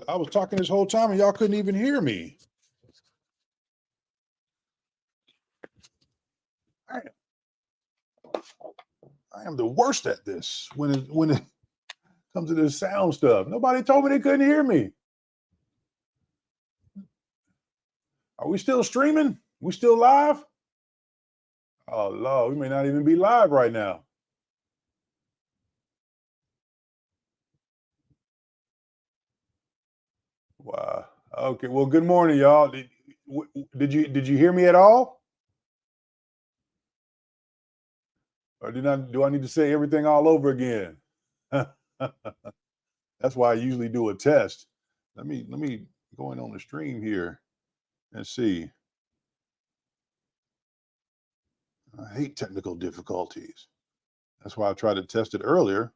I was talking this whole time and y'all couldn't even hear me. I am the worst at this when it comes to this sound stuff. Nobody told me they couldn't hear me. Are we still streaming? We still live? Oh, Lord, we may not even be live right now. Wow. Okay. Well, good morning, y'all. Did you hear me at all? Or do I need to say everything all over again? That's why I usually do a test. Let me go in on the stream here and see. I hate technical difficulties. That's why I tried to test it earlier.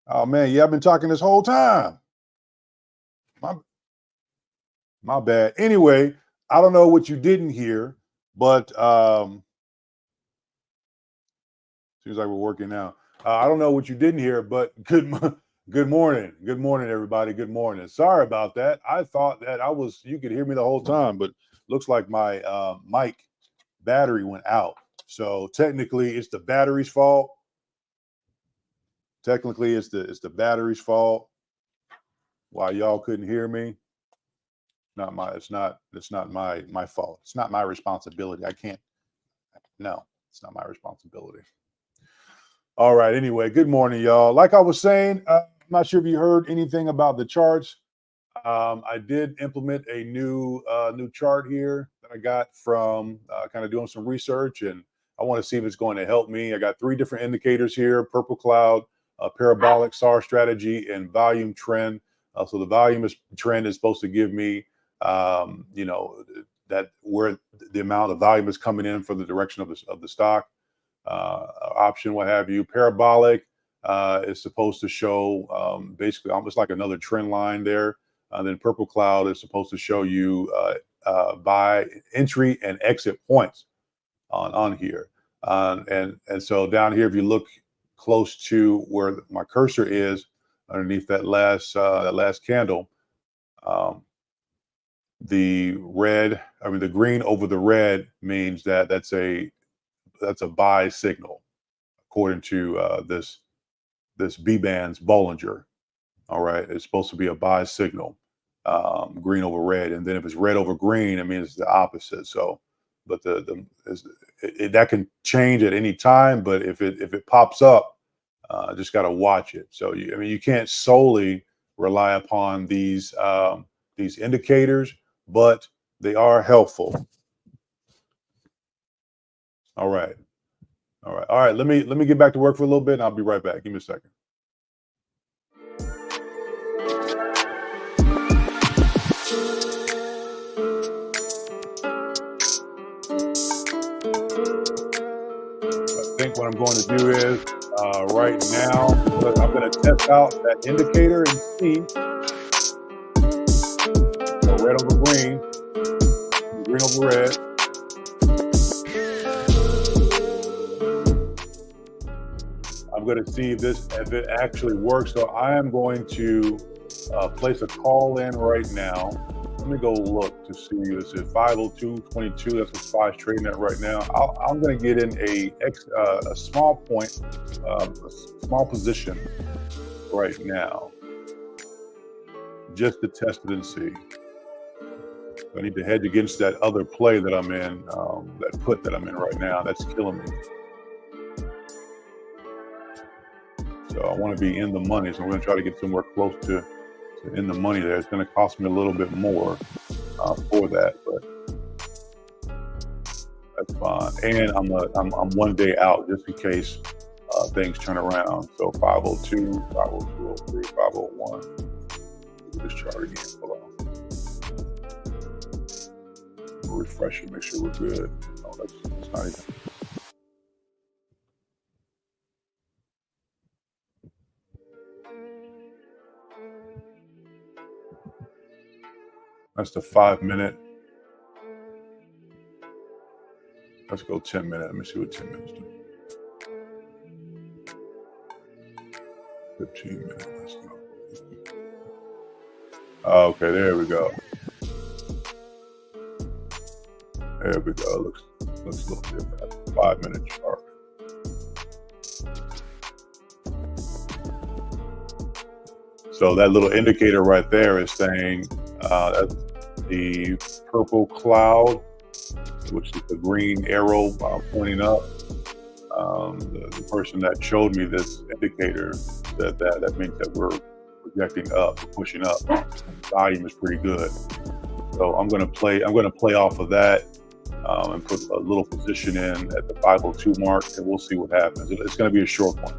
Oh man, yeah, I've been talking this whole time. My bad. Anyway, I don't know what you didn't hear, but seems like we're working now. I don't know what you didn't hear, but Good morning. Good morning, everybody. Good morning. Sorry about that. I thought that you could hear me the whole time, but looks like my mic battery went out. So technically it's the battery's fault. Technically it's the battery's fault. Why y'all couldn't hear me. It's not my fault. It's not my responsibility. No, it's not my responsibility. All right. Anyway, good morning, y'all. Like I was saying, I'm not sure if you heard anything about the charts. I did implement a new chart here that I got from kind of doing some research, and I want to see if it's going to help me. I got 3 different indicators here: purple cloud, parabolic SAR strategy, and volume trend. So the volume trend is supposed to give me, that where the amount of volume is coming in for the direction of the stock. Option, what have you. Parabolic is supposed to show basically almost like another trend line there. And then purple cloud is supposed to show you buy, entry, and exit points on here. And so down here, if you look close to where my cursor is, underneath that last candle, the green over the red means that that's a buy signal, according to this B-Band's Bollinger. All right, it's supposed to be a buy signal, green over red, and then if it's red over green, it means the opposite. So, but that can change at any time. But if it pops up, just got to watch it. So you can't solely rely upon these indicators, but they are helpful. All right. Let me get back to work for a little bit, and I'll be right back. Give me a second. I think what I'm going to do is right now I'm going to test out that indicator and see red over green, green over red. I'm going to see if it actually works. So I am going to place a call in right now. Let me go look to see. This is 502.22. That's what SPY's trading at right now. I'm going to get in a small point, a small position right now, just to test it and see. I need to hedge against that other play that I'm in, that put that I'm in right now. That's killing me. So I want to be in the money. So I'm going to try to get somewhere close to in the money there. It's going to cost me a little bit more for that, but that's fine. And I'm 1 day out just in case things turn around. So 502, 502.03, 501. Look at this chart again. Hold on. We'll refresh it, make sure we're good. No, that's not even. That's the 5 minute. Let's go 10 minutes. Let me see what 10 minutes do. 15 minutes. Let's go. Okay, there we go. There we go. Looks a little different. 5 minute chart. So that little indicator right there is saying that's the purple cloud, which is the green arrow pointing up. The person that showed me this indicator said that means that we're projecting up, pushing up. Volume is pretty good. So I'm going to play off of that and put a little position in at the 502 mark, and we'll see what happens. It's going to be a short one.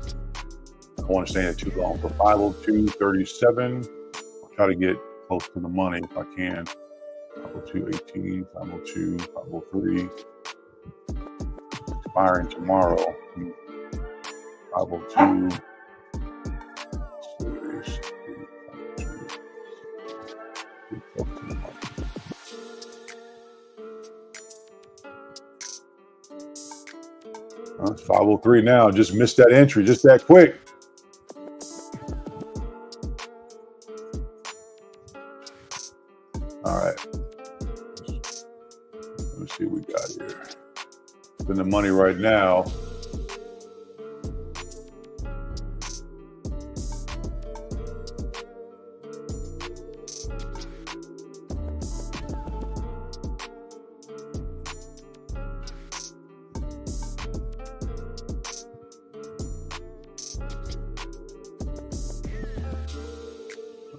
I don't want to stay in it too long. So 502.37. I'll try to get close to the money if I can. 502.18, 502, 503. Expiring tomorrow. 502. It's 503 now. Just missed that entry just that quick. Let me see what we got here. Spend the money right now.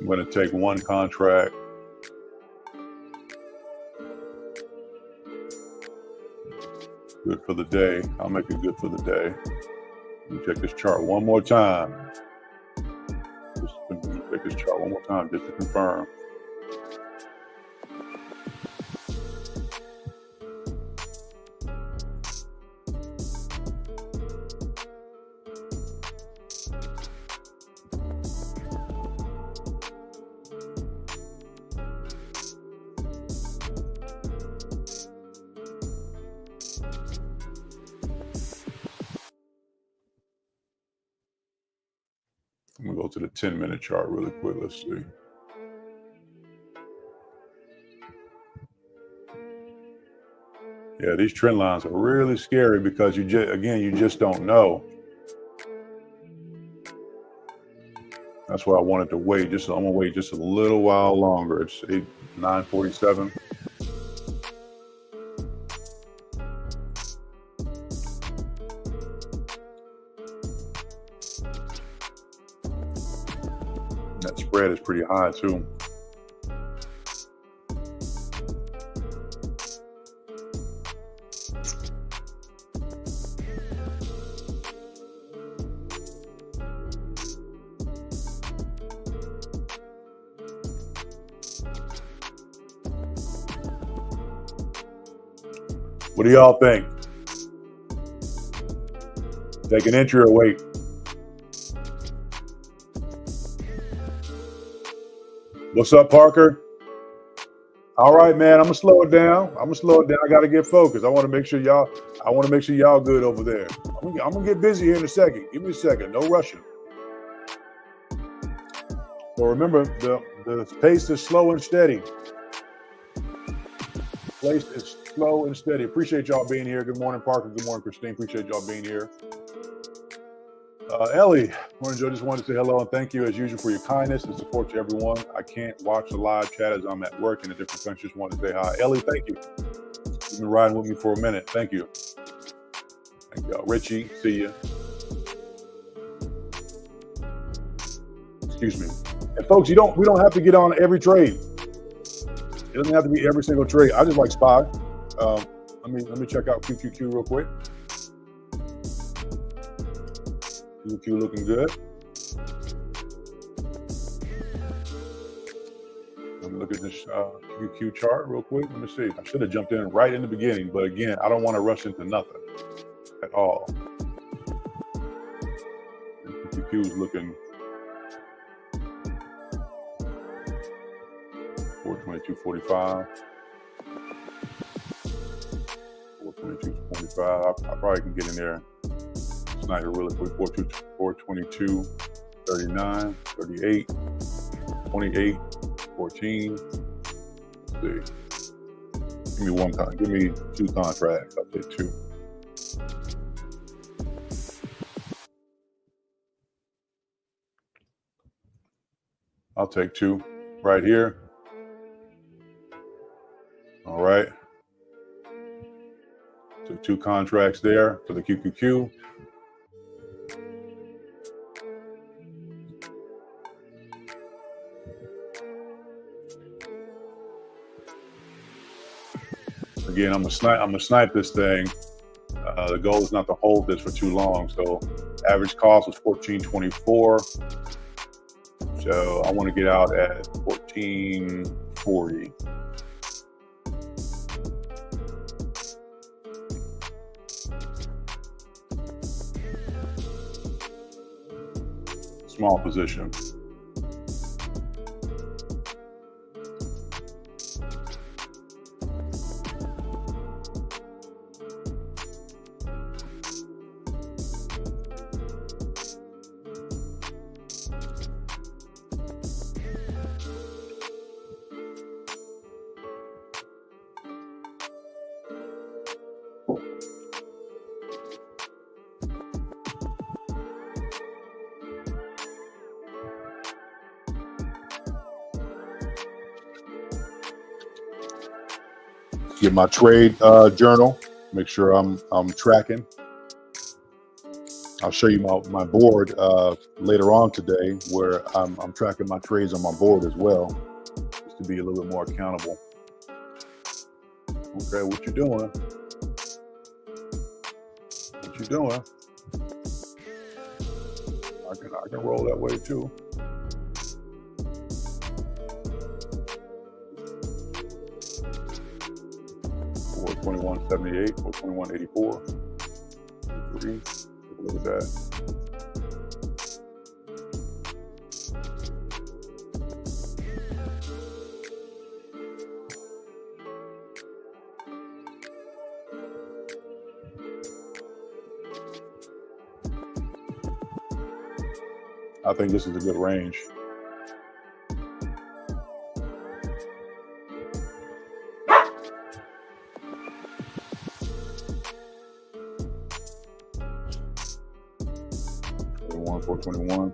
I'm going to take one contract. Good for the day. I'll make it good for the day. Let me check this chart one more time. Just check this chart one more time just to confirm. I'm gonna go to the 10-minute chart really quick. Let's see. Yeah, these trend lines are really scary because you just don't know. That's why I wanted to wait. I'm gonna wait just a little while longer. It's 9:47. That spread is pretty high too. What do y'all think? Take an entry or wait? What's up, Parker? All right, man. I'm gonna slow it down. I gotta get focused. I want to make sure y'all good over there. I'm gonna get busy here in a second. Give me a second. No rushing. So remember, the pace is slow and steady. Pace is slow and steady. Appreciate y'all being here. Good morning, Parker. Good morning, Christine. Appreciate y'all being here. Ellie, morning, Joe. Just wanted to say hello and thank you as usual for your kindness and support to everyone. I can't watch the live chat as I'm at work in a different country. Just wanted to say hi. Ellie, thank you. You've been riding with me for a minute. Thank you. Thank y'all. Richie, see you. Excuse me. And folks, we don't have to get on every trade. It doesn't have to be every single trade. I just like SPY. Let me check out QQQ real quick. QQQ looking good. Let me look at this QQQ chart real quick. Let me see. I should have jumped in right in the beginning, but again, I don't want to rush into nothing at all. QQQ is looking 422.45. 422.25. I probably can get in there. Sniper really quick. 422, 39, 38, 28, 14. Let's see. Give me two contracts. I'll take two. I'll take two right here. All right. So two contracts there for the QQQ. Again, I'm gonna snipe this thing. The goal is not to hold this for too long. So average cost was 14.24. So I want to get out at 14.40. Small position. get my trade journal, make sure I'm tracking. I'll show you my board later on today, where I'm tracking my trades on my board as well, just to be a little bit more accountable. Okay, what you doing? What you doing? I can roll that way too. $421.78, $421.84. Look at that. I think this is a good range. $421.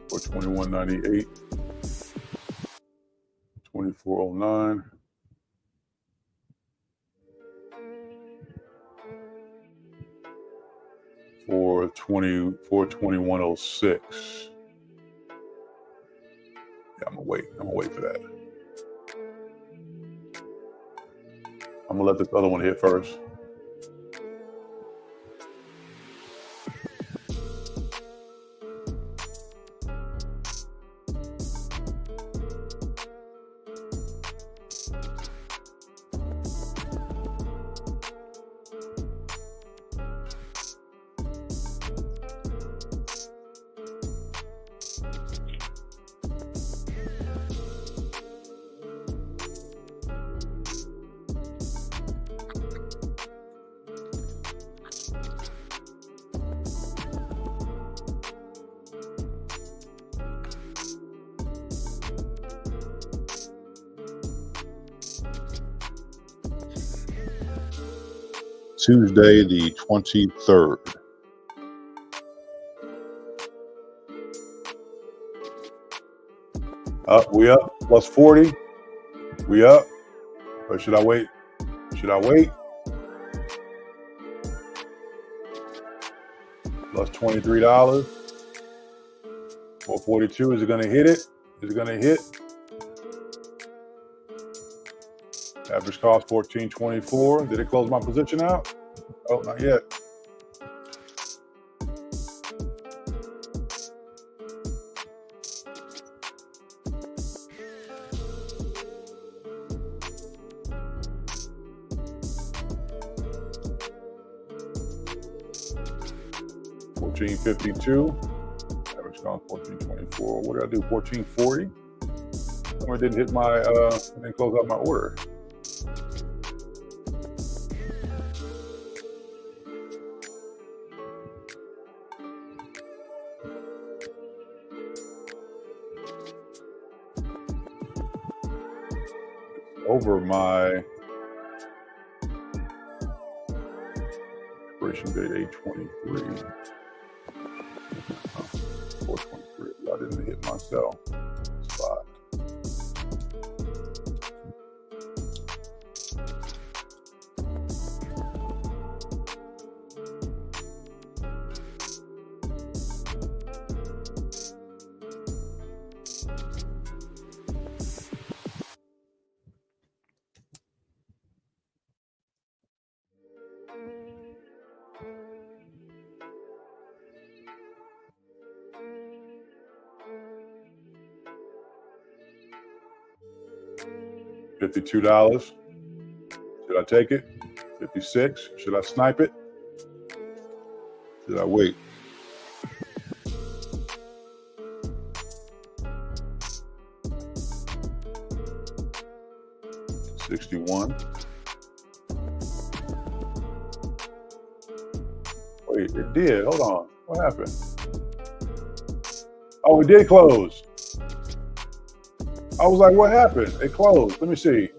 $421.98. 2409. $421.06. Yeah, I'm gonna wait for that. I'm gonna let this other one hit first. Tuesday, the 23rd. We up, plus 40. We up. Or should I wait? Should I wait? Plus $23. 442. Is it going to hit it? Is it going to hit? Average cost $14.24. Did it close my position out? Oh, not yet. $14.52. Average cost $14.24. What did I do? $14.40. Somewhere didn't hit my didn't close out my order. Over my expiration date, 8/23. 4/23. I didn't hit my sell spot. $52. Should I take it? 56. Should I snipe it? Should I wait? $61. Wait, it did. Hold on. What happened? Oh, it did close. I was like, what happened? It closed. Let me see.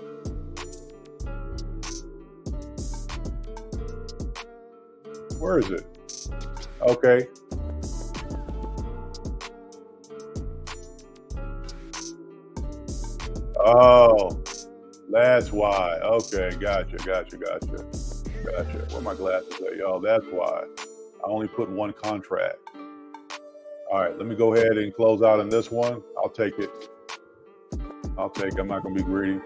Where is it? Okay. Oh, that's why. Okay, gotcha. Where my glasses at, y'all? That's why. I only put one contract. All right, let me go ahead and close out on this one. I'll take it. I'm not gonna be greedy.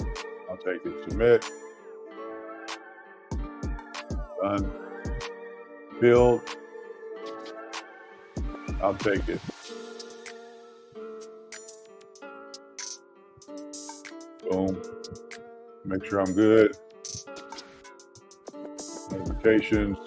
I'll take it. Submit. Done. Build. I'll take it. Boom. Make sure I'm good. Notifications.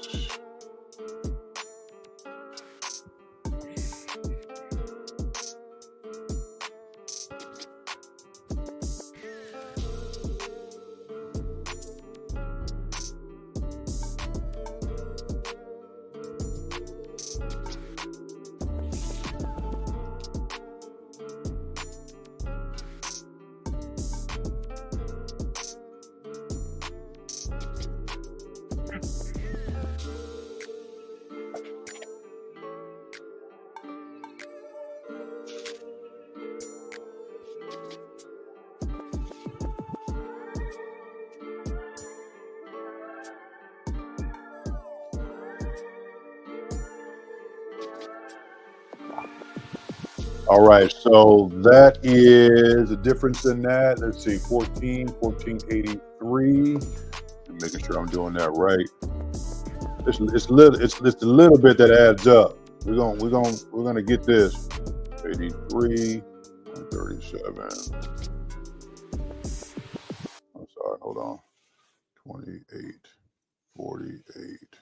All right, so that is the difference in that. Let's see, 1483. Making sure I'm doing that right. It's a little bit that adds up. We're gonna get this. 83, 137. I'm sorry, hold on. 28, 48.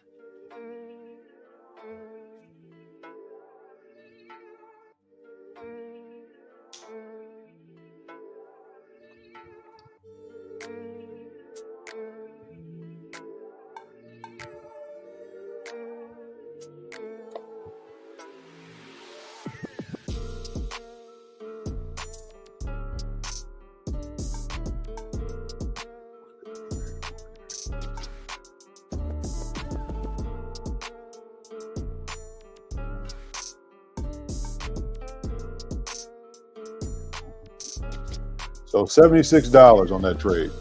So $76 on that trade.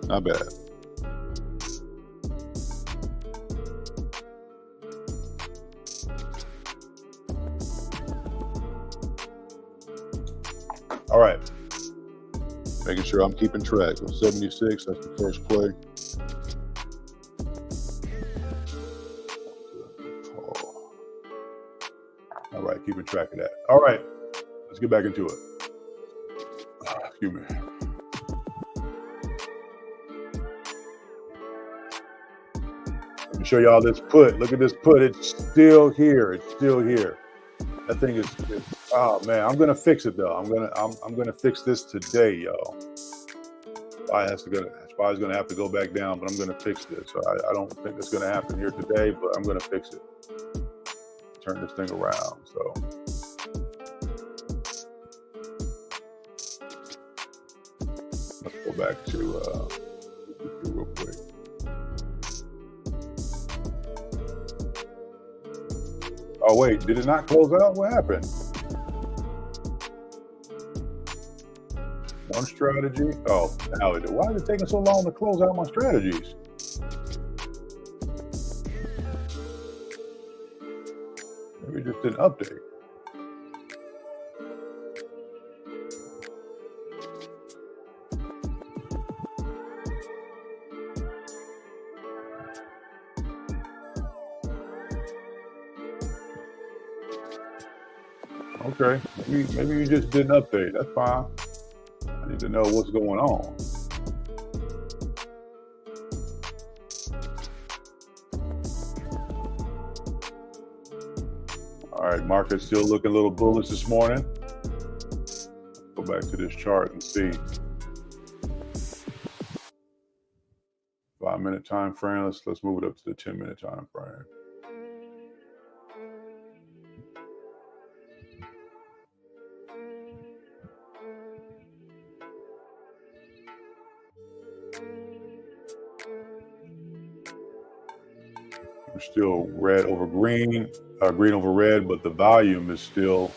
Not bad. All right. Making sure I'm keeping track. So 76, that's the first play. All right, keeping track of that. All right, let's get back into it. Excuse me. Let me show y'all this put. Look at this put. It's still here. It's still here. That thing is oh man, I'm gonna fix it though. I'm gonna fix this today, y'all. SPY's gonna have to go back down, but I'm gonna fix this. So I don't think it's gonna happen here today, but I'm gonna fix it. Turn this thing around. So let's go back to real quick. Oh wait, did it not close out? What happened? One strategy. Oh, now it did. Why is it taking so long to close out my strategies? Maybe it just didn't update. Okay, maybe you just didn't update. That's fine. I need to know what's going on. All right, market's still looking a little bullish this morning. Go back to this chart and see. 5-minute time frame. Let's move it up to the 10-minute time frame. We're still red over green, green over red, but the volume is still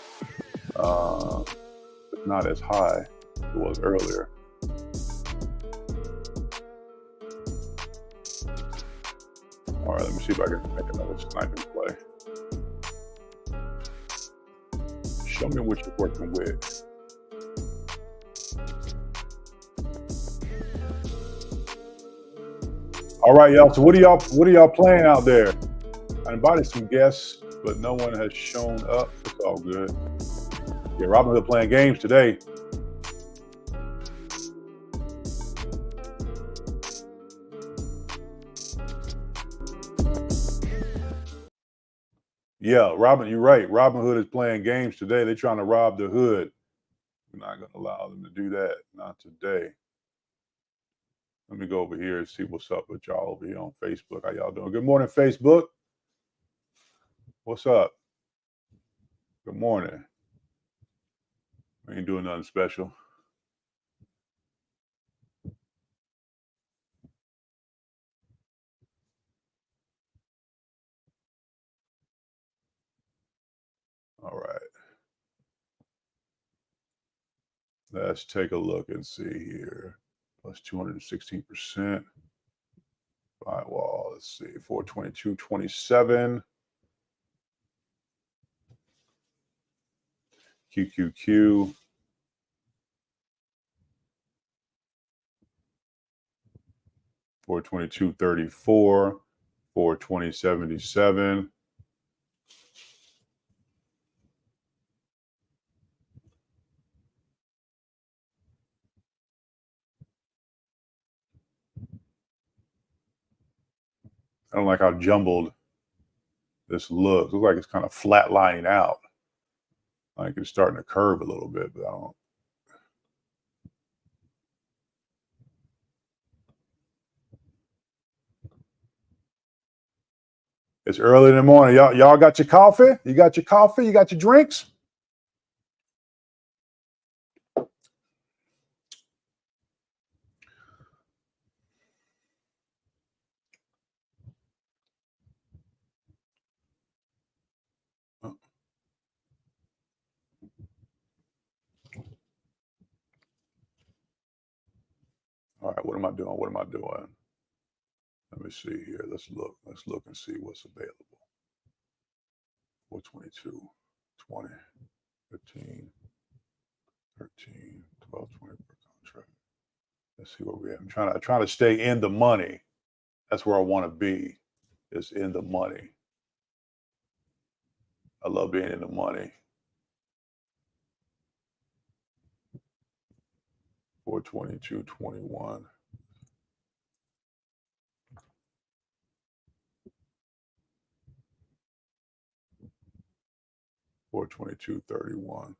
not as high as it was earlier. All right, let me see if I can make another sniping play. Show me what you're working with. All right, y'all. So what are y'all playing out there? I invited some guests, but no one has shown up. It's all good. Yeah, Robinhood playing games today. Yeah, Robin, you're right. Robinhood is playing games today. They're trying to rob the hood. We're not going to allow them to do that. Not today. Let me go over here and see what's up with y'all over here on Facebook. How y'all doing? Good morning, Facebook. What's up? Good morning. We ain't doing nothing special. All right. Let's take a look and see here. Plus 216%. Buy wall. Let's see. 422.27. QQQ. $422.34. 420.77. I don't like how jumbled this looks. Looks like it's kind of flatlining out. Like it's starting to curve a little bit, but I don't. It's early in the morning. Y'all got your coffee? You got your coffee? You got your drinks? All right, what am I doing? What am I doing? Let me see here. Let's look and see what's available. 422, 20, 15, 13, 12, 20 per contract. Let's see where we're at. I'm trying to stay in the money. That's where I want to be, is in the money. I love being in the money. 422.21. $422.31.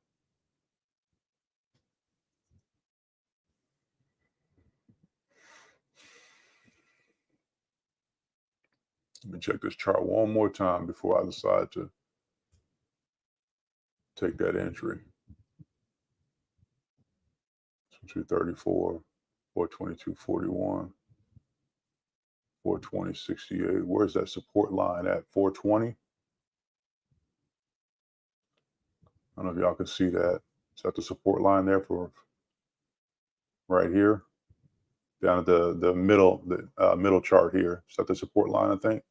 Let me check this chart one more time before I decide to take that entry. 234, 422.41, 420.68. Where's that support line at? 420. I don't know if y'all can see that. Is that the support line there for right here? Down at the middle, the middle chart here. Is that the support line, I think?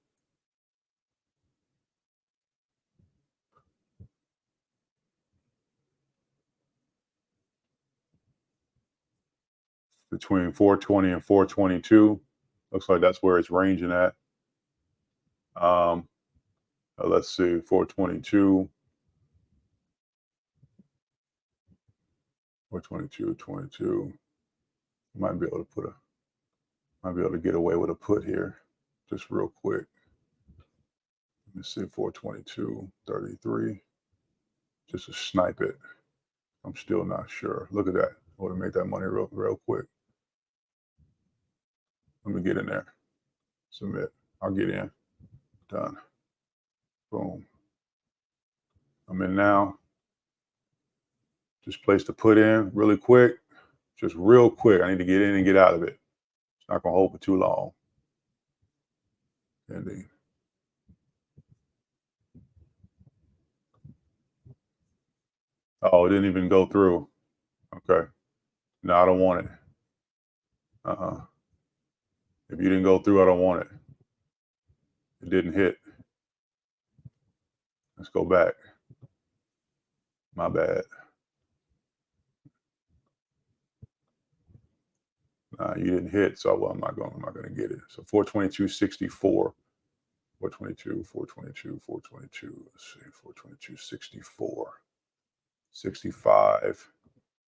Between 420 and 422. Looks like that's where it's ranging at. Let's see, 422. 422.22. Might be able to get away with a put here, just real quick. Let me see, 422.33. Just to snipe it. I'm still not sure. Look at that. I want to make that money real quick. Let me get in there. Submit. I'll get in. Done. Boom. I'm in now. Just place to put in really quick. Just real quick. I need to get in and get out of it. It's not going to hold for too long. Ending. Oh, it didn't even go through. Okay. No, I don't want it. If you didn't go through, I don't want it. It didn't hit. Let's go back. My bad. You didn't hit, so I'm not gonna get it. So 422.64, 422, 422, 422. Let's see, 422, 64, 65,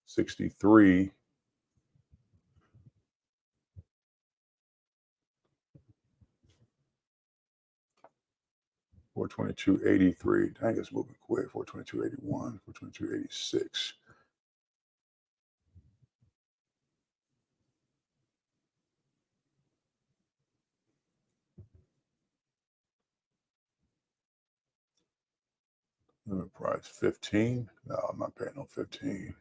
63. $422.83. Dang, it's moving quick. $422.81, $422.86. Limit price 15. No, I'm not paying no 15.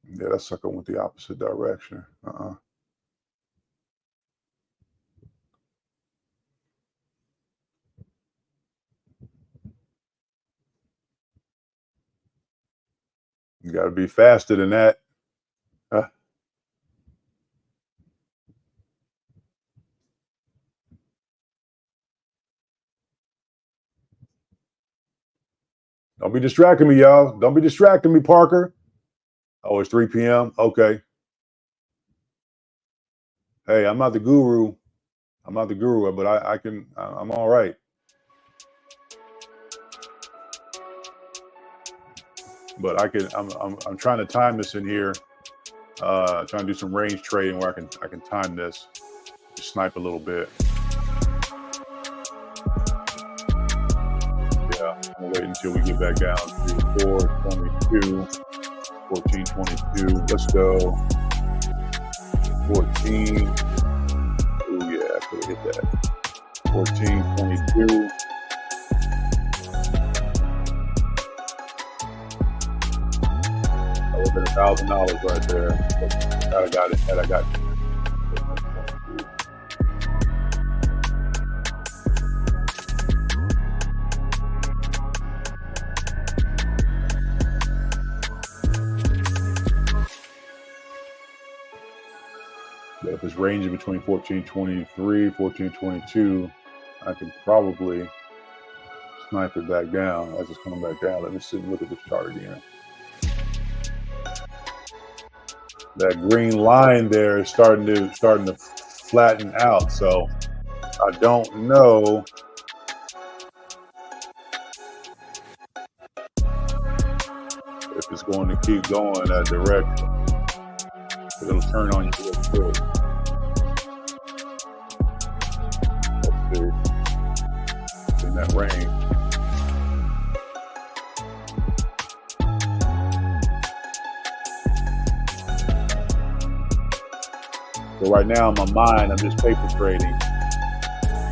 Yeah, that sucker went the opposite direction. You got to be faster than that. Don't be distracting me, y'all. Don't be distracting me, Parker. Oh, it's 3 p.m. Okay. Hey, I'm not the guru. But I can. I'm all right. But I can. I'm trying to time this in here. Trying to do some range trading where I can time this, just snipe a little bit. Yeah, I'm gonna wait until we get back down to 422, 1422. Let's go. 14. Oh yeah, I could have hit that. 1422. That would have been $1,000 right there. That I got it. That I got it. But if it's ranging between 1423, 1422, I can probably snipe it back down as it's coming back down. Let me see. Look at this chart again. That green line there is starting to flatten out. So I don't know if it's going to keep going that direction. It'll turn on you real quick. Let's see. In that range. So right now in my mind, I'm just paper trading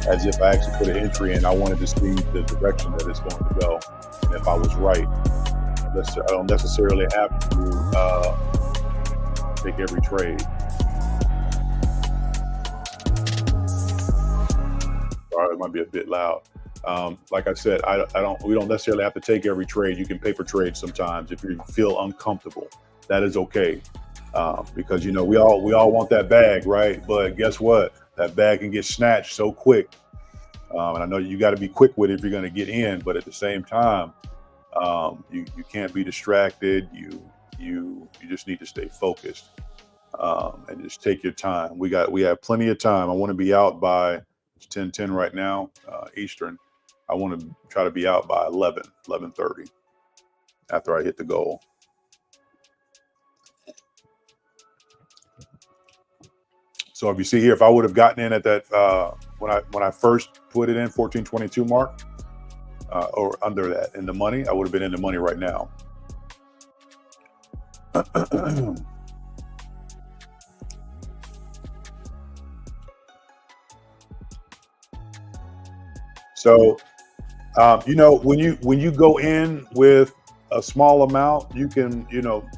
as if I actually put an entry in. I wanted to see the direction that it's going to go. And if I was right, I don't necessarily have to take every trade. Sorry, it might be a bit loud. Like I said, we don't necessarily have to take every trade. You can paper trade sometimes if you feel uncomfortable. That is okay. Because we all want that bag, right? But guess what? That bag can get snatched so quick. And I know you got to be quick with it if you're going to get in, but at the same time, you can't be distracted. You just need to stay focused and just take your time. We have plenty of time. I want to be out by, it's 10:10 right now, Eastern. I want to try to be out by 11:30 after I hit the goal. So if you see here, if I would have gotten in at that when I first put it in 1422 mark or under that in the money, I would have been in the money right now. So when you go in with a small amount, you can,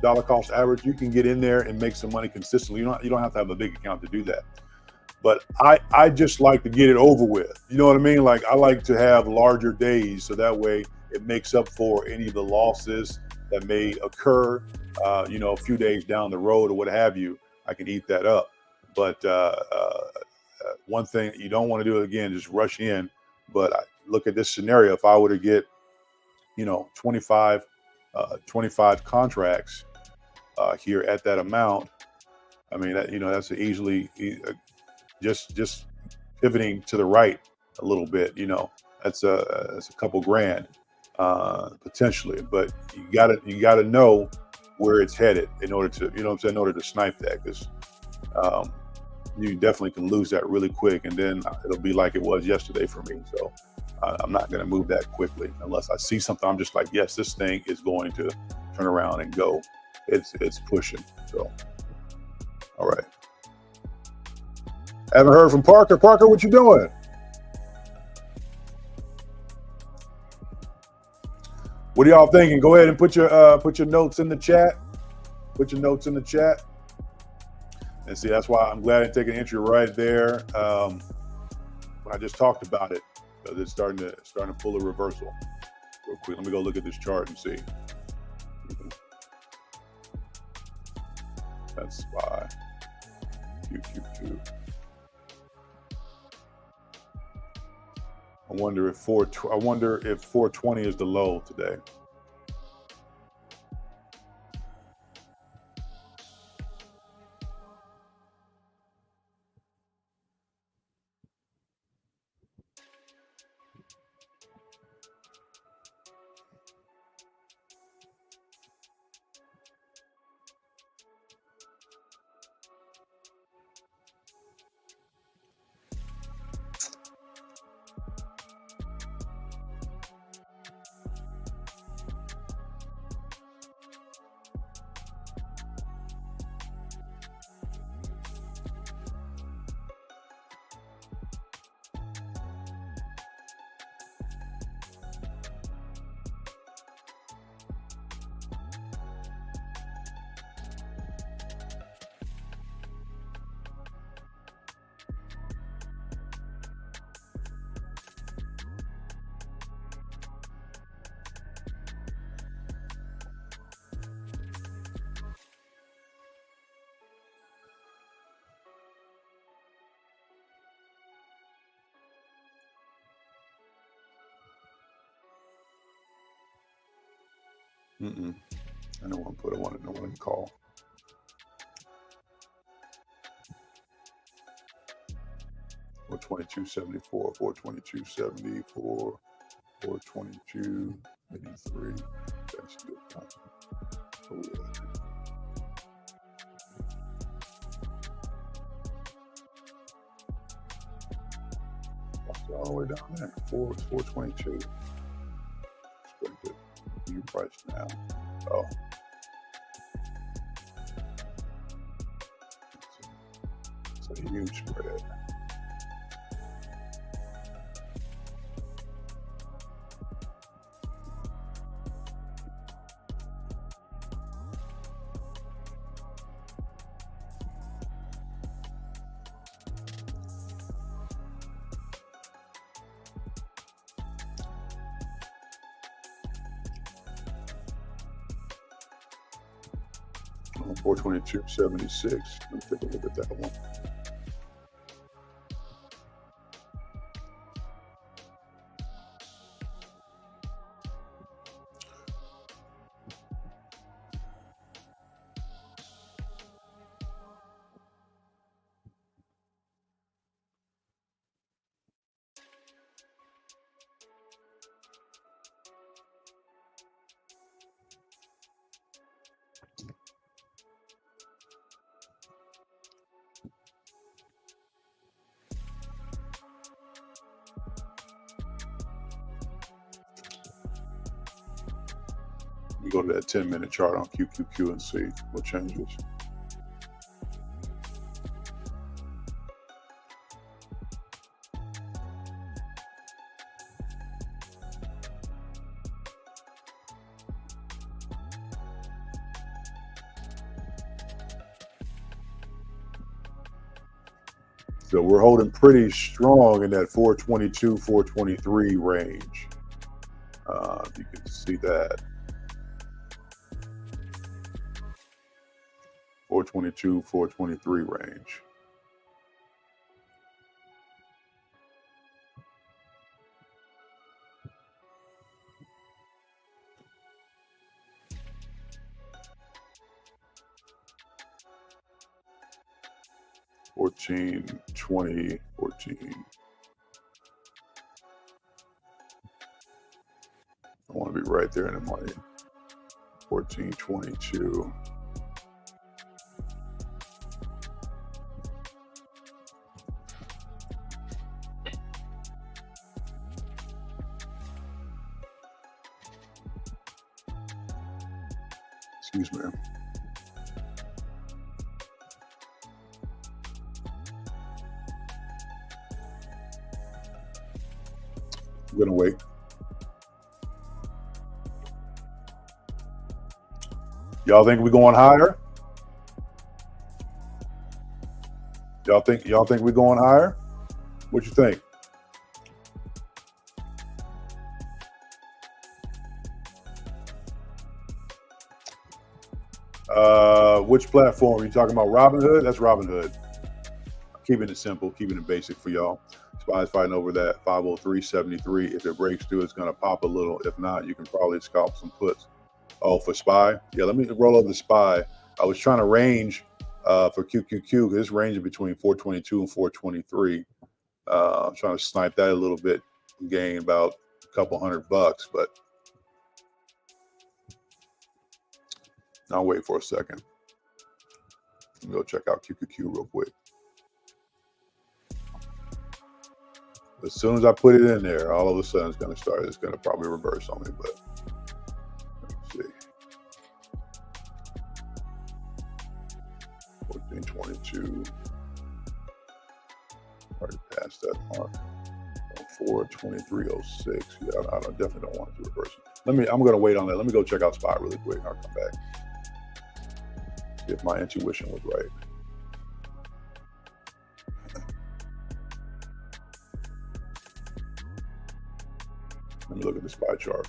dollar cost average, you can get in there and make some money consistently. You don't have to have a big account to do that. But I just like to get it over with. You know what I mean? Like I like to have larger days, so that way it makes up for any of the losses that may occur. A few days down the road or what have you, I can eat that up. But one thing you don't want to do again, just rush in. But look at this scenario. If I were to get, 25, 25 contracts here at that amount, I mean, that's easily just pivoting to the right a little bit. That's a couple grand potentially, but you gotta know where it's headed in order to, in order to snipe that, because you definitely can lose that really quick, and then it'll be like it was yesterday for me. So I'm not going to move that quickly unless I see something. I'm just like, yes, this thing is going to turn around and go. It's pushing. So, all right. Haven't heard from Parker. Parker, what you doing? What are y'all thinking? Go ahead and put your notes in the chat. Put your notes in the chat. And see, that's why I'm glad I take an entry right there. When I just talked about it, because it's starting to pull a reversal. Real quick, let me go look at this chart and see. That's why QQQ. I wonder if 420 is the low today. I don't want to put. I want to call. Or 2274, 42274, 42283. That's good. Oh, yeah. All the way down there. 422. It's pretty good. New price now. Oh. It's a huge spread. On 422.76. Let me take a look at that one. We go to that 10-minute chart on QQQ and see what changes. So we're holding pretty strong in that 422, 423 range. You can see that. 422, 423 range. $14, $20, $14. I want to be right there in the money. $14, $22. Excuse me. I'm gonna wait. Y'all think we're going higher? Y'all think we're going higher? What you think? Which platform are you talking about? Robinhood? That's Robinhood. Keeping it simple, keeping it basic for y'all. SPY's fighting over that 503.73. If it breaks through, it's gonna pop a little. If not, you can probably scalp some puts. Oh, for SPY? Yeah, let me roll over the SPY. I was trying to range for QQQ. It's ranging between 422 and 423. I'm trying to snipe that a little bit, gain about a couple $100, but I'll wait for a second. Let me go check out QQQ real quick. As soon as I put it in there, all of a sudden it's going to probably reverse on me, but let's see. 1422. Already past that mark. 423.06. Yeah, I definitely don't want it to reverse. I'm going to wait on that. Let me go check out SPY really quick. I'll come back. See if my intuition was right. Let me look at the SPY chart.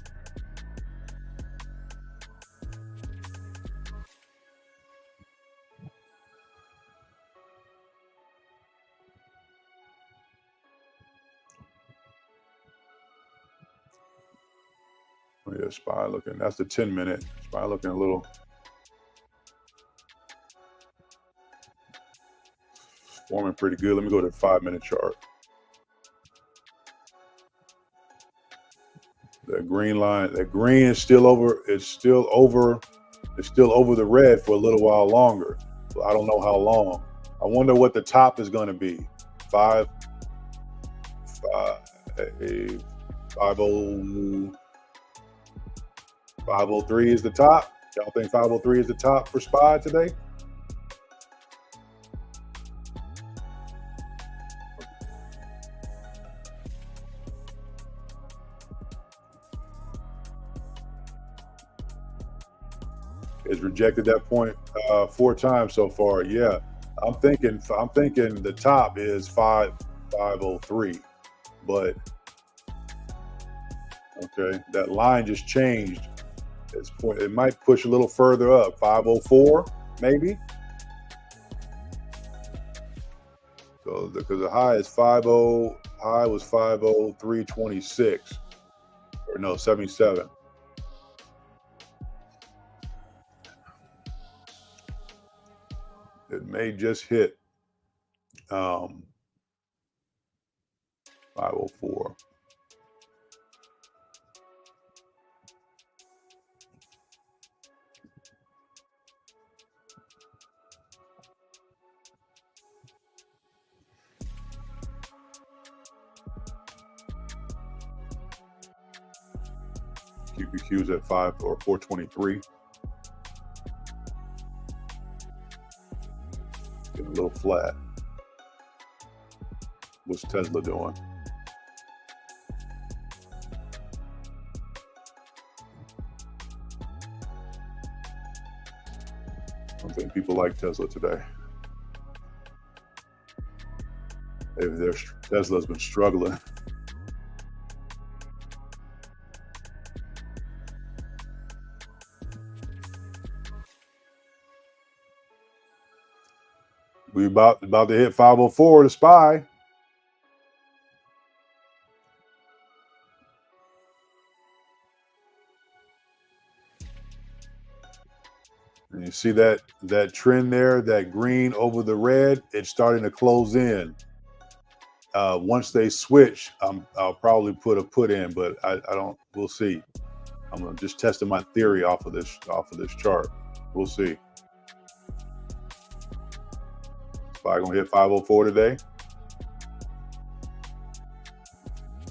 Oh yeah, SPY looking. That's the 10-minute. SPY looking a little forming pretty good. Let me go to the 5-minute chart. That green line, that green is still over. It's still over the red for a little while longer. So I don't know how long. I wonder what the top is going to be. 503 is the top. Y'all think 503 is the top for SPY today? It's rejected that point 4 times so far. Yeah, I'm thinking the top is 503, but okay, that line just changed. It might push a little further up. 504 maybe. So because the high is high was 503.26 or no 77. It may just hit 504. QQQ's at 5 or 423. Getting a little flat. What's Tesla doing? I don't think people like Tesla today. If Tesla's been struggling. We about to hit 504 to SPY. And you see that trend there, that green over the red, it's starting to close in. Once they switch, I'll probably put a put in, but I don't. We'll see. I'm just testing my theory off of this chart. We'll see. SPY gonna hit 504 today.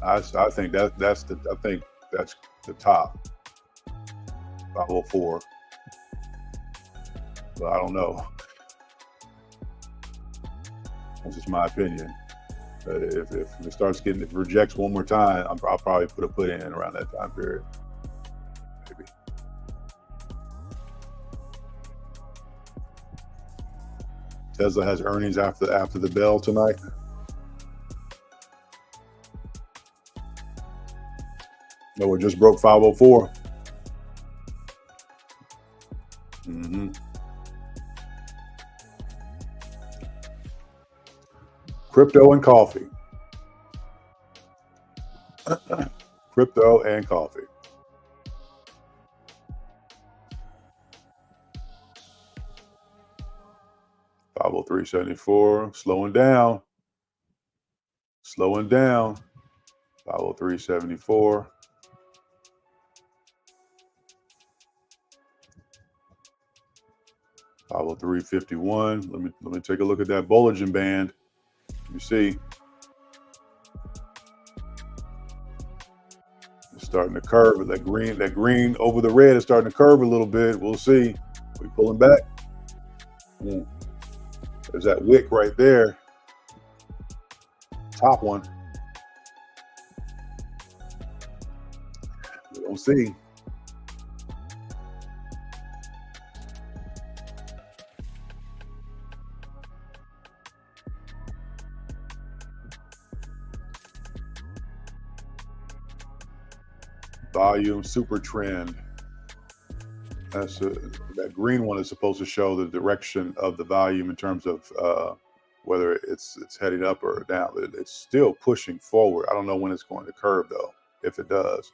I think that's the top. 504. But I don't know. That's just my opinion. If it starts getting, if it rejects one more time, I'll probably put a put in around that time period. Maybe. Tesla has earnings after the bell tonight. No, it just broke 504. Crypto and coffee. Crypto and coffee. $503.74. Slowing down. 503.74. $503.51. Let me take a look at that Bollinger Band. You see, it's starting to curve. That green over the red is starting to curve a little bit. We'll see. We pulling back. There's that wick right there. Top one. We don't see. Volume super trend. That green one is supposed to show the direction of the volume in terms of whether it's heading up or down. It's still pushing forward. I don't know when it's going to curve though, if it does.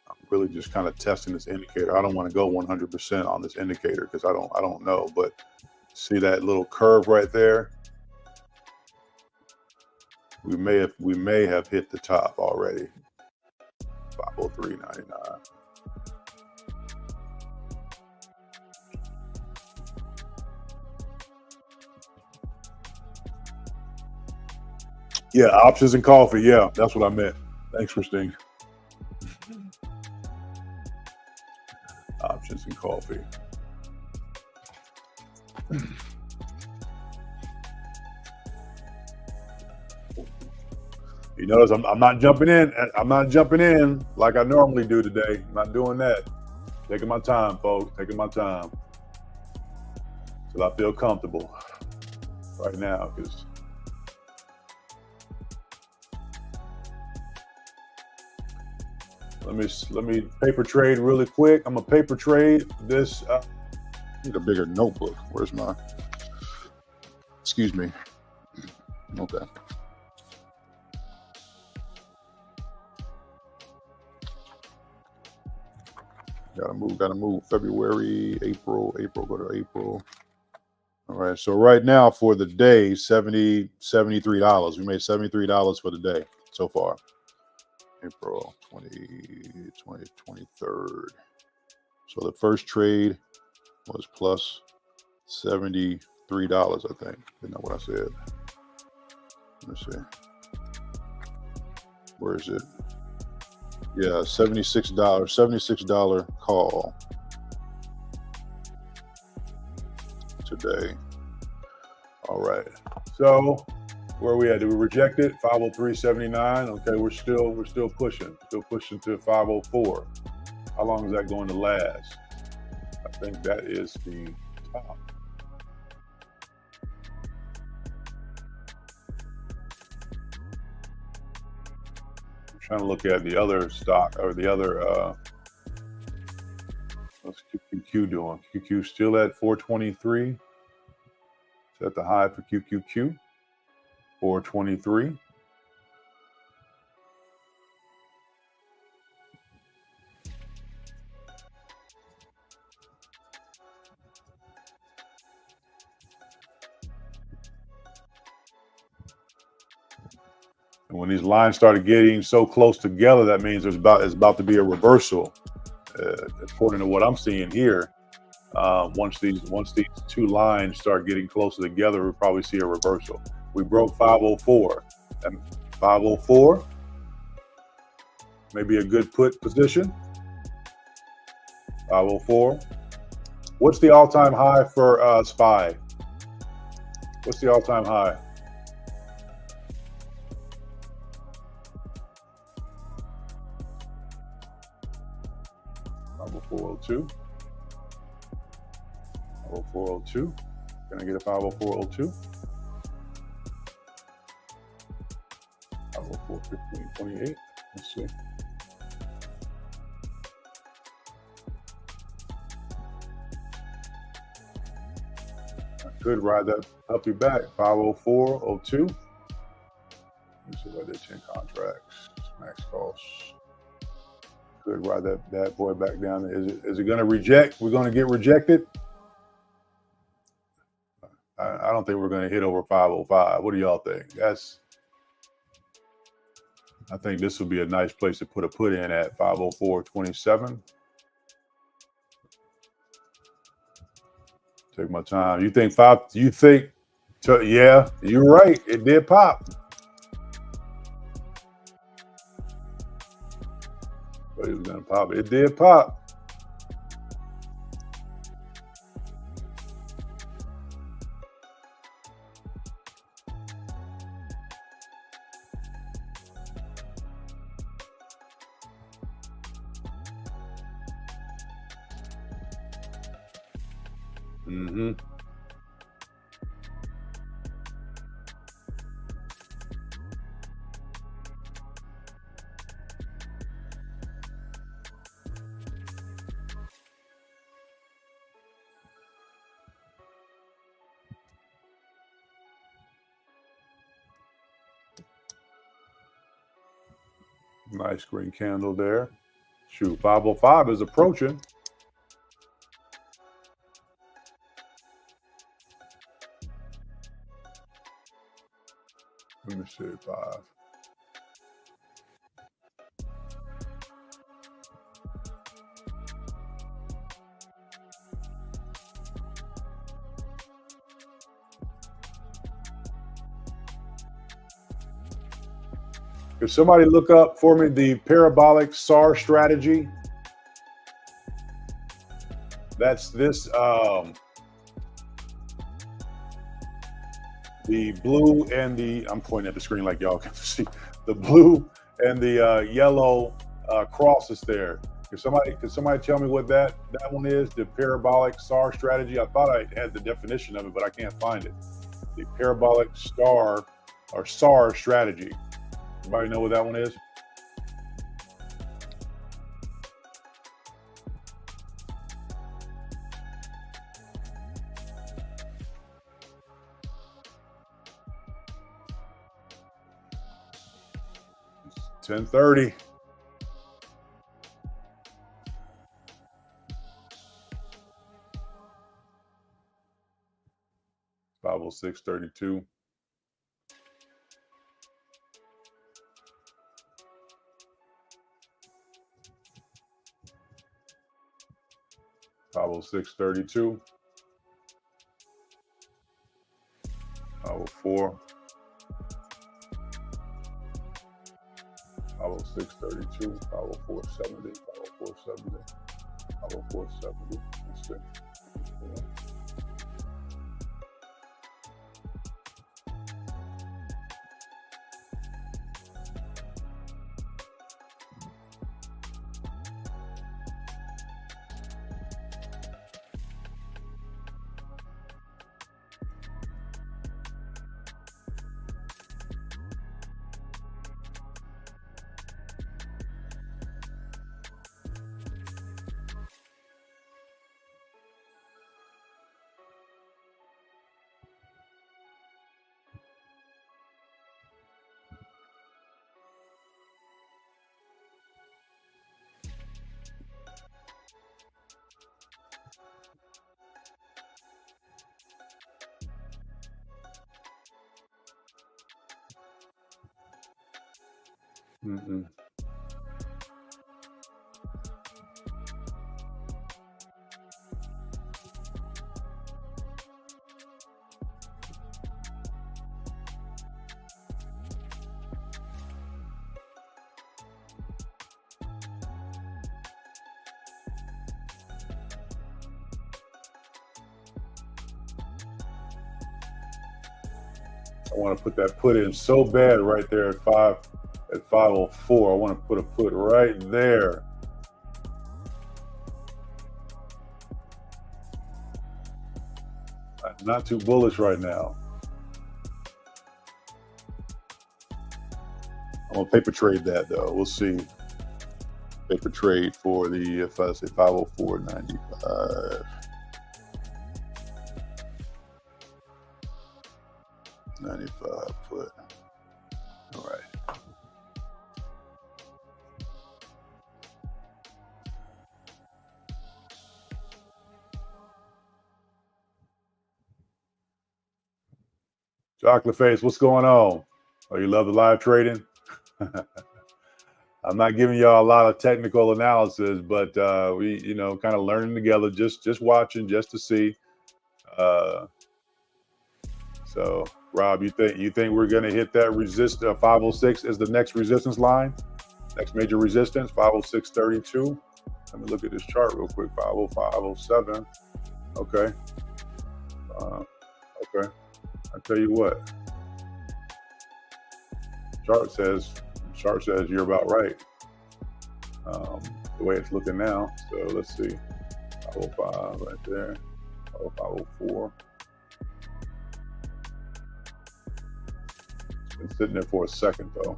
I'm really just kind of testing this indicator. I don't want to go 100% on this indicator because I don't know. But see that little curve right there? We may have hit the top already. 503.99. Yeah, options and coffee. Yeah, that's what I meant. Thanks, Christine. Options and coffee. You notice I'm not jumping in. I'm not jumping in like I normally do today. I'm not doing that. Taking my time, folks. Taking my time till I feel comfortable right now. Because let me paper trade really quick. I'm gonna paper trade this. I need a bigger notebook. Where's my? Excuse me. Okay. Gotta move. February, April, go to April. All right. So right now for the day, $73. We made $73 for the day so far. April 23rd. So the first trade was plus $73, I think. Isn't that what I said? Let me see. Where is it? Yeah, $76 call today. All right. So where are we at? Did we reject it? 503.79. Okay, we're still pushing. Still pushing to 504. How long is that going to last? I think that is the top. trying to look at the other stock or the other. What's QQQ doing? QQQ still at 423. Is that the high for QQQ? 423. And when these lines started getting so close together, that means it's about to be a reversal, according to what I'm seeing here. Once these two lines start getting closer together, we'll probably see a reversal. We broke 504, and 504 maybe a good put position. 504. What's the all-time high for SPY? What's the all-time high? Number 402. 402. Can I get a 50402? 5041528. Let's see. I could ride that puppy back. 50402. Let me see if I did 10 contracts. Max cost. Could ride that boy back down. Is it going to reject? We're going to get rejected. I don't think we're going to hit over 505. What do y'all think? I think this would be a nice place to put a put in at 504.27. Take my time. You think yeah, you're right. It did pop. But it was going to pop. It did pop. Mm-hmm. Nice green candle there. Shoot, 505 is approaching. Let me see, 5. Could somebody look up for me the parabolic SAR strategy? That's this, the blue and the, I'm pointing at the screen like y'all can see, the blue and the yellow crosses there. Could somebody tell me what that one is? The parabolic SAR strategy. I thought I had the definition of it, but I can't find it. The parabolic star or SAR strategy. Anybody know what that one is? It's 10:30. Bible 632. Bible 632. Bible 4. Bible 632. Bible 470. Bible 470. Bible 470. That's it. Yeah. Mm-mm. I want to put that put in so bad right there at 504. I want to put a put right there. I'm not too bullish right now. I'm gonna paper trade that though. We'll see. Paper trade for the if I say 504.95. 95 put. All right. Chocolate face, what's going on? Oh, you love the live trading? I'm not giving y'all a lot of technical analysis, but we, kind of learning together, just watching, just to see. So, Rob, you think we're gonna hit that 506 is the next resistance line, next major resistance, 506.32. Let me look at this chart real quick. 505.07. Okay. Okay. I tell you what. Chart says you're about right. The way it's looking now. So let's see. 505 right there. 504. It's been sitting there for a second though.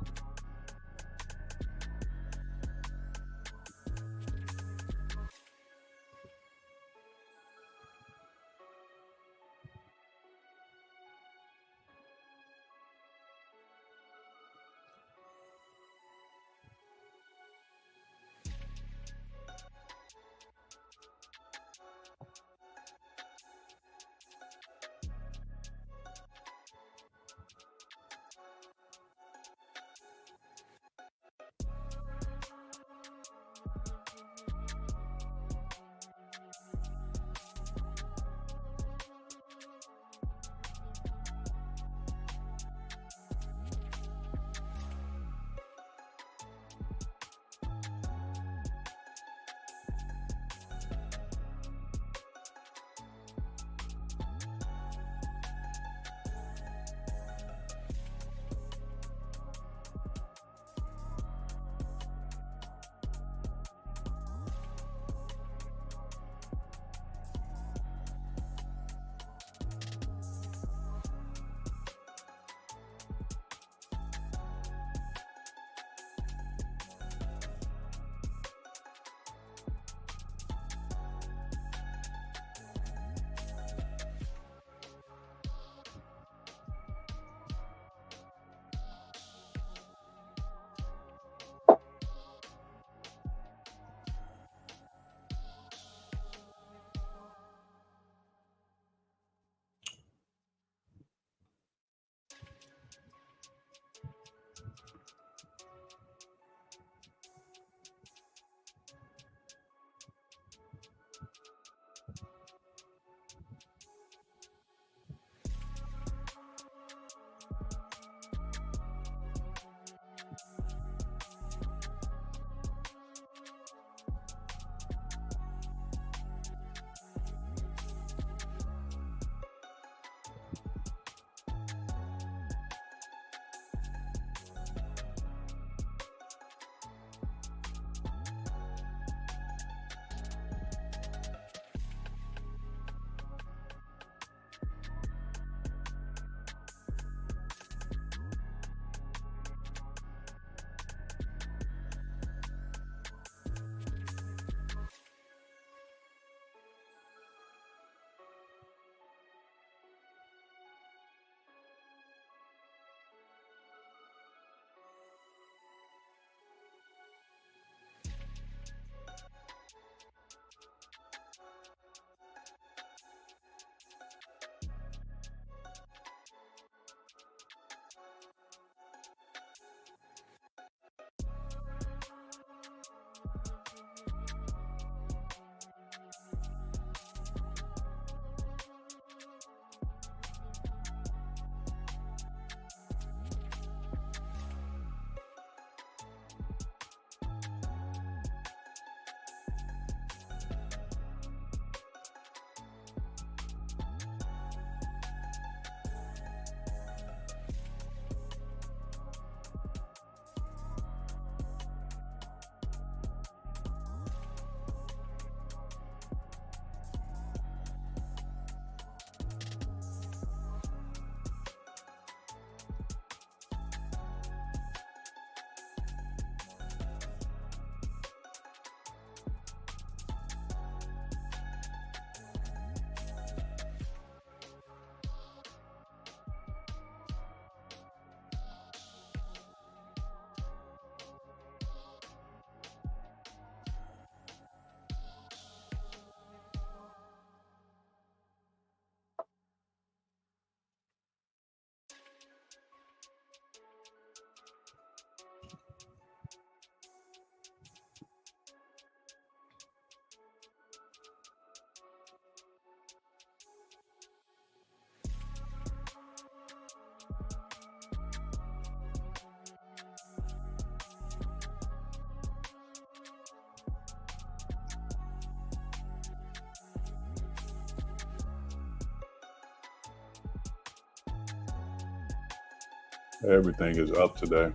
Everything is up today.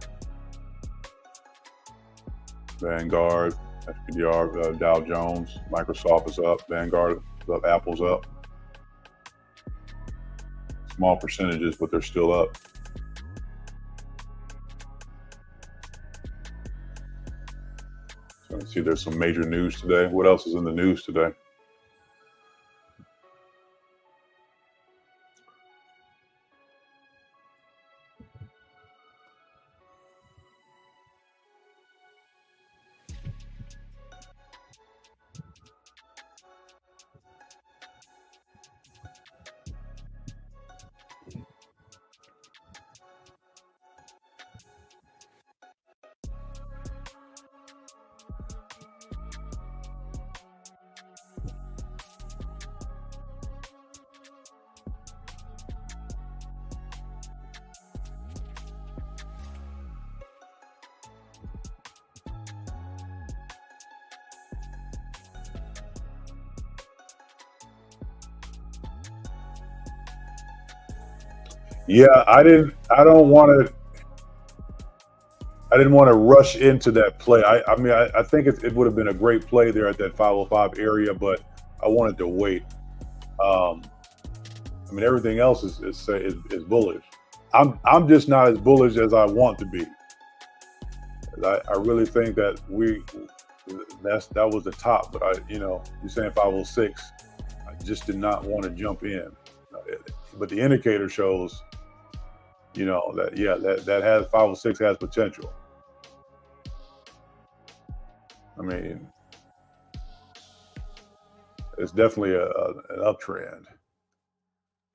Vanguard, SPDR, Dow Jones, Microsoft is up, Vanguard is up, Apple's up. Small percentages, but they're still up. So let's see, there's some major news today. What else is in the news today? Yeah, I didn't want to rush into that play. I think it would have been a great play there at that 505 area, but I wanted to wait. Everything else is bullish. I'm just not as bullish as I want to be. I really think that that was the top, but you're saying 506. I just did not want to jump in, but the indicator shows, that has 506 has potential. It's definitely an uptrend,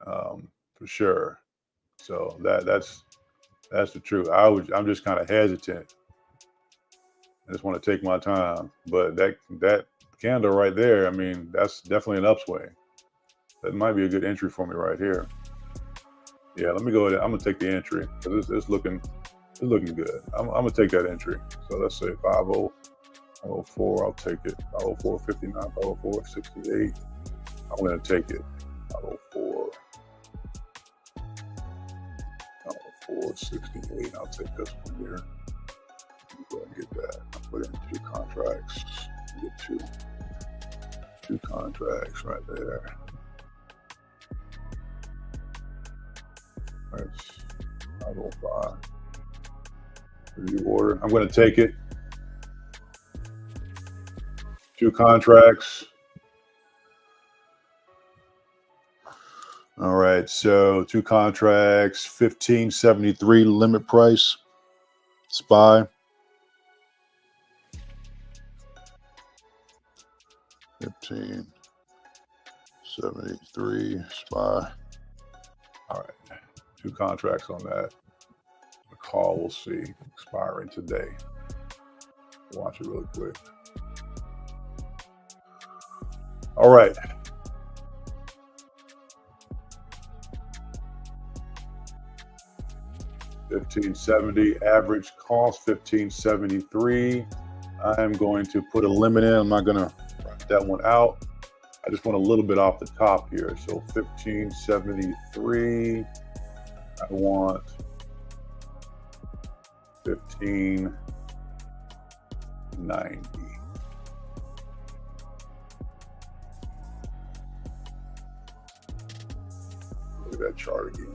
for sure. So that's the truth. I'm just kind of hesitant. I just want to take my time, but that candle right there, that's definitely an upswing. That might be a good entry for me right here. Yeah, let me go ahead. I'm gonna take the entry because it's looking good. I'm gonna take that entry. So let's say 504. I'll take it. 504.59, 504.68. I'm gonna take it. 504. 504.68. I'll take this one here. Go ahead and get that. I'll put in 2 contracts. Get two contracts right there. That's 505. Review order. I'm going to take it. 2 contracts. All right. So 2 contracts, 1573 limit price. SPY. 1573 SPY. All right. 2 contracts on that. The call, we'll see, expiring today. Watch it really quick. All right. $15.70 average cost, $15.73. I'm going to put a limit in. I'm not going to write that one out. I just want a little bit off the top here. So $15.73. I want $15.90. Look at that chart again.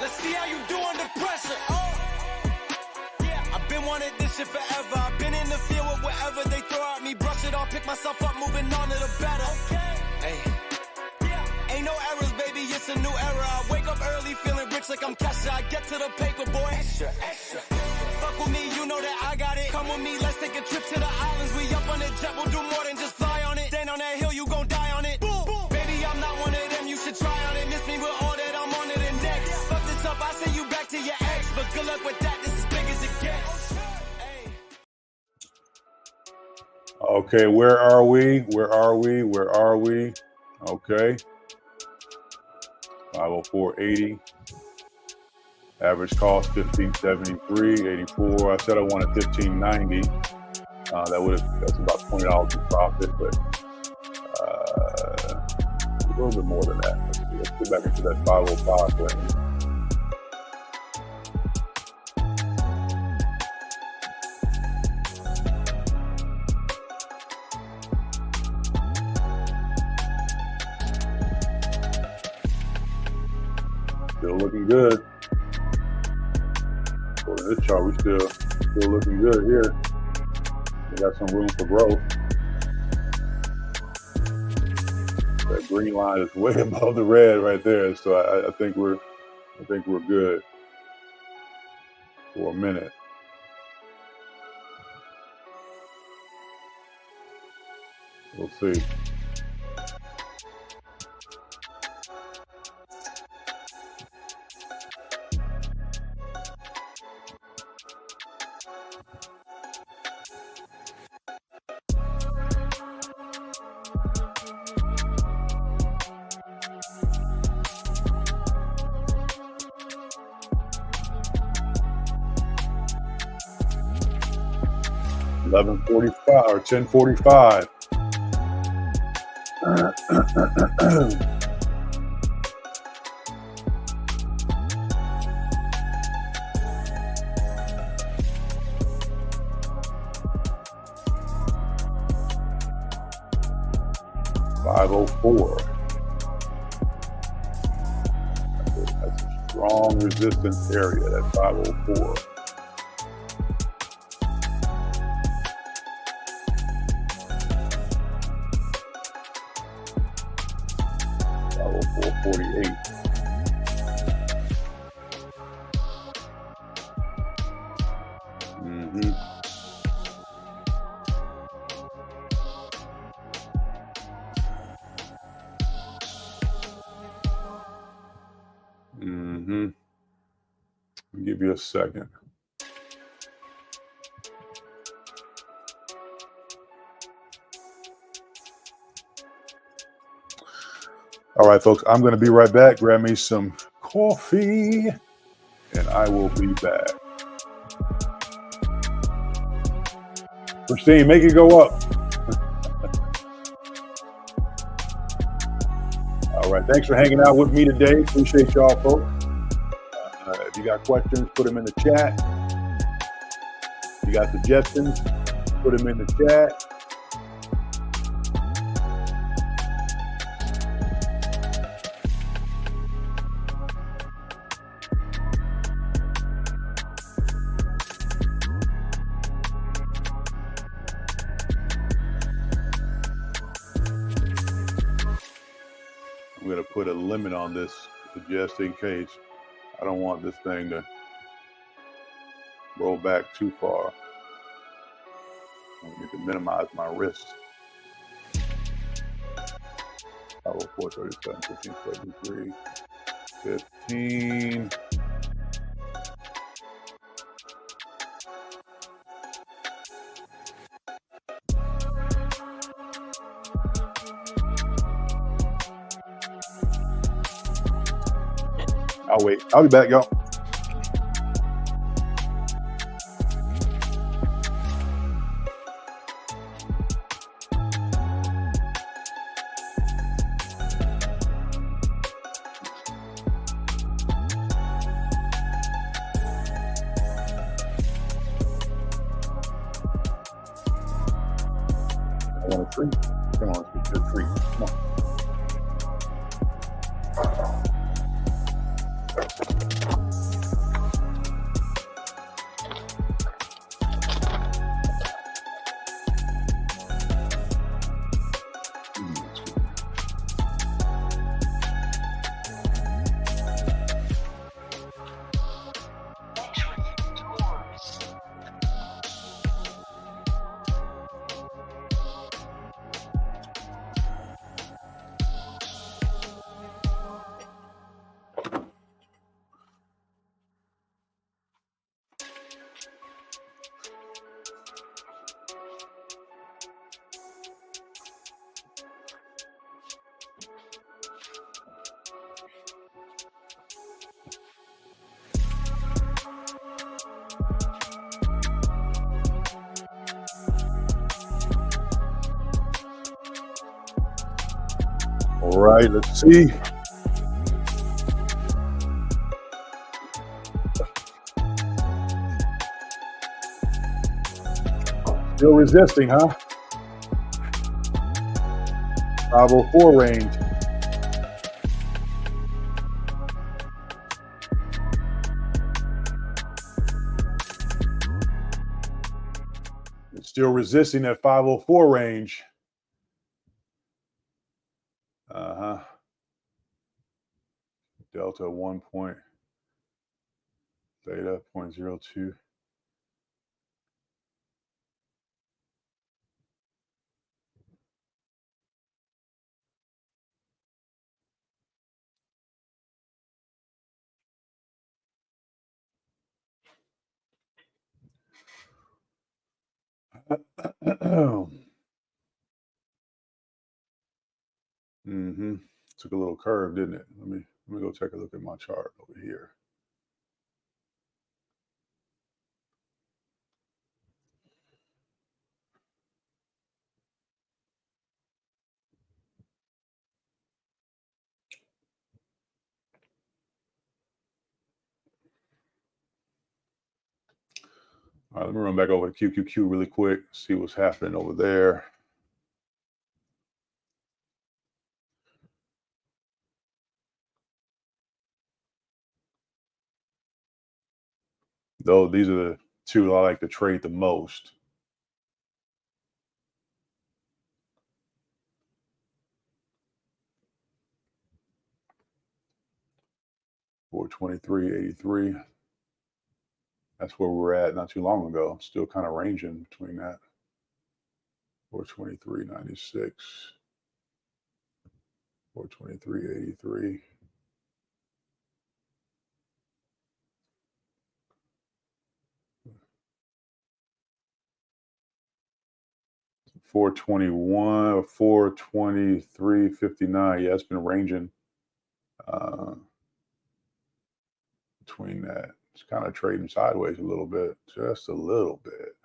Let's see how you do under pressure. Yeah, I've been wanting this shit forever. I've been in the field with whatever they throw at me. Brush it off, pick myself up, moving on to the better. Hey. Ain't no errors, baby, it's a new era. I wake up early feeling rich like I'm Kesha. I get to the paper, boy. Extra, extra. Fuck with me, you know that I got it. Come with me, let's take a trip to the islands. We up on the jet, we'll do more than just fly on it. Stand on that hill, you gon' die on it. Boom, boom. Baby, I'm not one of them, you should try on it. Miss me with all that, I'm on to the next. Fuck this up, I send you back to your ex. But good luck with that, this is big as it gets. Okay, where are we? Where are we? Where are we? Okay. 504.80. Average cost 1573.84. I said I wanted 1590. That's about $20 in profit, but a little bit more than that. Let's get back into that 505 range. Still looking good. According to this chart, we still looking good here. We got some room for growth. That green line is way above the red right there, so I think we're good for a minute. We'll see. $11.45 or $10.45. $5.04. That's a strong resistance area. That's $5.04. $4.48. I'll give you a second. All right, folks, I'm going to be right back. Grab me some coffee, and I will be back. Christine, make it go up. All right, thanks for hanging out with me today. Appreciate y'all, folks. If you got questions, put them in the chat. If you got suggestions, put them in the chat. I'm going to put a limit on this just in case. I don't want this thing to roll back too far. I need to minimize my risk. 437, 1573, 15. I'll wait. I'll be back, y'all. I want a treat. Come on, let's get a treat. Come on. All right, let's see. Still resisting, huh? 504 range. It's still resisting at 504 range. Delta 1 point, theta 0.02. Took a little curve, didn't it? Let me go take a look at my chart over here. All right, let me run back over to QQQ really quick, see what's happening over there. Though these are the two I like to trade the most. $423.83. That's where we were at not too long ago. Still kind of ranging between that. $423.96. $423.83. $421 or $423.59. Yeah, it's been ranging between that. It's kind of trading sideways a little bit, just a little bit.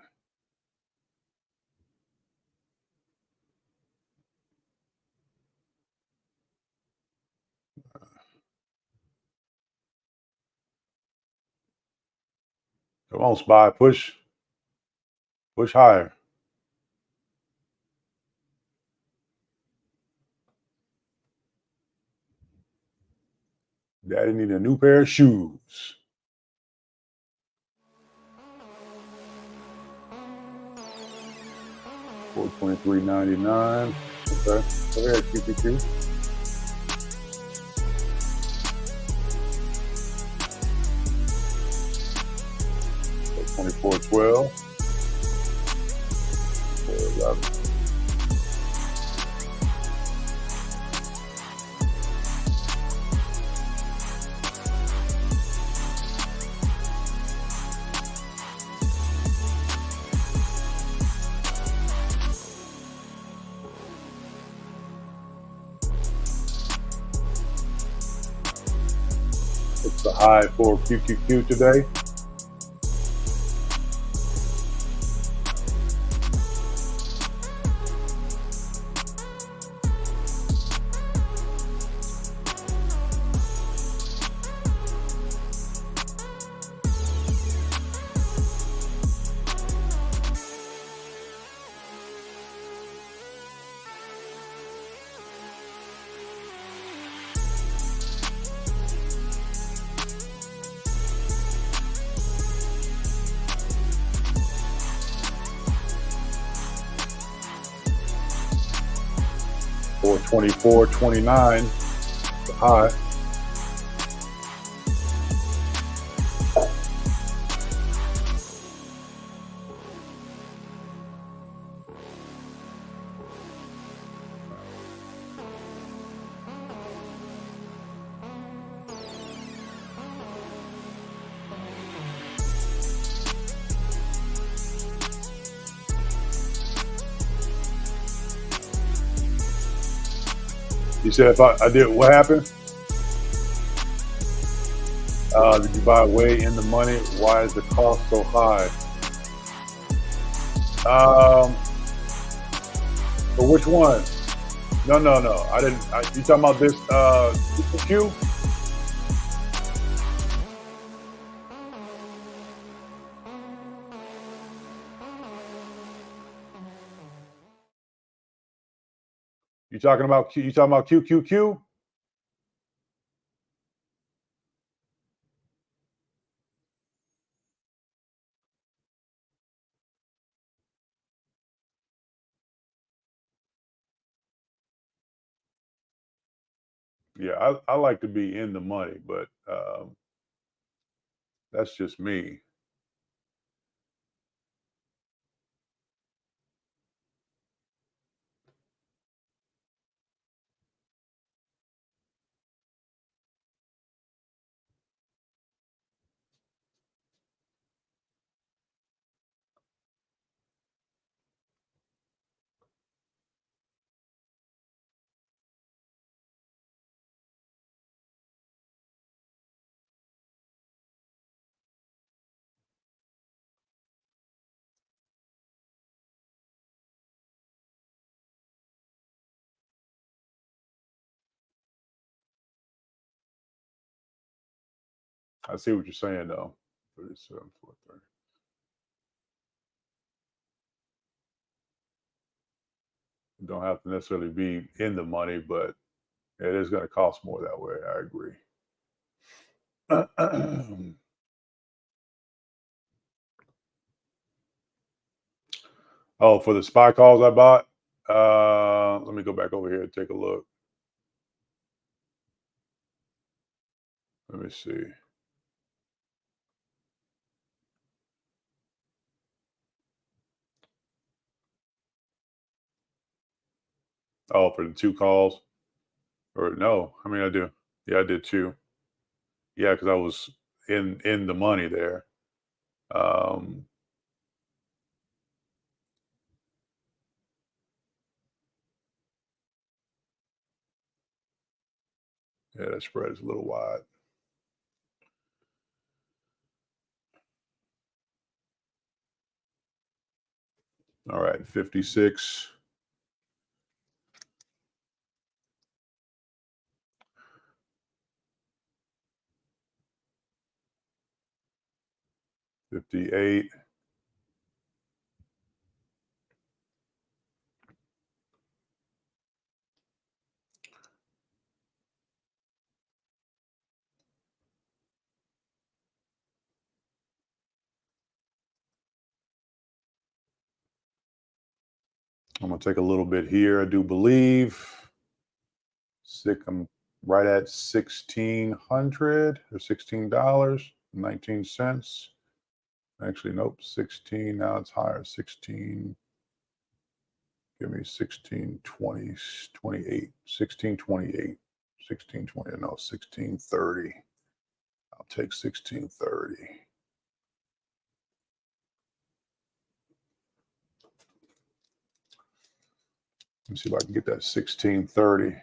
Come on, SPY, push higher. Daddy need a new pair of shoes. $423.99. Okay, go ahead, QQQ. $24.12. $4.11. It's the high for QQQ today. $424.29, the high. You said if I did, what happened? Did you buy way in the money? Why is the cost so high? For which one? No. I didn't. You talking about this Q? You talking about Q? You talking about QQQ? Yeah, I like to be in the money, but that's just me. I see what you're saying, though. 37, 430. Don't have to necessarily be in the money, but it is going to cost more that way. I agree. Oh, for the spy calls I bought. Let me go back over here and take a look. Let me see. Oh, for the 2 calls, or no? I mean, I do. Yeah, I did 2. Yeah, because I was in the money there. Um, yeah, that spread is a little wide. All right, 56. $58. I'm gonna take a little bit here. I do believe. I'm right at 1,600 or $16.19. Actually, nope, 16. Now it's higher. 16. Give me 16, 20, 28, 1628, 1620. No, 1630. I'll take 1630. Let me see if I can get that 1630.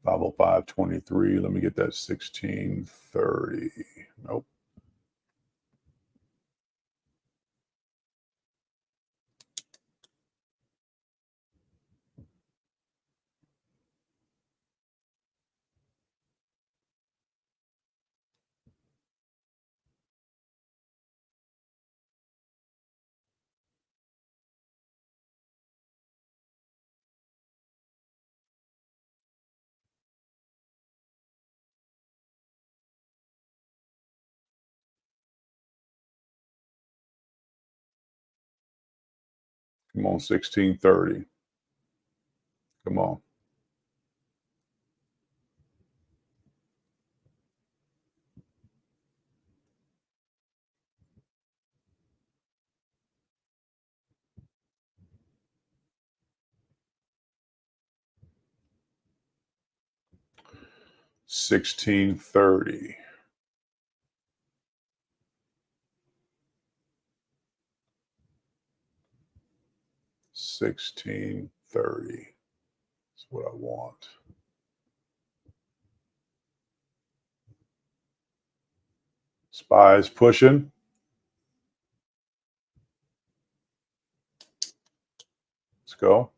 $505.23. Let me get that 1630. Nope. Come on, 1630. Come on. $16.30. $16.30. That's what I want. Spies pushing. Let's go.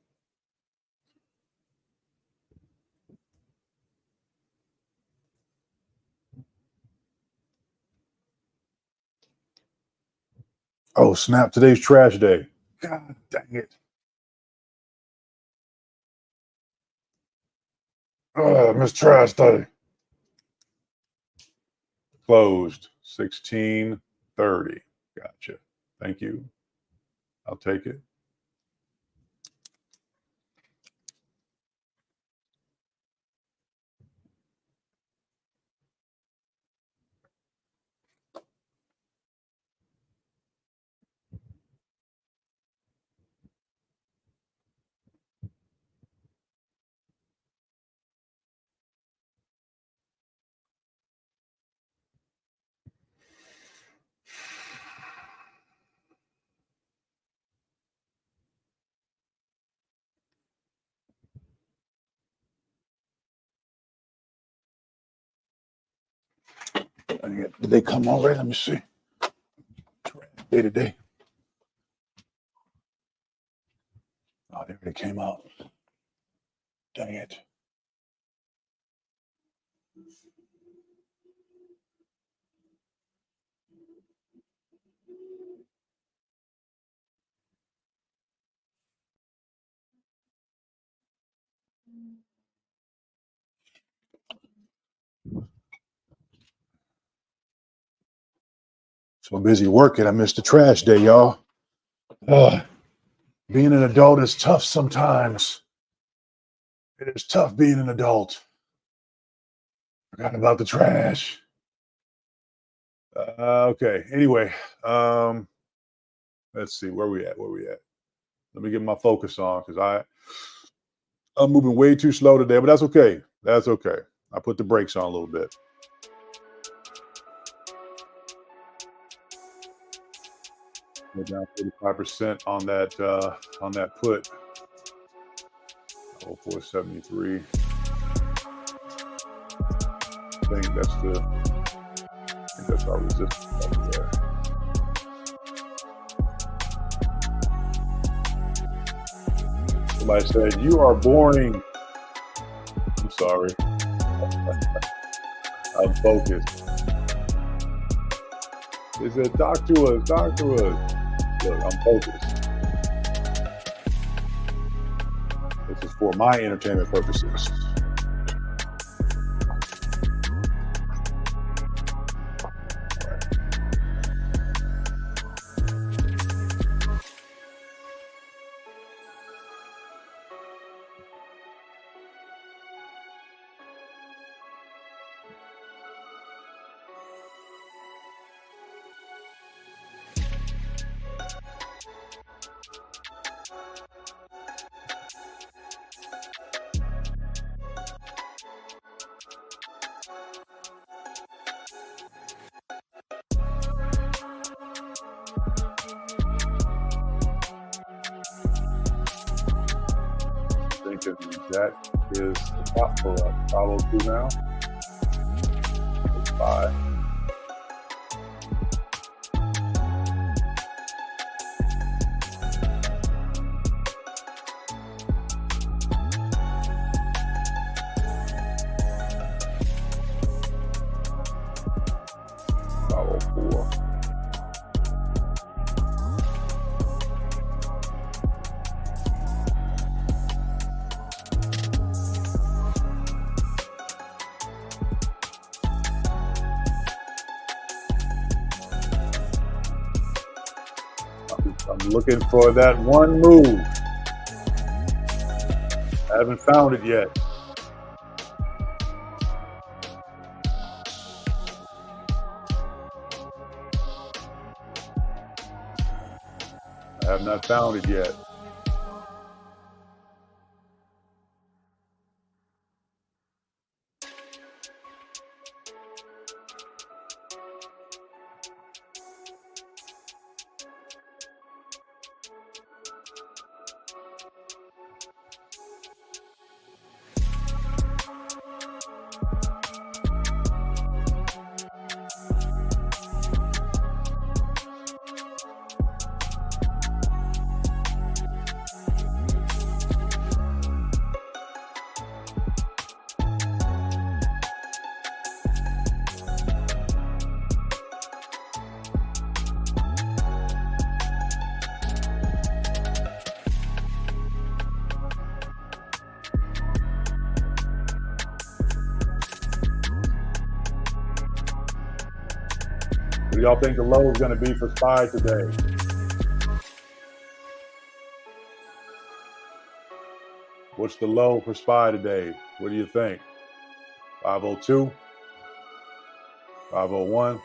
Oh, snap. Today's trash day. God dang it. Oh, Miss Trash Day. Closed. 16:30. Gotcha. Thank you. I'll take it. Did they come already? Let me see. Day to day. Oh, they already came out. Dang it. So busy working, I missed the trash day, y'all. Being an adult is tough sometimes. It is tough being an adult. Forgot about the trash. Okay. Anyway, let's see where we at. Let me get my focus on because I'm moving way too slow today, but that's okay. That's okay. I put the brakes on a little bit. We're down 35% on that put. 0473. I think that's our resistance over there. Somebody said, "You are boring." I'm sorry. I'm focused. They said, talk to us. Look, I'm focused. This is for my entertainment purposes. That is the top for us. Follow through now. 5. Follow 4. I'm looking for that one move. I haven't found it yet. I have not found it yet. y'all think the low is going to be for SPY today? What's the low for SPY today? What do you think? 502? 501?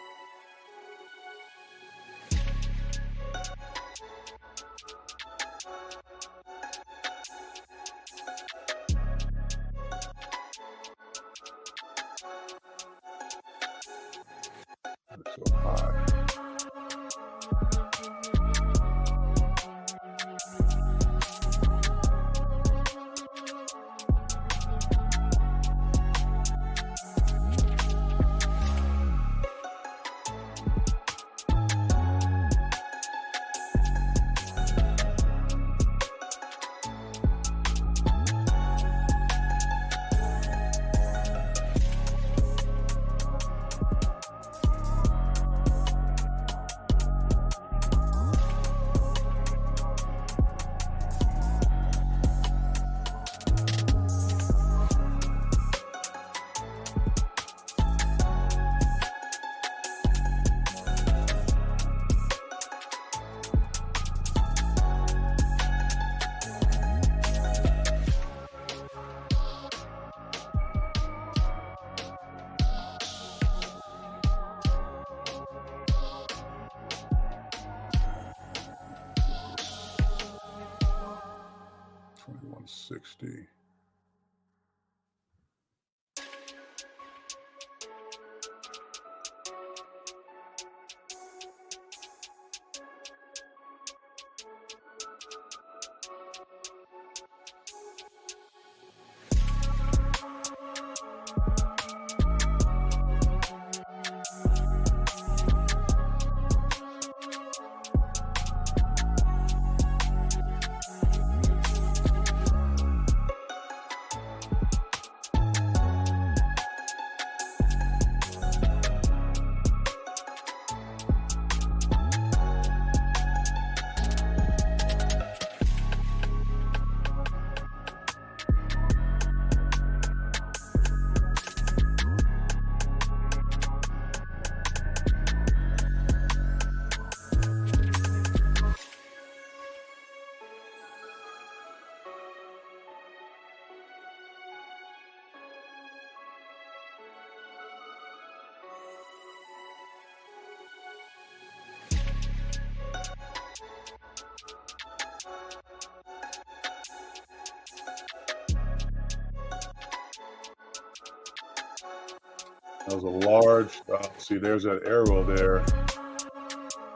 That's so high. $21.60. That was a large, see, there's that arrow there,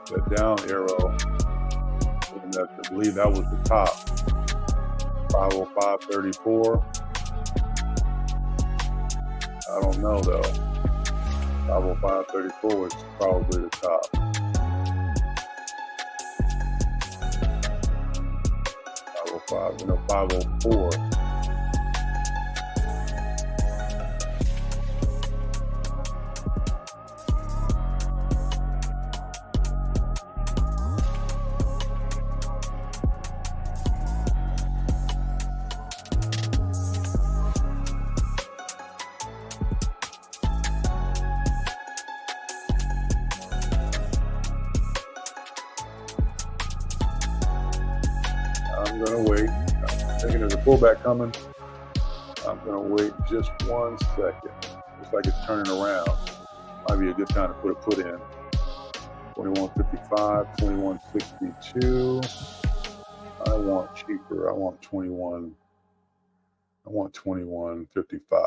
that down arrow. And that, I believe that was the top. 505.34. I don't know though. 505.34 is probably the top. 505, 504. I'm gonna wait. I'm thinking there's a pullback coming. I'm gonna wait just 1 second. Looks like it's turning around. Might be a good time to put a put in. 21.55, 21.62. I want cheaper. I want 21. I want 21.55.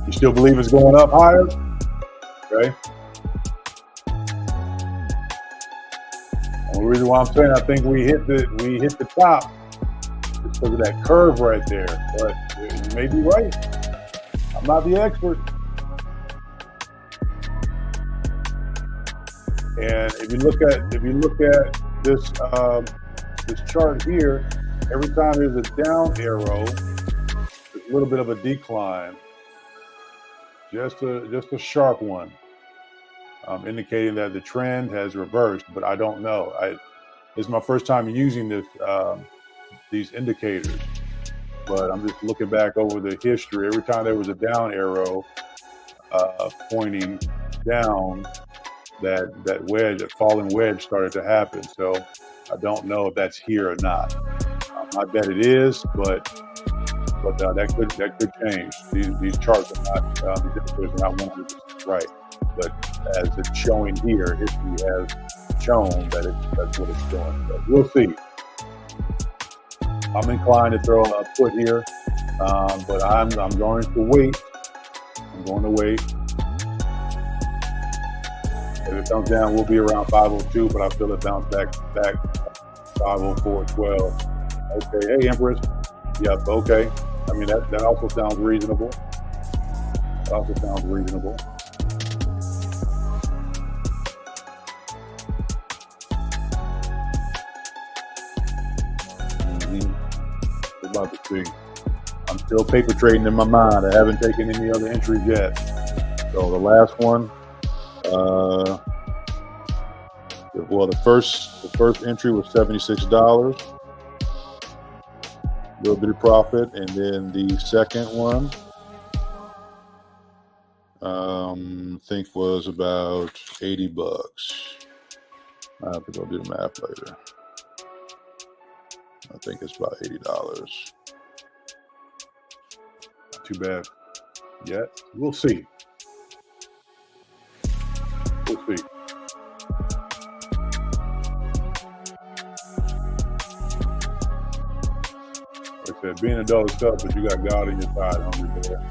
You still believe it's going up higher? Okay. The reason why I'm saying I think we hit the top is because of that curve right there. But you may be right. I'm not the expert. And if you look at this this chart here, every time there's a down arrow, there's a little bit of a decline. Just a sharp one, indicating that the trend has reversed. But I don't know. This is my first time using these indicators. But I'm just looking back over the history. Every time there was a down arrow pointing down, that wedge, that falling wedge started to happen. So I don't know if that's here or not. I bet it is, but that could change. These charts are not, these indicators are not 100% right. But as it's showing here, history has shown that that's what it's doing. So we'll see. I'm inclined to throw a put here, but I'm going to wait. I'm going to wait. If it comes down, we'll be around 502, but I feel it bounce back 504.12. Okay, hey Empress. Yep, okay. I mean that also sounds reasonable. That also sounds reasonable. About to see. I'm still paper trading in my mind. I haven't taken any other entries yet. So the last one, the first entry was $76, little bit of profit, and then the second one, I think was about $80. I have to go do the math later. I think it's about $80. Not too bad yet. We'll see. We'll see. Like I said, being an adult is tough, but you got God on your side, hungry there.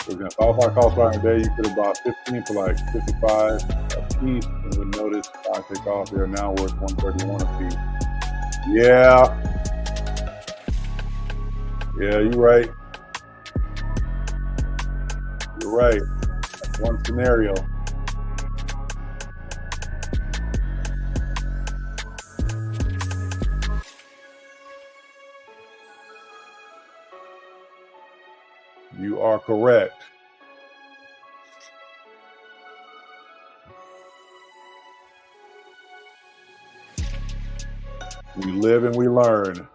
For example, if I call starting today, you could have bought 15 for like 55 a piece, and you would notice I take off there now worth 131 a piece. Yeah, you're right. You're right. That's one scenario. You are correct. We live and we learn.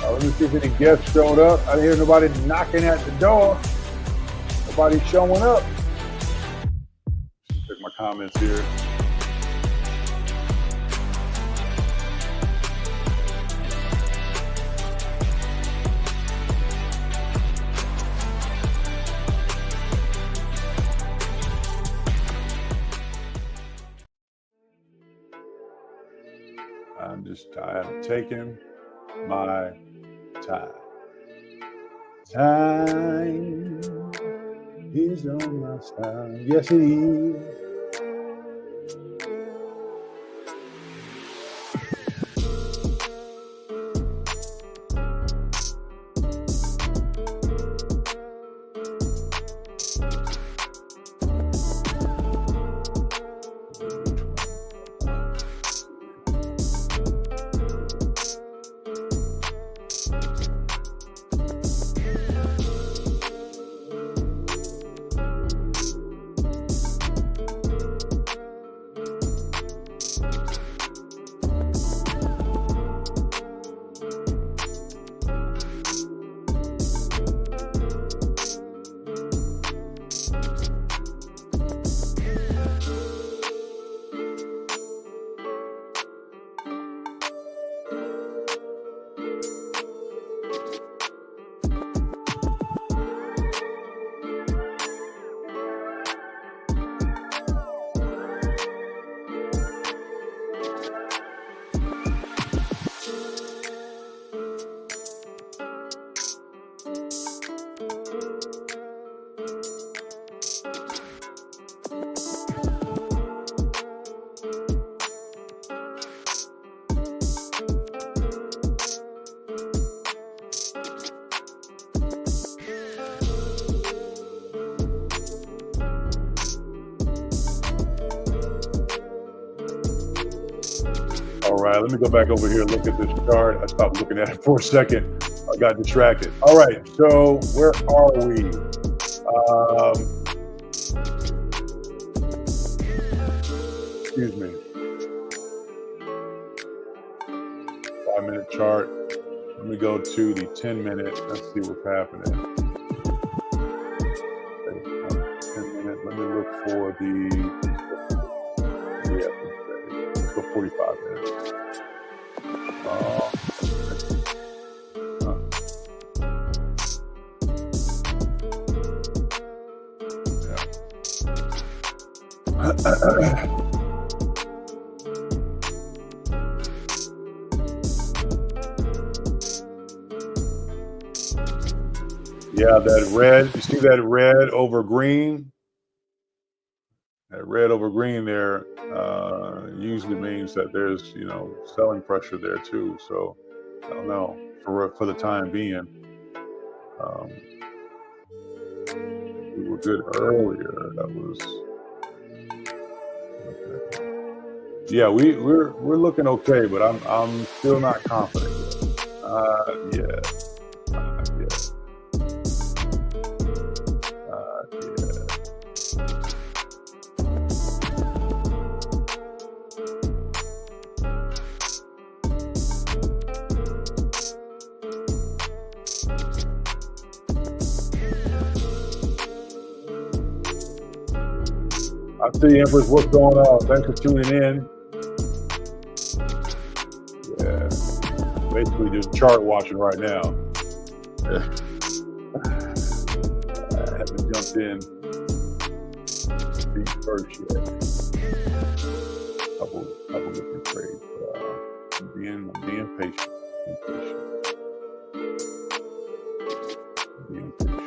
Let me see if any guests showed up. I didn't hear nobody knocking at the door. Nobody showing up. Check my comments here. I am taking my time. Time is on my side. Yes, it is. right, let me go back over here and look at this chart. I stopped looking at it for a second. I got distracted. All right, so where are we? Excuse me. 5-minute chart. Let me go to the 10-minute. Let's see what's happening. 10-minute. Let me look for the. Yeah, let's go 45 minutes. Yeah, that red, you see that red over green? That red over green there usually means that there's, selling pressure there too. So I don't know, for the time being. We were good earlier. That was okay. Yeah, we're looking okay, but I'm still not confident. Yeah. I see, Empress, what's going on? Thanks for tuning in. Yeah, basically just chart watching right now. I haven't jumped in feet first yet. Couple different trades. I'm being patient. Being patient.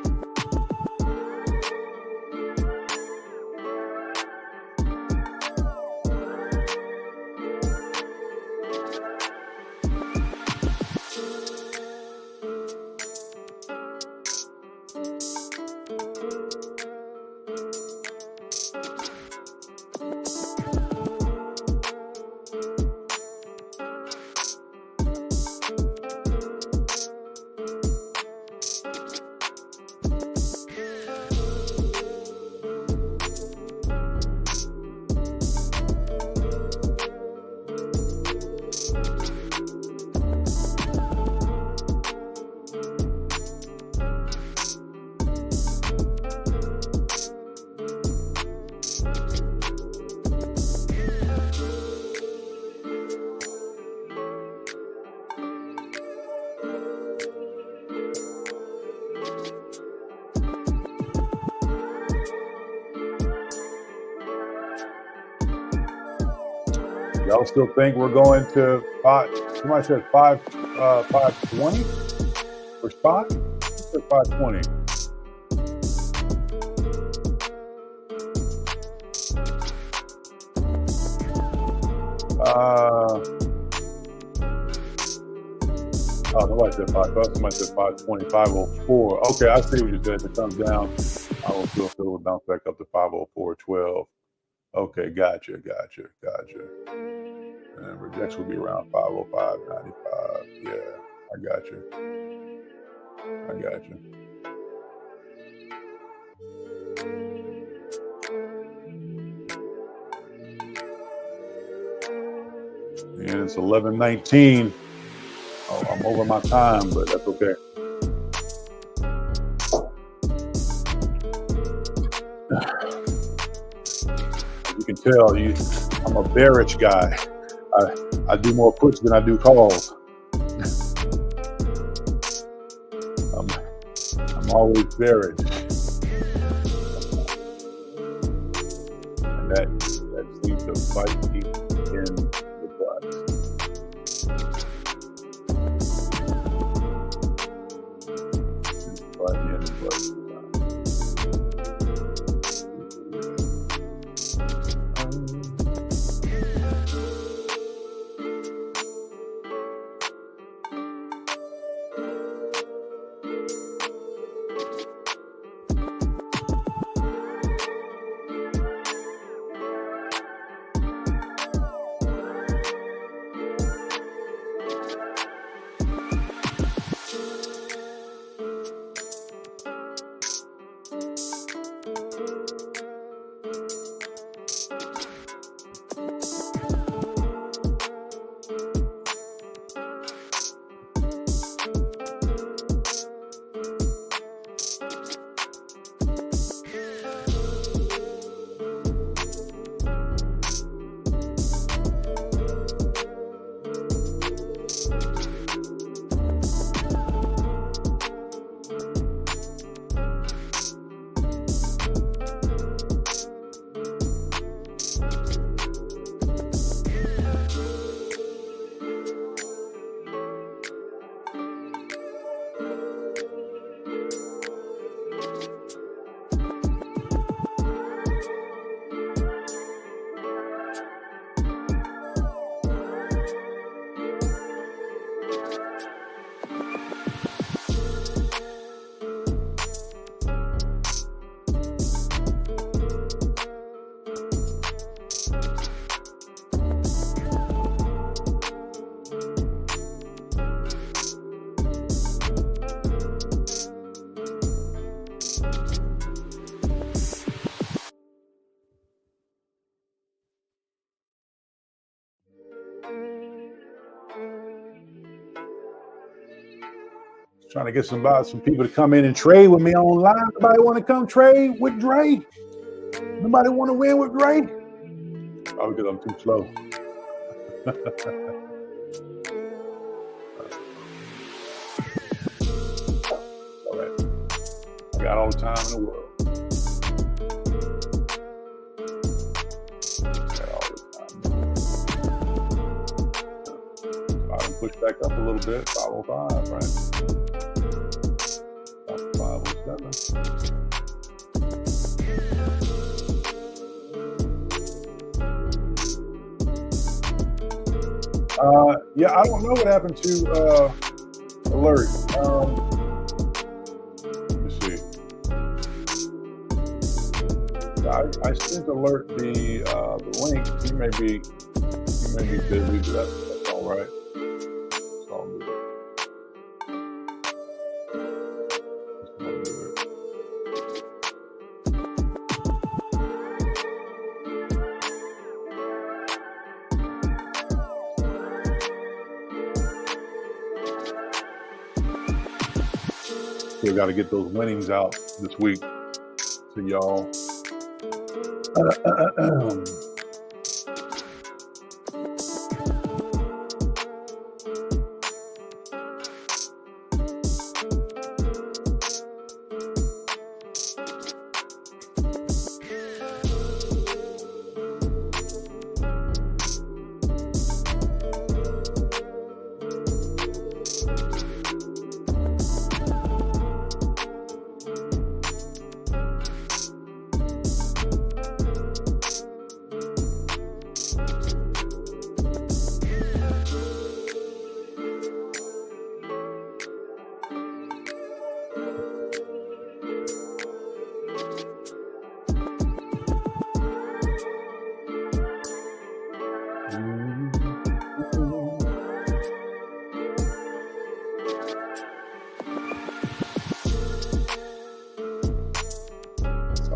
Y'all still think we're going to five? Somebody said 520 for spot? Who said 520? Nobody said 5. Somebody said 520, 504. Okay, I see what you said. If it comes down, I will feel it will bounce back up to 504.12. Okay, gotcha. And rejection will be around 505.95. Yeah, I got you. And it's 11:19. Oh, I'm over my time, but that's okay. As you can tell, I'm a bearish guy. I do more puts than I do calls. I'm always bearish. And that seems to bite me in the butt. Trying to get some people to come in and trade with me online. Nobody want to come trade with Dre? Nobody want to win with Dre? Oh, because I'm too slow. All right. I got all the time in the world. Push back up a little bit, 505, right? 507. Yeah, I don't know what happened to Alert. Let me see. I sent Alert the link. He may be busy, but that's all right. Still got to get those winnings out this week to y'all.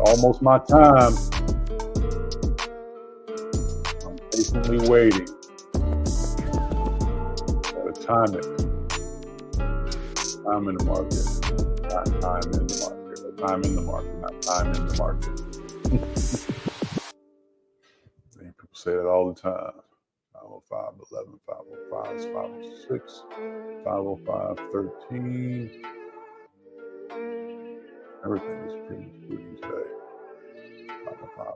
Almost my time. I'm patiently waiting. Gotta time it. Time in the market. Not time in the market. Time in the market. Not time in the market. People say that all the time. 505, 11, 505, 506, 505, 13. Everything is pretty today. 505.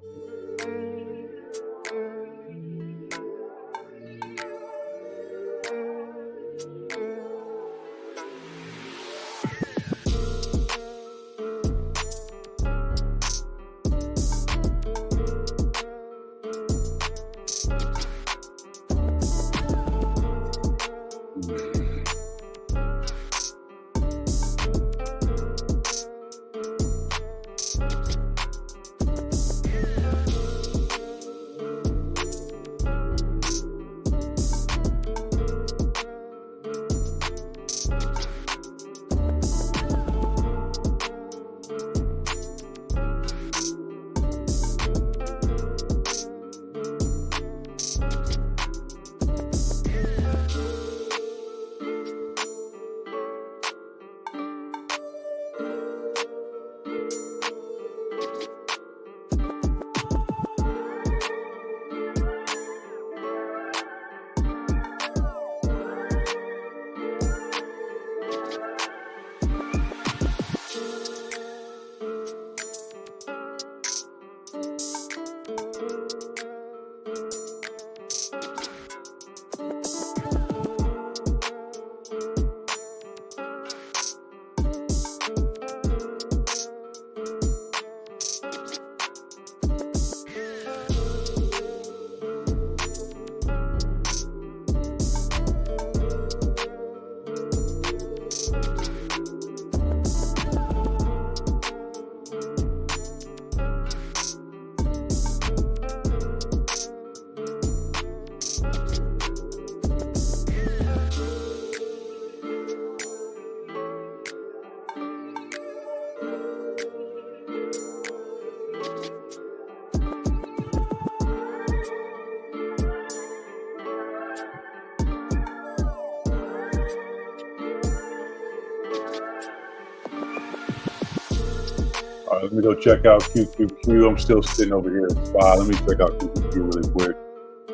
Let me go check out QQQ. I'm still sitting over here at SPY. Let me check out QQQ really quick.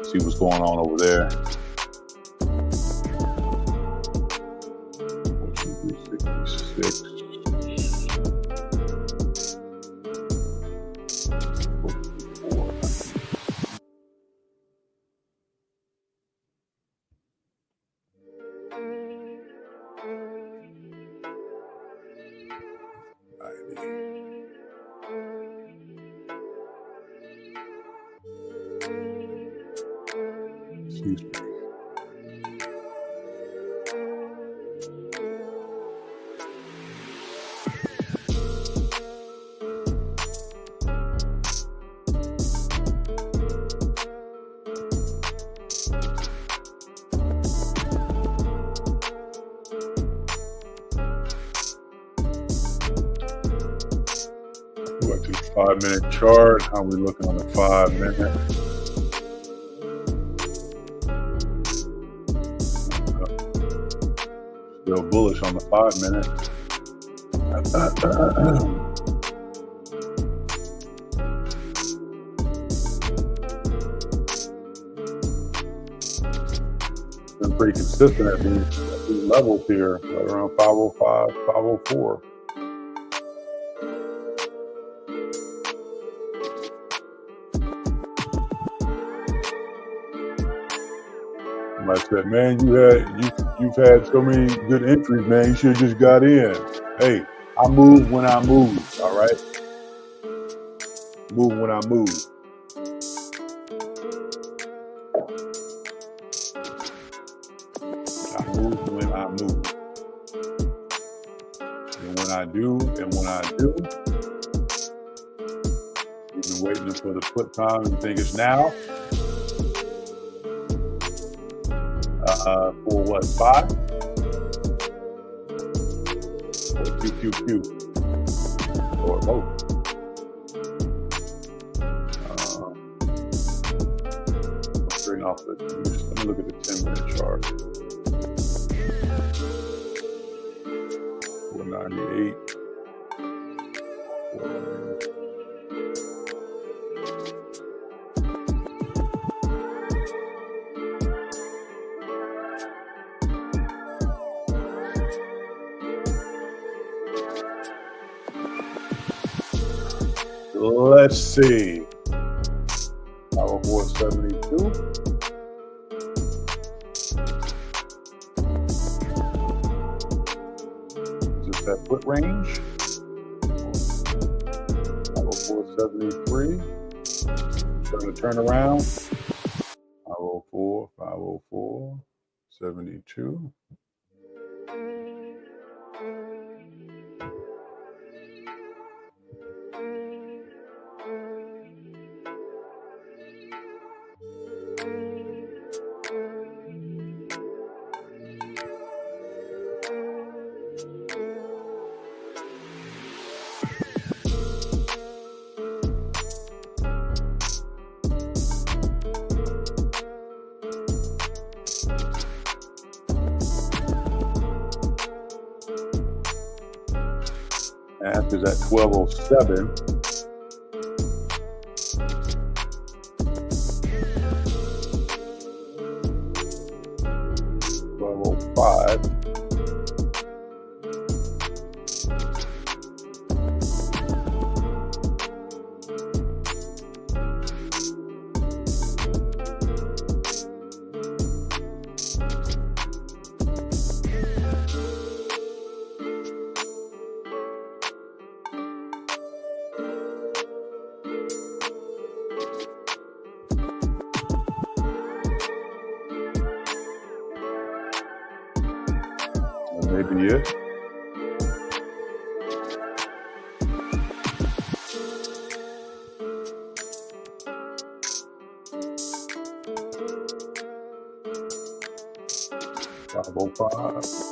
See what's going on over there. 66. Excuse me. Go back to the 5-minute chart. How we looking on the 5-minute? Still bullish on the 5-minute. Been pretty consistent at these levels here, right around 505, 504. I said, man, you've had so many good entries, man. You should have just got in. Hey, I move when I move, all right? Move when I move. I move when I move. And when I do, you've been waiting for the put time and you think it's now. For what, 5? Or QQQ? Or both? Straight off the, let me look at the 10-minute chart. 498. 498. Let's see. 472. Is this that put range? 473. Starting to turn around. 504, 504, 72. Is at 1207. 1205. Maybe it. $505.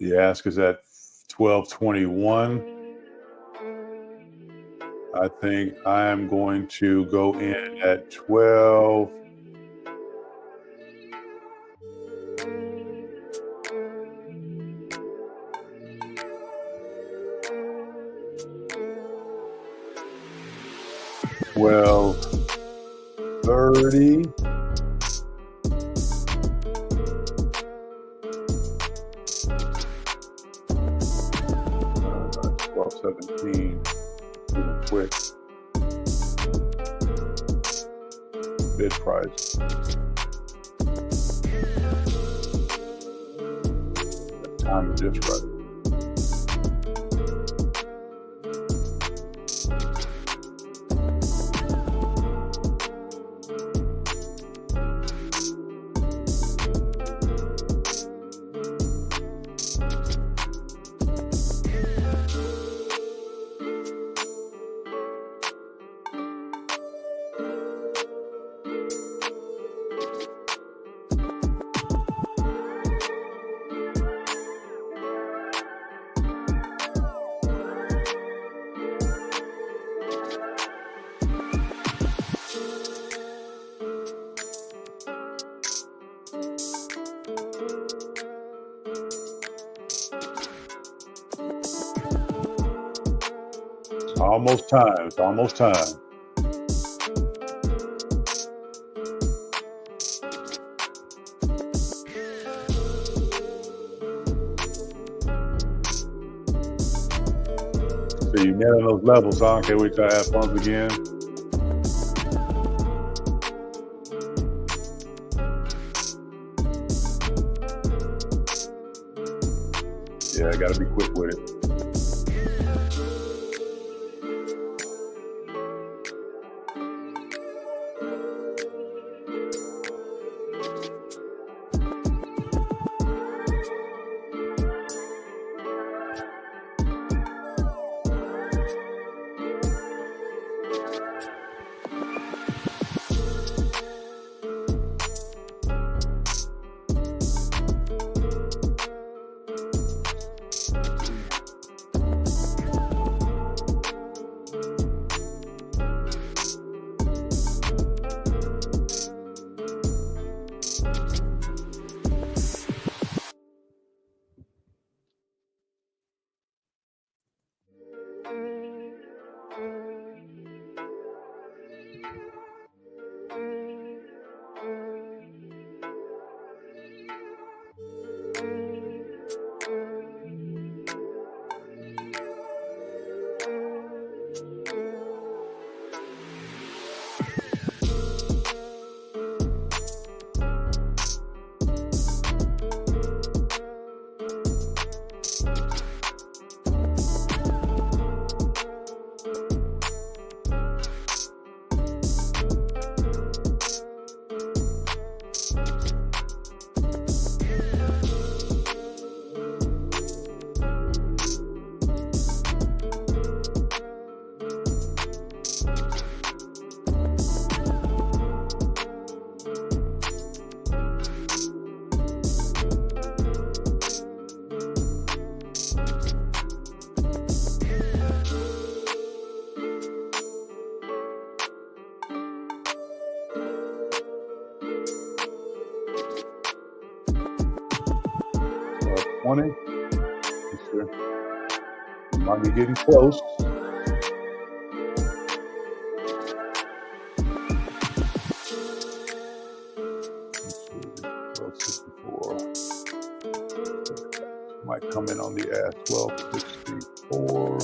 The ask is at 1221. I think I am going to go in at 12. $12.30. 12.17. Quick bid price. The time is just right. Almost time. It's almost time. So you're getting those levels, huh? Can't wait till I have fun again. Yeah, I gotta be quick with it. Might be getting close. Might come in on the ass. 1264.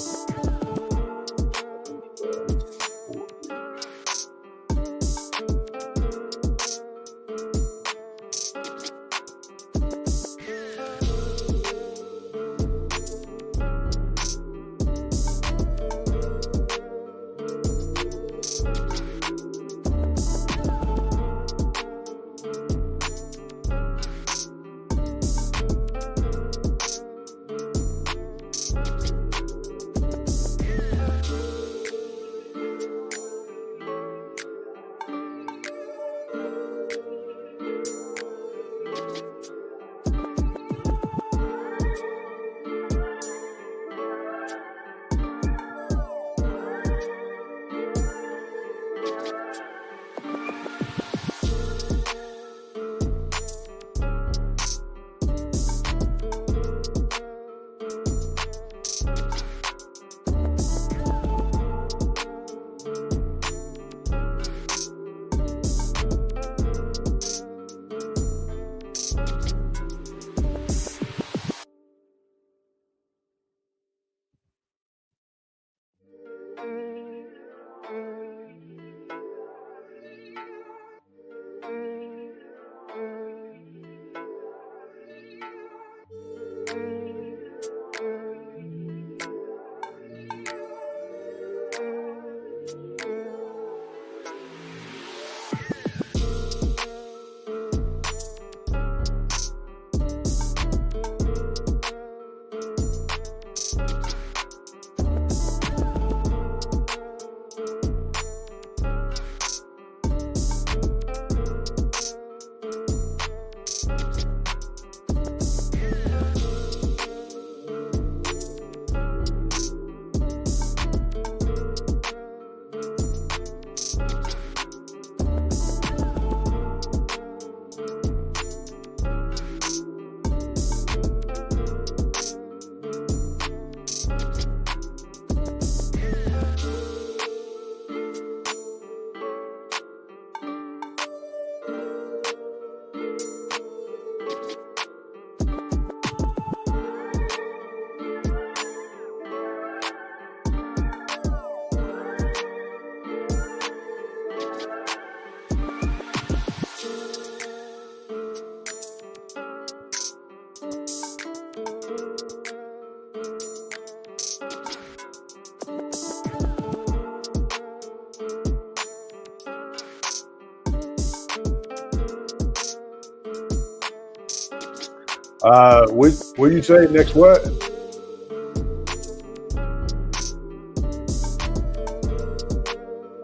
What you say? Next what?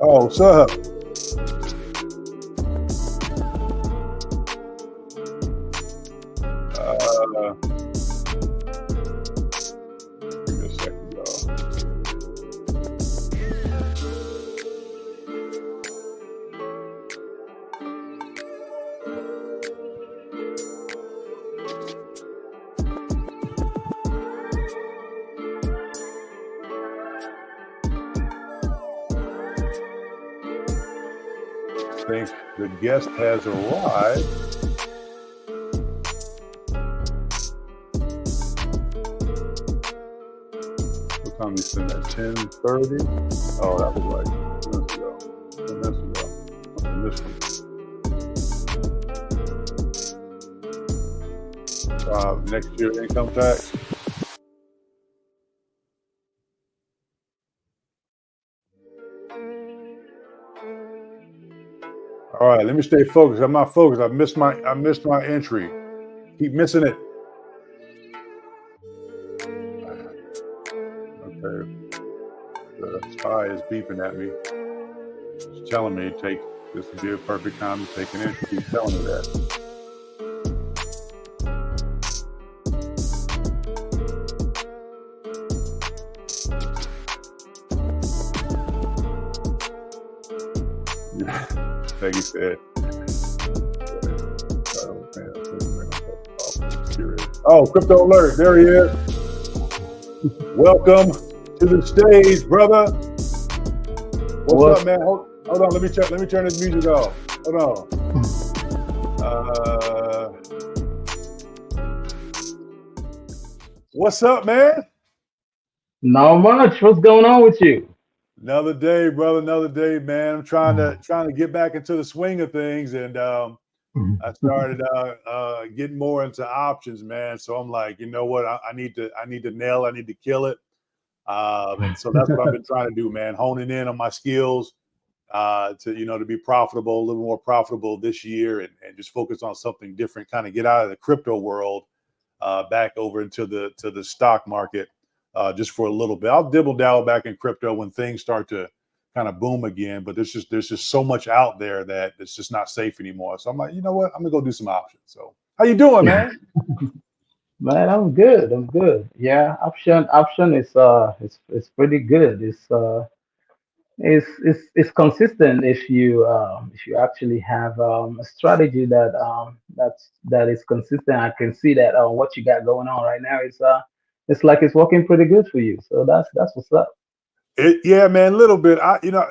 Oh, what's up? Give me a second, y'all. I think the guest has arrived. What time you send that? 10:30? Oh, that was like 10 minutes ago. 10 minutes ago. I missed one. Next year income tax. All right, let me stay focused. I'm not focused. I missed my entry. Keep missing it. Okay. The spy is beeping at me. It's telling me this would be a perfect time to take an entry. Keep telling me that. Peggy said. Oh, Crypto Alert. There he is. Welcome to the stage, brother. What's up, man? Hold on. Let me turn this music off. Hold on. What's up, man? Not much. What's going on with you? Another day, brother. Another day, man. I'm trying to get back into the swing of things, and I started getting more into options, man. So I'm like, you know what? I need to nail. I need to kill it. And so that's what I've been trying to do, man. Honing in on my skills to be profitable, a little more profitable this year, and just focus on something different. Kind of get out of the crypto world, back over into the stock market. Just for a little bit. I'll dibble dabble back in crypto when things start to kind of boom again. But there's just so much out there that it's just not safe anymore. So I'm like, you know what? I'm gonna go do some options. So how you doing, man? Man, I'm good. I'm good. Yeah, option is it's pretty good. It's consistent if you actually have a strategy that is consistent. I can see that what you got going on right now is it's like it's working pretty good for you. So that's what's up. Yeah, man, a little bit.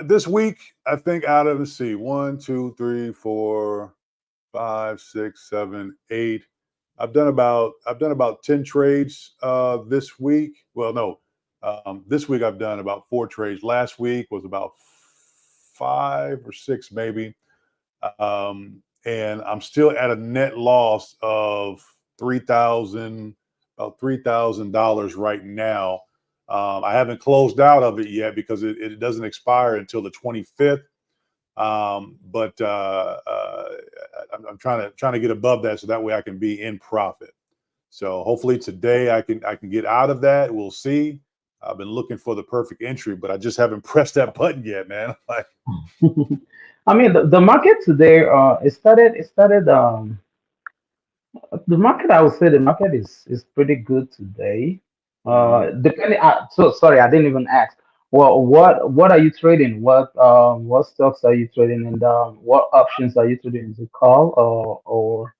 This week, I think out of, let's see, 1, 2, 3, 4, 5, 6, 7, 8. I've done about 10 trades this week. Well, no, this week I've done about 4 trades. Last week was about 5 or 6 maybe. And I'm still at a net loss of about $3,000 right now. I haven't closed out of it yet because it doesn't expire until the 25th. But I'm trying to get above that so that way I can be in profit. So hopefully today I can get out of that. We'll see. I've been looking for the perfect entry, but I just haven't pressed that button yet, man. Like, I mean, the market today, it started the market. I would say the market is pretty good today. Depending. So sorry, I didn't even ask. Well, what are you trading? What stocks are you trading, and what options are you trading? Is it call or?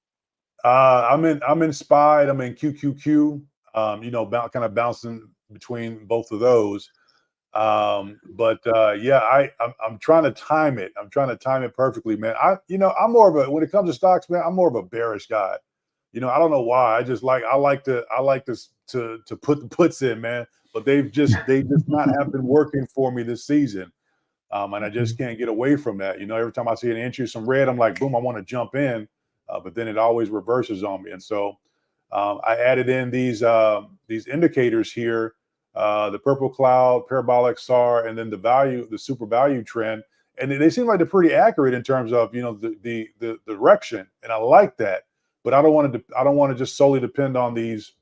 I'm in SPY. I'm in QQQ. Kind of bouncing between both of those. But yeah, I'm trying to time it. I'm trying to time it perfectly, man. I'm more of when it comes to stocks, man, I'm more of a bearish guy. I don't know why. I like to put the puts in, man. But they just not have been working for me this season. And I just can't get away from that. Every time I see an entry, some red, I'm like, boom, I want to jump in. But then it always reverses on me. And so I added in these indicators here, the purple cloud, parabolic SAR, and then the super value trend. And they seem like they're pretty accurate in terms of, the direction. And I like that. but I don't want to. I don't want to just solely depend on these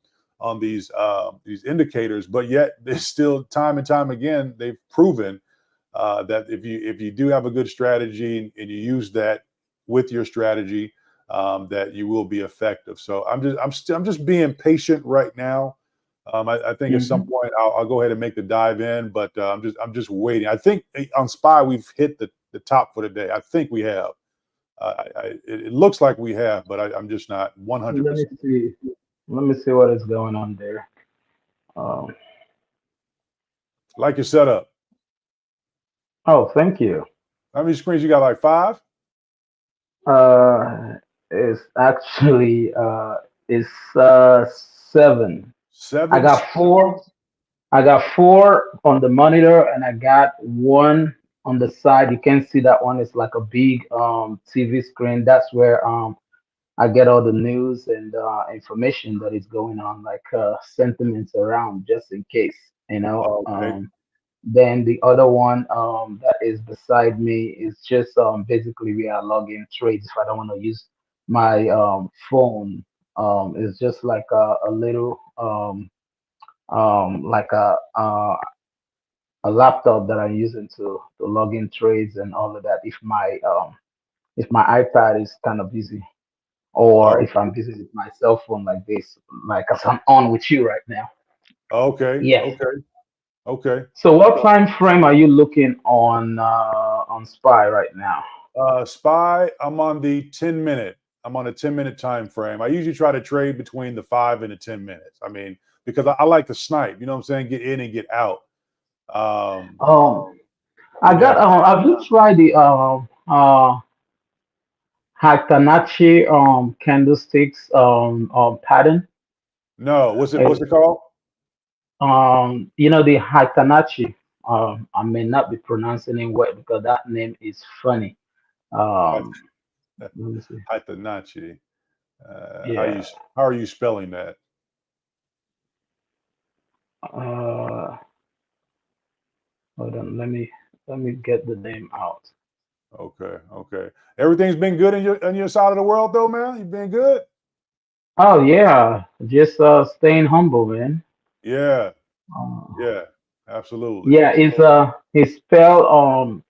indicators. But yet, there's still time and time again they've proven that if you do have a good strategy and you use that with your strategy, that you will be effective. So I'm just being patient right now. I think at some Hmm. point I'll go ahead and make the dive in, but I'm just waiting. I think on SPY we've hit the top for the day. I think we have. It looks like we have, but I'm just not Let me 100%. see. Let me see what is going on there. Um, Like your setup. oh, thank you. How many screens you got? Like five, Uh, it's actually it's seven. I seven? got four. I got four on the monitor, and I got one on the side. You can see that one is like a big TV screen. That's where I get all the news and information that is going on, like sentiments around, just in case, you know. Okay. Then the other one that is beside me is just basically we are logging trades. If I don't want to use my phone, it's just like a little like a laptop that I'm using to log in trades and all of that. If my iPad is kind of busy, or Oh, if I'm busy with my cell phone like this, like as I'm on with you right now. okay. Yes. Okay. Okay. So what time frame are you looking on SPY right now? SPY, I'm on the 10 minute. I'm on a 10-minute time frame. I usually try to trade between the 5 and the 10 minutes. I mean, because I like to snipe, you know what I'm saying? Get in and get out. Um, Um, I you know, got. Have you tried the Hatanachi candlesticks pattern? no, what's It's, it called? you know the Hatanachi. I may not be pronouncing it well because that name is funny. Um, let me see. Hitanachi. Yeah. How are you spelling that? Uh, hold on. Let me get the name out. Okay, okay. Everything's been good in your side of the world though, man. You've been good. Oh yeah, just staying humble, man. Yeah, Uh, yeah, absolutely. yeah, it's spelled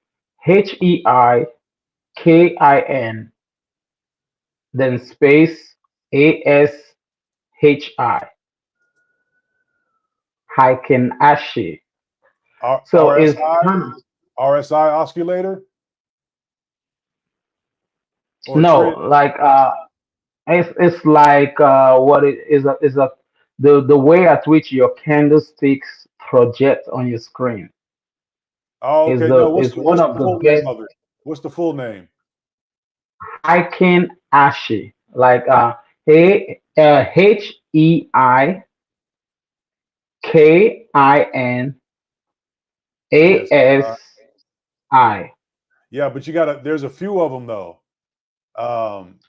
HEIKIN, then space ASHI, Heiken Ashi. So it's RSI, kind of RSI oscillator or no trend? like it's like what it is a the way at which your candlesticks project on your screen Oh, is okay. the No, is one what's the of the full name best. of it? What's the full name? Heiken Ashi, like HEIKIN Yes. ASI. Yeah, but you gotta. There's a few of them though. Um,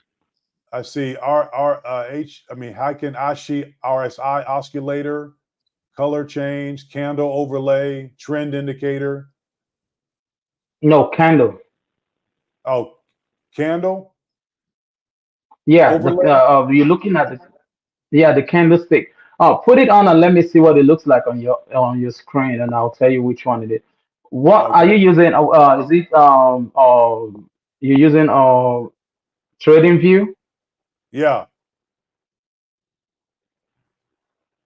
I see H. I mean, Heiken Ashi RSI oscillator, color change, candle overlay, trend indicator. No, candle. Oh, candle Yeah, overlay. you're looking at the yeah the candlestick. Oh, put it on and let me see what it looks like on your screen, and I'll tell you which one it is. What are Okay. you using? Is it you're using Trading View? Yeah.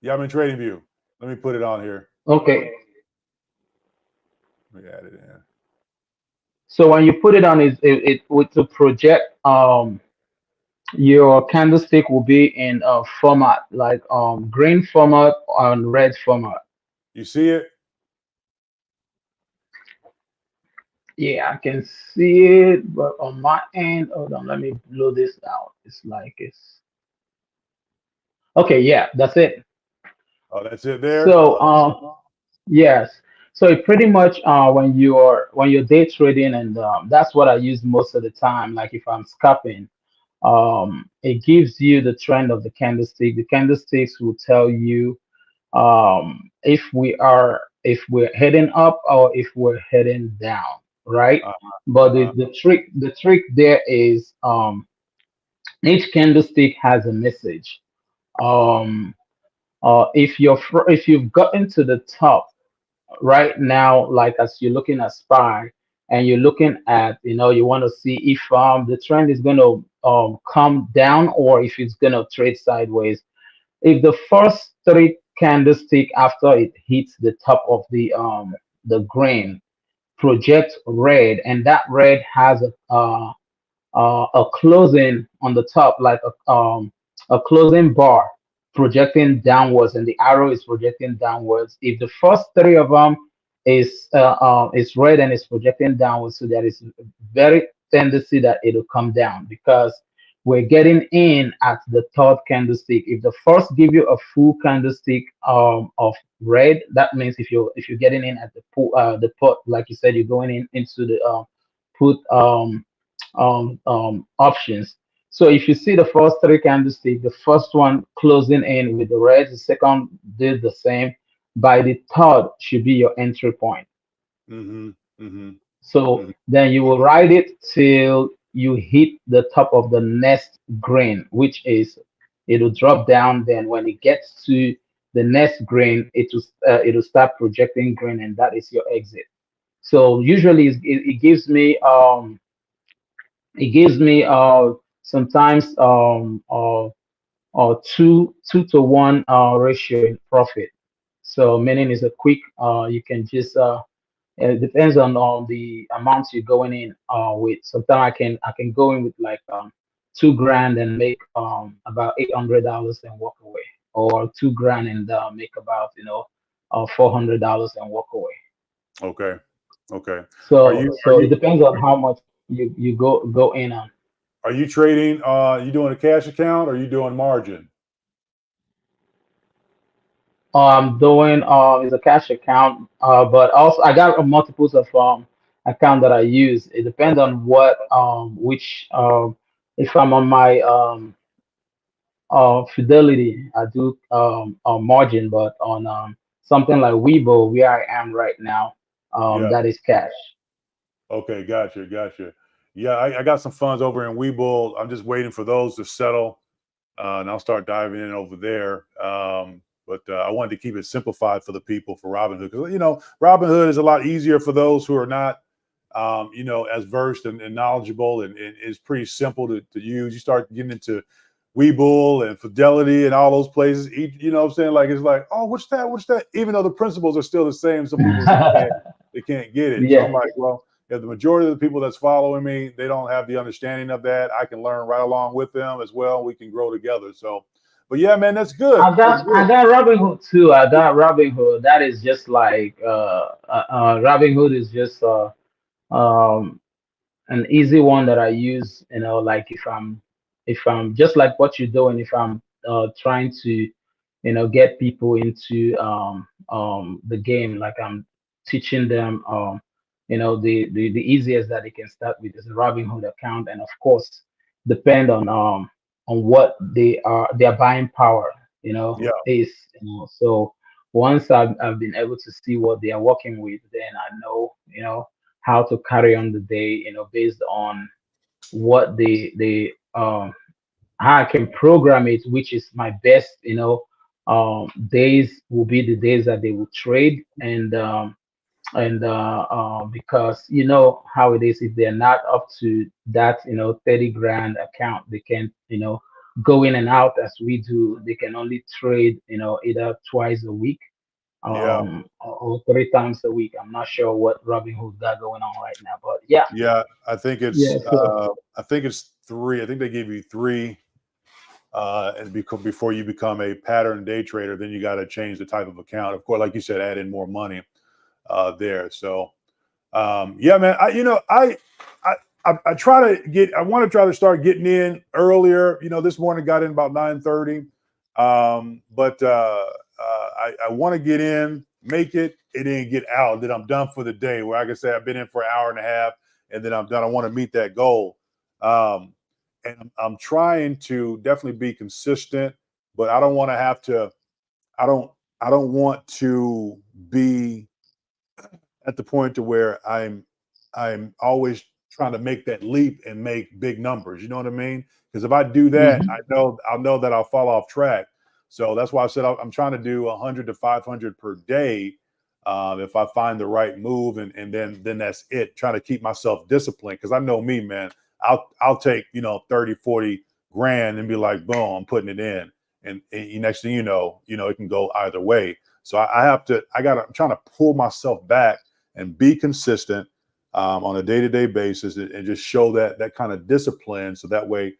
Yeah, I'm in Trading View. Let me put it on here. Okay. Let me add it in. So when you put it on, it would to project your candlestick will be in a format like green format and red format. You see it? Yeah, I can see it, but on my end, hold on, let me blow this out. It's like it's okay. Yeah, that's it. Oh, that's it there. So yes. So it pretty much when you're day trading, and that's what I use most of the time. Like if I'm scalping, it gives you the trend of the candlestick. The candlesticks will tell you if we're heading up or if we're heading down, right? Uh But huh. the trick there is Each candlestick has a message. Um, if you've gotten to the top right now, like as you're looking at SPY and you're looking at, you want to see if the trend is going to come down or if it's going to trade sideways. If the first three candlestick after it hits the top of the grain project red, and that red has a closing on the top, like a closing bar projecting downwards, and the arrow is projecting downwards. If the first three of them is red and is projecting downwards, so there is very tendency that it'll come down because we're getting in at the third candlestick. If the first give you a full candlestick of red, that means if you're getting in at the put, like you said, you're going in into the put options. So if you see the first three candlesticks, the first one closing in with the red, the second did the same. By the third should be your entry point. Mm-hmm. Mm-hmm. So Mm-hmm. then you will ride it till you hit the top of the next grain, which is it'll drop down. Then when it gets to the next grain, it'll start projecting green, and that is your exit. So usually it gives me sometimes two to one ratio in profit. So meaning is a quick you can just it depends on the amounts you're going in with. Sometimes I can go in with like 2 grand and make about $800 and walk away, or 2 grand and make about $400 and walk away. Okay. Okay. Are So you are so it you depends on are how much you go in on. are you trading? You doing a cash account or are you doing margin? Doing is a cash account, but also I got multiples of account that I use. It depends Okay. on what which if I'm on my Fidelity, I do margin, but on something like Weibo, where I am right now, Yeah. that is cash. Okay. Gotcha. Gotcha. Yeah. I got some funds over in Webull. I'm just waiting for those to settle, and I'll start diving in over there. But I wanted to keep it simplified for the people for Robinhood because Robinhood is a lot easier for those who are not as versed and knowledgeable, and it's pretty simple to use. You start getting into Webull and Fidelity and all those places. You know what I'm saying? Like it's like, oh, what's that? What's that? Even though the principles are still the same, some people just they can't get it. So Yeah, I'm like, well, if the majority of the people that's following me, they don't have the understanding of that, I can learn right along with them as well. We can grow together. So, but yeah, man, that's good. That's I good. got Robinhood too. I got Robinhood. That is just like Robinhood is just um an easy one that I use. Like if I'm just like what you're doing, if I'm trying to get people into the game, like I'm teaching them the easiest that they can start with is a Robinhood account, and of course depend on what their buying power Yeah, is. So once I've been able to see what they are working with, then I know how to carry on the day, based on what the how I can program it, which is my best, days will be the days that they will trade, and because you know how it is, if they're not up to that 30 grand account, they can go in and out as we do. They can only trade either twice a week yeah, or 3 times a week. I'm not sure what Robinhood got going on right now, but yeah. yeah. I think Yeah, it's so three. I think they give you three, and before you become a pattern day trader, then you got to change the type of account. Of course, like you said, add in more money there. So yeah, man. I try to get. I want to try to start getting in earlier. This morning got in about 9:30, but I want to get in, make it, and then get out. Then I'm done for the day. Where I can say I've been in for an hour and a half, and then I'm done. I want to meet that goal, and I'm trying to definitely be consistent, but I don't want to have to. I don't. I don't want to be at the point to where I'm always trying to make that leap and make big numbers. You know what I mean? Because if I do that, Hmm. I'll know that I'll fall off track. So that's why I said I'm trying to do 100 to 500 per day. If I find the right move, and then that's it. Trying to keep myself disciplined, because I know me, man. I'll take 30, 40 grand and be like, boom, I'm putting it in, and next thing it can go either way. So I'm trying to pull myself back and be consistent on a day-to-day basis, and just show that kind of discipline, so that way,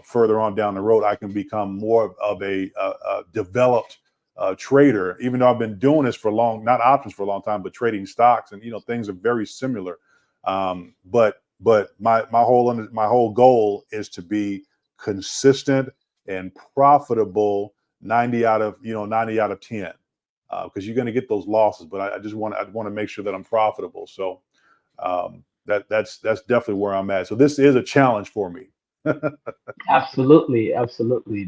further on down the road, I can become more of a developed trader. Even though I've been doing this for long, not options for a long time, but trading stocks, and things are very similar. But my whole goal is to be consistent and profitable 90 out of 10, because you're going to get those losses, but I want to make sure that I'm profitable. So that's definitely where I'm at. So this is a challenge for me. Absolutely, absolutely.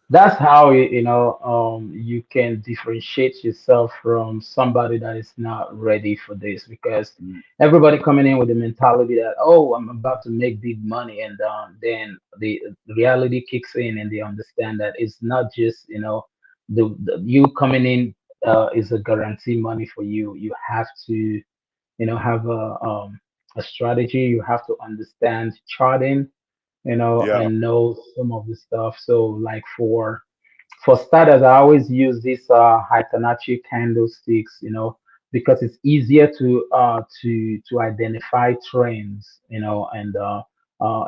That's how you can differentiate yourself from somebody that is not ready for this, because Mm, everybody coming in with the mentality that, oh, I'm about to make big money, and then the reality kicks in, and they understand that it's not just the you coming in is a guarantee money for you. You have to have a strategy. You have to understand charting, yeah, and know some of the stuff. So, like, for starters, I always use these Fibonacci candlesticks, because it's easier to identify trends, and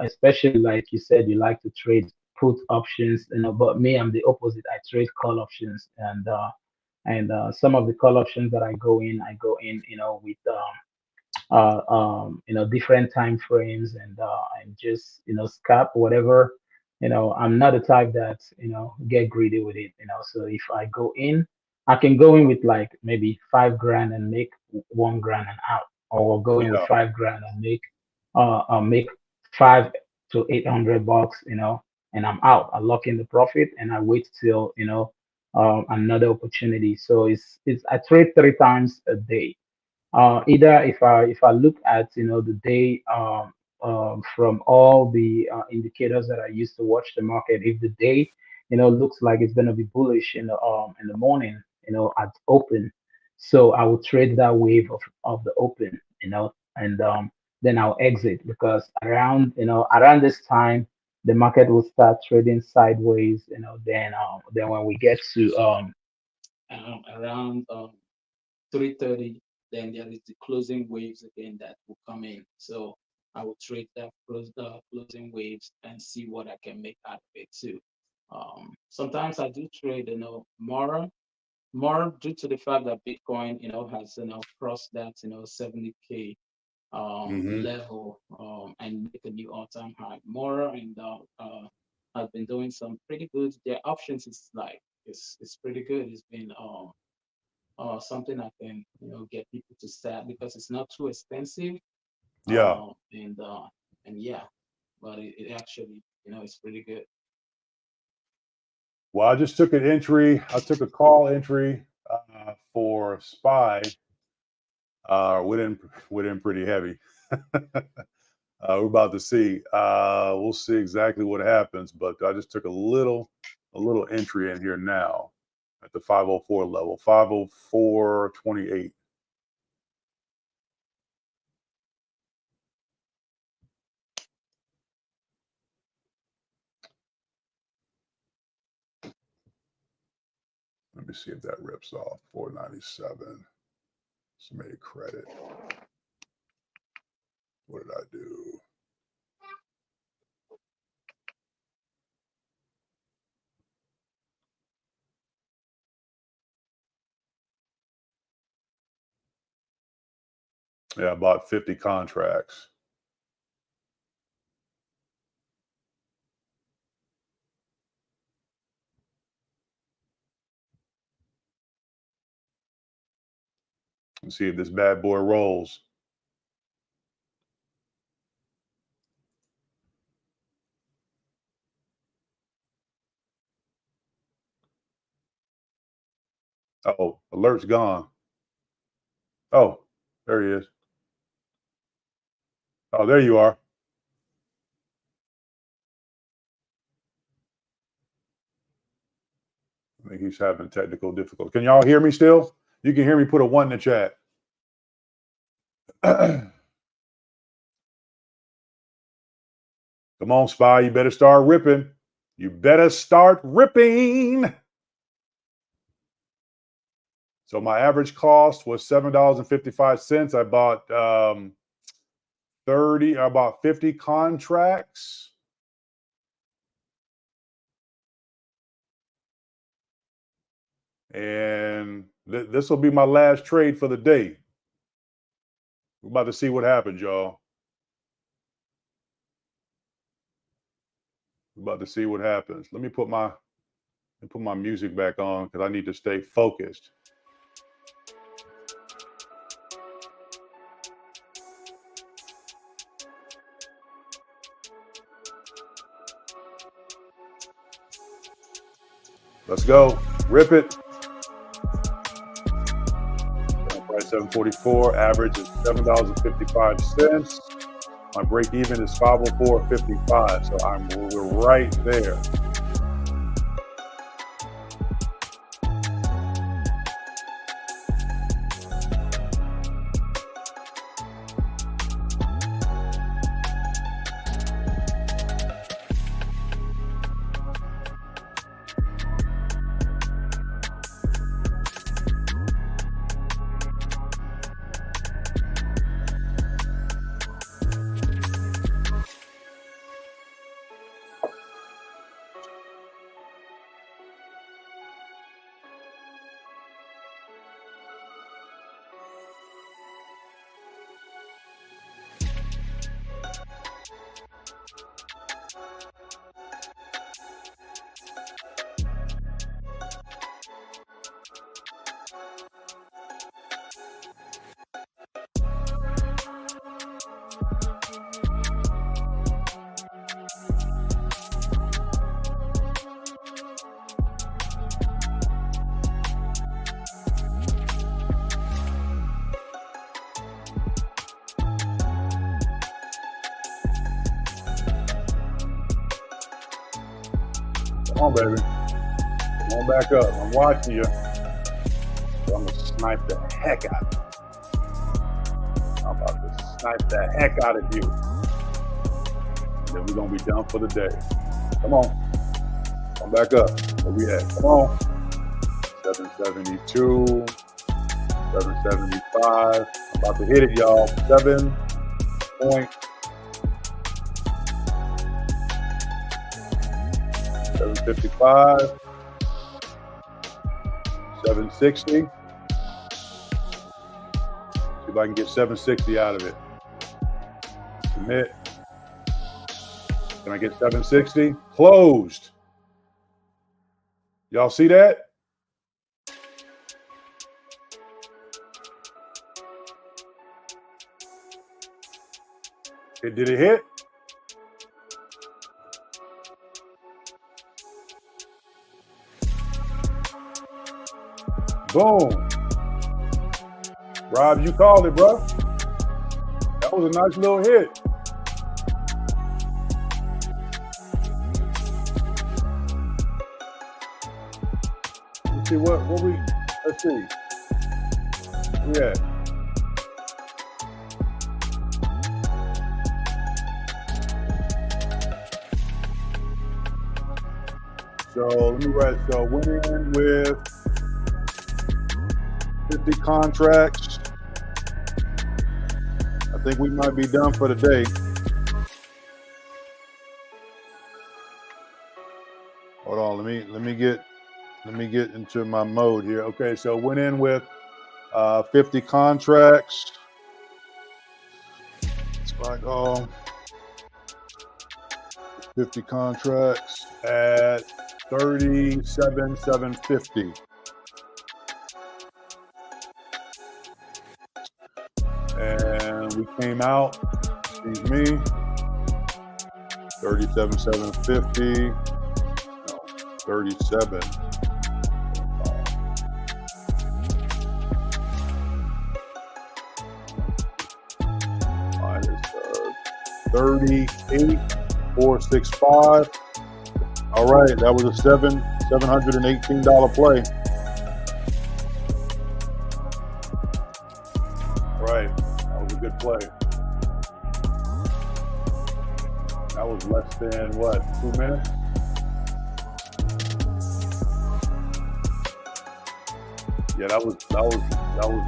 especially, like you said, you like to trade put options, but me, I'm the opposite. I trade call options, and some of the call options that I go in, with different time frames, and just scalp whatever. I'm not the type that get greedy with it. So if I go in, I can go in with like maybe 5 grand and make 1 grand and out, or go in with yeah, 5 grand and make 5 to 800 bucks, and I'm out. I lock in the profit and I wait till another opportunity. So it's I trade 3 times a day. Either if I look at the day, from all the indicators that I use to watch the market, if the day looks like it's going to be bullish in the morning, at open, so I will trade that wave of the open, and then I'll exit, because around this time the market will start trading sideways. Then when we get to around 3:30, then there is the closing waves again that will come in. So I will trade that closing waves and see what I can make out of it too. Sometimes I do trade, more due to the fact that Bitcoin, has crossed that 70K hmm, level, and make a new all-time high. More and I've been doing some pretty good. Their options is like it's pretty good. It's been something I can get people to start, because it's not too expensive, yeah. and yeah, but it actually it's pretty good. Well, I just took an entry. I took a call entry for SPY. Went in pretty heavy. We're about to see. We'll see exactly what happens, but I just took a little entry in here now at the 504 level, 504.28. Let me see if that rips off 497. Submitted credit. What did I do? Yeah, I bought 50 contracts. Let's see if this bad boy rolls. Oh, alert's gone. Oh, there he is. Oh, there you are. I think he's having technical difficulties. Can y'all hear me still? You can hear me, put a 1 in the chat. Come on, Spy. You better start ripping. You better start ripping. So my average cost was $7.55. I bought 50 contracts. And this will be my last trade for the day. We're about to see what happens, y'all. We're about to see what happens. Let me put my music back on because I need to stay focused. Let's go. Rip it. Price 744. Average is $7.55. My break even is 504.55. So we're right there. Come on, baby. Come on back up. I'm watching you. So I'm going to snipe the heck out of you. I'm about to snipe the heck out of you. And then we're going to be done for the day. Come on. Come back up. Where we at? Come on. 772. 775. I'm about to hit it, y'all. 7 point. 755, 760. See if I can get 760 out of it. Submit. Can I get 760? Closed. Y'all see that? Did it hit? Boom. Rob, you called it, bro. That was a nice little hit. Let's see let's see. Yeah. So let me write, so went in with 50 contracts. I think we might be done for the day. Hold on, let me get into my mode here. Okay, so went in with 50 contracts. It's like 50 contracts at 37,750. And we came out, excuse me, 37,750, no, 37. Minus 38, 465. All right, that was a $718 play. All right, that was a good play. That was less than what, 2 minutes? Yeah, that was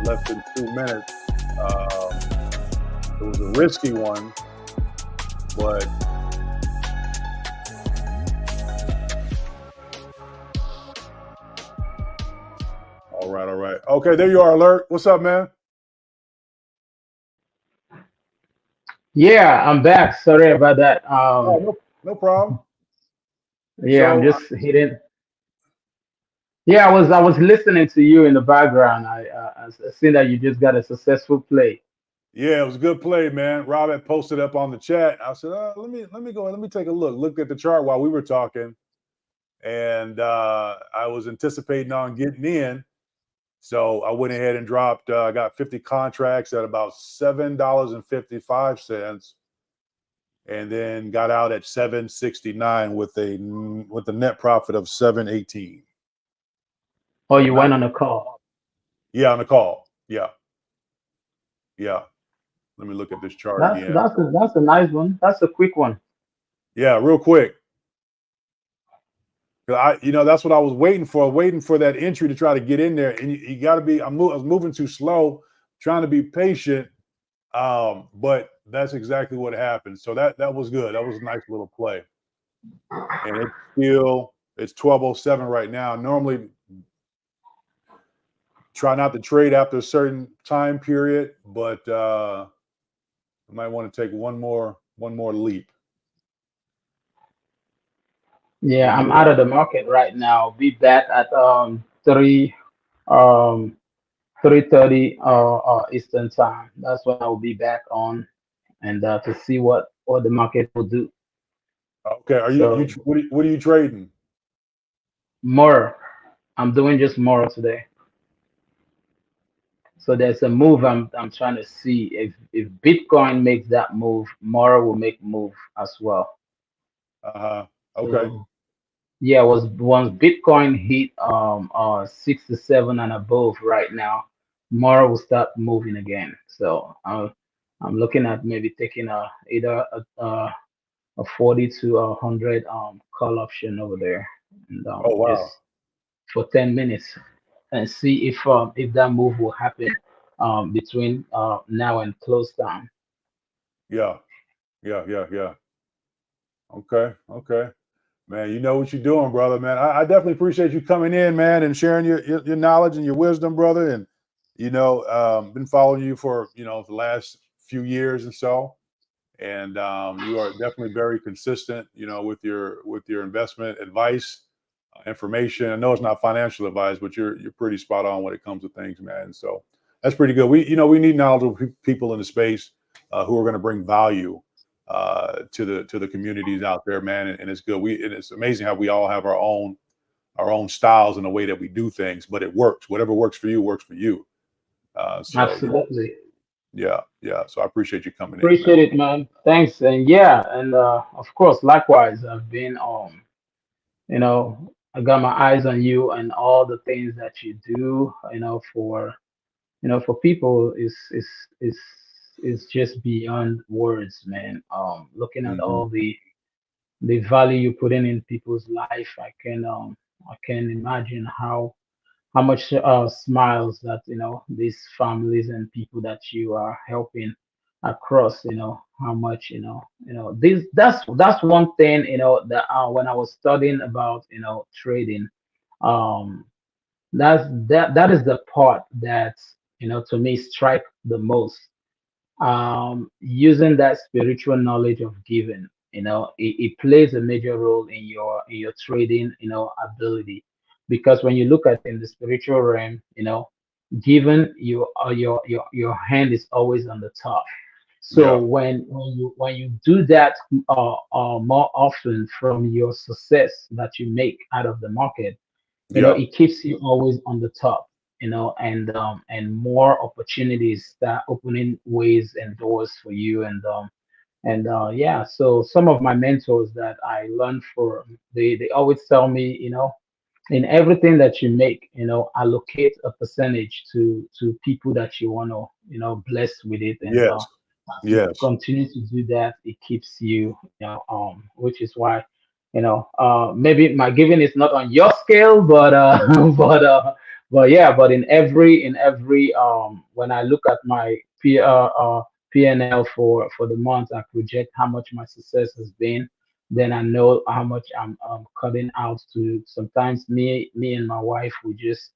less than 2 minutes. It was a risky one, but all right, all right. Okay, there you are, Alert. What's up, man? Yeah, I'm back. Sorry about that. Oh, no problem. Yeah, I'm So, just hitting. Yeah, I was listening to you in the background. I seen that you just got a successful play. yeah, it was a good play, man. Rob had posted up on the chat. I said, let me go and let me take a look. Look at the chart while we were talking, and I was anticipating on getting in. So I went ahead and dropped. I got 50 contracts at about $7.55, and then got out at 7.69 with a net profit of 7.18. Oh, So you not went on a call. yeah on the call. Yeah, yeah. Let me look at this chart That's again. that's a nice one. That's a quick one. Yeah, real quick. That's what I was waiting for that entry to try to get in there. And you got to be. I was moving too slow, trying to be patient. But that's exactly what happened. So that was good. That was a nice little play. And it's 12:07 right now. Normally, try not to trade after a certain time period, but I might want to take one more leap. Yeah, Where I'm you out at? of the market right now. Be back at um 3:30 Eastern time. That's when I will be back on and to see what the market will do. Okay. Are you So what are you trading? more, I'm doing just more today. So there's a move I'm trying to see if Bitcoin makes that move, more will make move as well. Okay. So yeah, was once Bitcoin hit 67 and above right now, more will start moving again. So I'm looking at maybe taking either a 40 to 100 call option over there, and Oh just wow. for 10 minutes and see if that move will happen between now and close time. Yeah. Yeah. Yeah. Yeah. Okay. Okay. Man, you know what you're doing, brother, man. I definitely appreciate you coming in, man, and sharing your knowledge and your wisdom, brother. And been following you for the last few years and so. And you are definitely very consistent, with your investment advice, information. I know it's not financial advice, but you're pretty spot on when it comes to things, man. So that's pretty good. We need knowledgeable people in the space who are going to bring value to the communities out there, man. And it's good. And it's amazing how we all have our own styles and the way that we do things, but it works. Whatever works for you works for you. So Absolutely. yeah. So I appreciate you coming in, man. Appreciate it, man. Thanks. And yeah, and of course, likewise, I've been I got my eyes on you and all the things that you do, for people is just beyond words, man. Looking at Hmm. all the value you put in people's life, I can imagine how much smiles that these families and people that you are helping across, how much this that's one thing that when I was studying about trading, um that is the part that to me strike the most, using that spiritual knowledge of giving. It plays a major role in your trading ability, because when you look at in the spiritual realm, giving your hand is always on the top. So Yeah, when you do that more often from your success that you make out of the market, yeah, it keeps you always on the top, and more opportunities start opening ways and doors for you, and And yeah, so some of my mentors that I learned from, they always tell me, in everything that you make, allocate a percentage to people that you want to, bless with it. And Yes. as you Yes. continue to do that, it keeps you, which is why, maybe my giving is not on your scale, but but yeah, but in every when I look at my P&L for the month, I project how much my success has been. Then I know how much I'm cutting out to. Sometimes me and my wife, we just,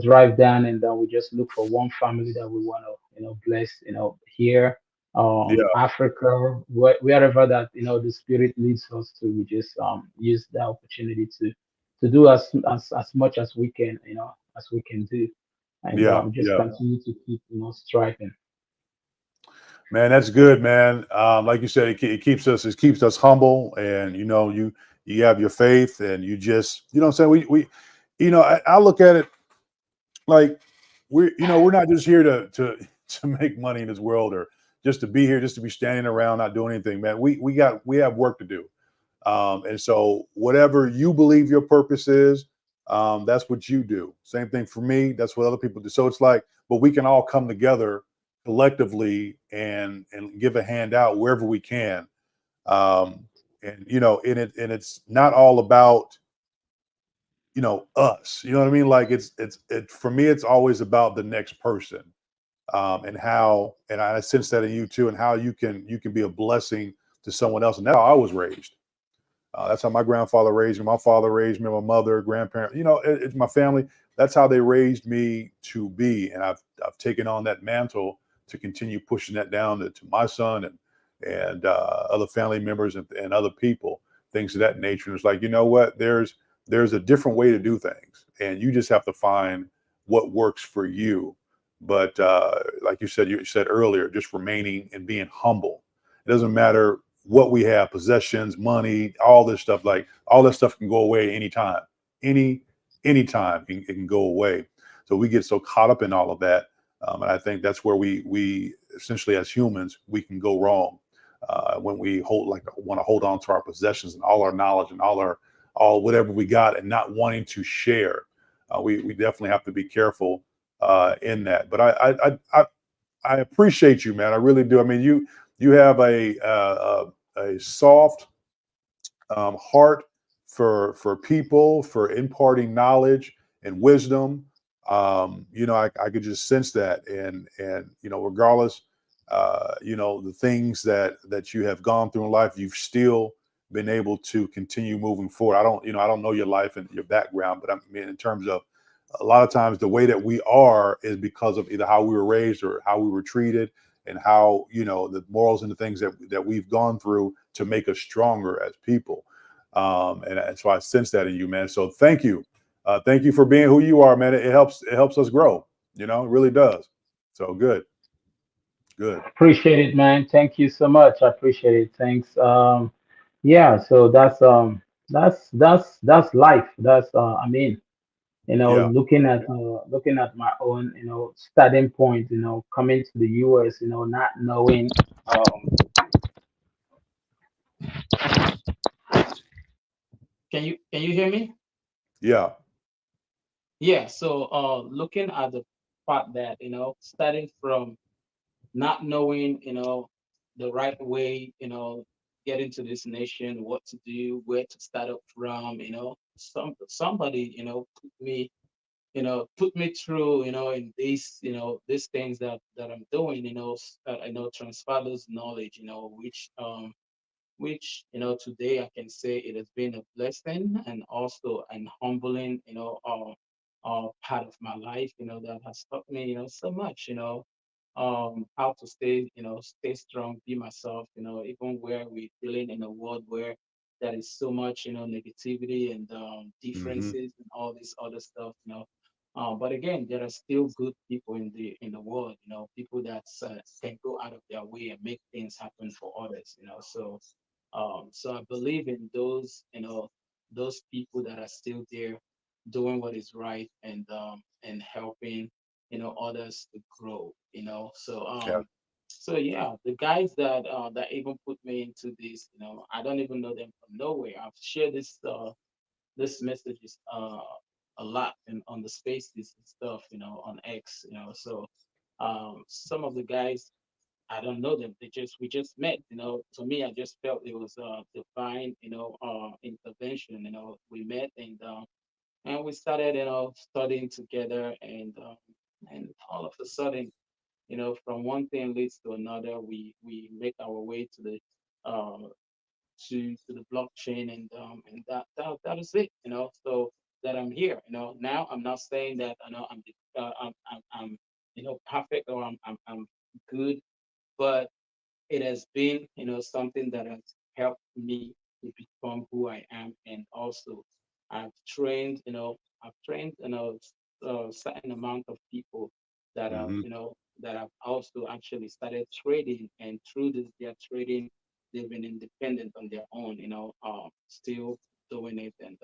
drive down, and then we just look for one family that we want to, bless, here, Yeah. Africa, wherever that, the spirit leads us to. We just use the opportunity to do as much as we can, as we can do, and Yeah. just Yeah. continue to keep, striving. Man, that's good, man. Like you said, it keeps us humble, and you have your faith, and you just what I'm saying. I look at it like we're not just here to to make money in this world, or just to be here, just to be standing around not doing anything, man. We have work to do. And so, whatever you believe your purpose is, that's what you do. Same thing for me. That's what other people do. So it's like, but we can all come together collectively and give a hand out wherever we can. And it's not all about us. You know what I mean? Like it for me. It's always about the next person, and I sense that in you too, and how you can be a blessing to someone else. And that's how I was raised. That's how my grandfather raised me. My father raised me. My mother, grandparent. It's my family. That's how they raised me to be, and I've taken on that mantle to continue pushing that down to my son and other family members and other people, things of that nature. And it's like, you know what? There's a different way to do things, and you just have to find what works for you. But like you said earlier, just remaining and being humble. It doesn't matter what we have, possessions, money, all this stuff. Like all that stuff can go away anytime, any anytime it can go away. So we get so caught up in all of that, and I think that's where we essentially as humans we can go wrong when we want to hold on to our possessions and all our knowledge and all whatever we got and not wanting to share. We definitely have to be careful in that. But I appreciate you, man. I really do. I mean, you have a soft heart for people, for imparting knowledge and wisdom. I could just sense that, and regardless, the things that you have gone through in life, you've still been able to continue moving forward. I don't know your life and your background, but I mean, in terms of a lot of times the way that we are is because of either how we were raised or how we were treated and how the morals and the things that we've gone through to make us stronger as people. And so I sense that in you, man. So thank you for being who you are, man. It helps us grow. It really does. So good, good. Appreciate it, man. Thank you so much. I appreciate it. Thanks. Yeah, so that's life. That's I mean, Yeah. looking at my own, starting point, coming to the US, not knowing. Can you hear me? Yeah. Yeah, so looking at the part that, starting from not knowing, the right way, get into this nation, what to do, where to start up from, somebody, put me through, in these, these things that I'm doing, transfer those knowledge, which today I can say it has been a blessing and also an humbling, part of my life, that has taught me, so much, how to stay strong, be myself, even where we're dealing in a world where there is so much, negativity and Hmm. differences and all this other stuff, but again, there are still good people in the world, people that can go out of their way and make things happen for others, so I believe in those people that are still there doing what is right and helping others to grow. So Yeah. So yeah, the guys that even put me into this, I don't even know them from nowhere. I've shared this messages a lot and on the spaces and stuff, on X. So some of the guys I don't know them. We just met. To me, I just felt it was divine, intervention. We met and we started, studying together, and all of a sudden, from one thing leads to another. We make our way uh, to the blockchain, and that is it. So that I'm here. Now I'm not saying that I'm perfect, or I'm good, but it has been, something that has helped me to become who I am. And also I've trained, a certain amount of people that have, Hmm. that have also actually started trading. And through this, their trading, they've been independent on their own, still doing it. And,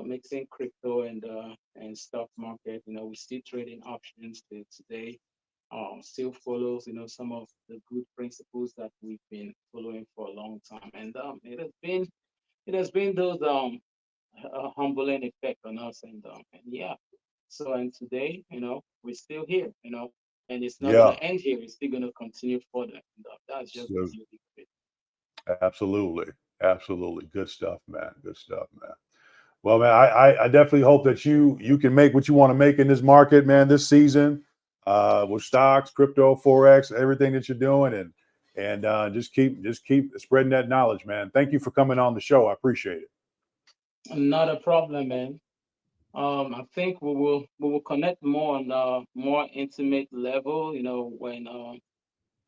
mixing crypto and stock market, we still trading options to today, still follows, some of the good principles that we've been following for a long time. And it has been those humbling effect on us. And yeah, so and today, we're still here, and it's not gonna Yeah. end here. It's still gonna continue further. And that's just the So beauty of it. absolutely, absolutely, good stuff, man. Good stuff, man. Well, man, I definitely hope that you can make what you want to make in this market, man, this season, with stocks, crypto, forex, everything that you're doing, and just keep spreading that knowledge, man. Thank you for coming on the show. I appreciate it. Not a problem, man. I think we will connect more on a more intimate level, when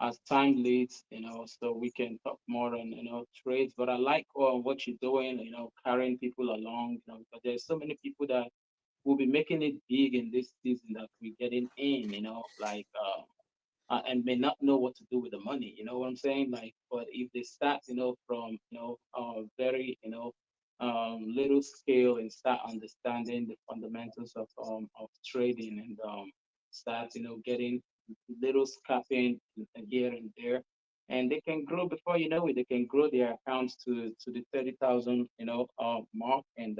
as time leads, so we can talk more on, trades. But I like what you're doing, carrying people along, because there's so many people that will be making it big in this season that we're getting in, like and may not know what to do with the money. You know what I'm saying? Like, but if they start, from very, little scale, and start understanding the fundamentals of trading, and start, getting little scalping here and there, and they can grow before you know it. They can grow their accounts to the 30,000, mark, and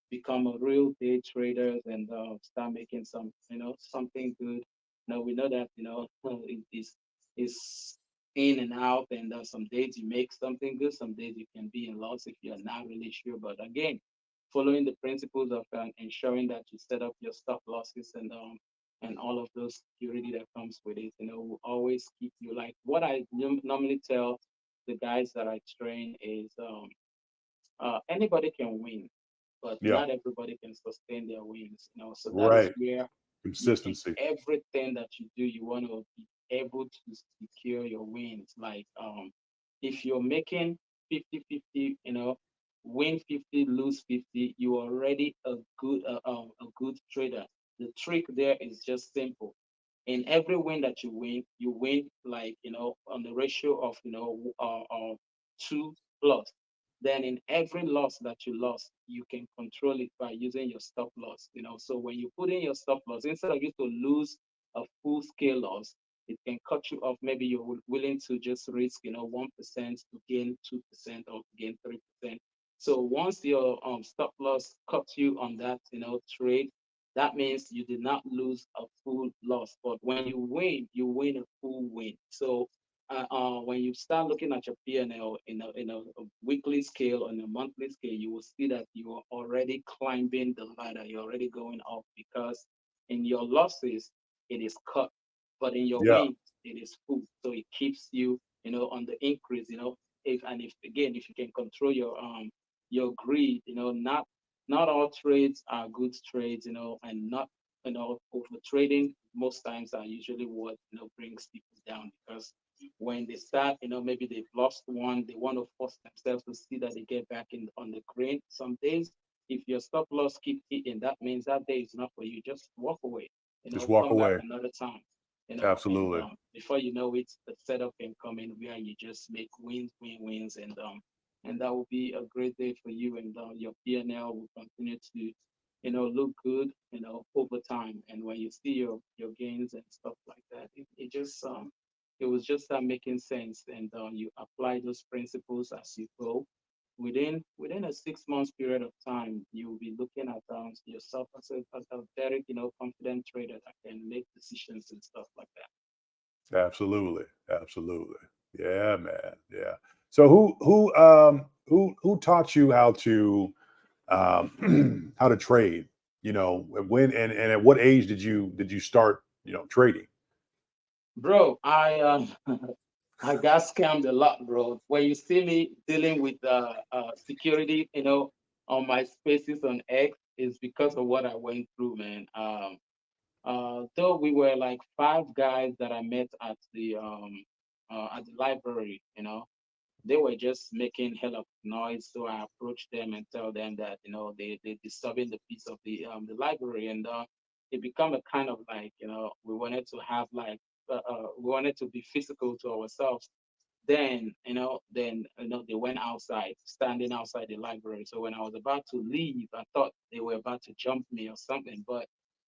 become a real day traders, and start making something good. We know that, is in and out, and some days you make something good, some days you can be in loss if you're not really sure. But again, following the principles of ensuring that you set up your stop losses, and all of those security that comes with it, will always keep you. Like what I normally tell the guys that I train is, anybody can win, but Yeah, not everybody can sustain their wins. So that is right. where in Consistency. everything that you do, you want to be able to secure your wins. Like, if you're making 50-50, win 50, lose 50, you're already a good trader. The trick there is just simple. In every win that you win like, on the ratio of, 2 plus. Then in every loss that you lost, you can control it by using your stop loss. So when you put in your stop loss, instead of you to lose a full scale loss, it can cut you off. Maybe you're willing to just risk, 1% to gain 2%, or to gain 3%. So once your stop loss cuts you on that, trade, that means you did not lose a full loss. But when you win a full win. So when you start looking at your P&L in a weekly scale, on a monthly scale, you will see that you are already climbing the ladder. You're already going up, because in your losses it is cut, but in your Yeah, wins it is full. So it keeps you, on the increase. If again, if you can control your greed, not all trades are good trades, and not, over trading most times are usually what, brings people down, because when they start, maybe they've lost one, they want to force themselves to see that they get back in on the green. Some days, if your stop loss keep hitting, that means that day is not for you. Just walk away, just walk come back away. another time, and Absolutely. before you know it, the setup can come in where you just make wins, win, wins, and that will be a great day for you, and your P&L will continue to, look good, over time. And when you see your gains and stuff like that, it just it was just start making sense, and you apply those principles as you go. Within a 6 months period of time, you will be looking at yourself as a very confident trader that can make decisions and stuff like that. Absolutely. Absolutely. Yeah, man. Yeah. So who taught you how to trade? When and at what age did you start, trading? Bro, I I got scammed a lot, bro. When you see me dealing with security, on my spaces on X, is because of what I went through, man. Though we were like five guys that I met at the library, they were just making hell of noise. So I approached them and tell them that they disturbing the peace of the library, and it become a kind of like we wanted to have like we wanted to be physical to ourselves. Then they went outside, standing outside the library. So when I was about to leave, I thought they were about to jump me or something, but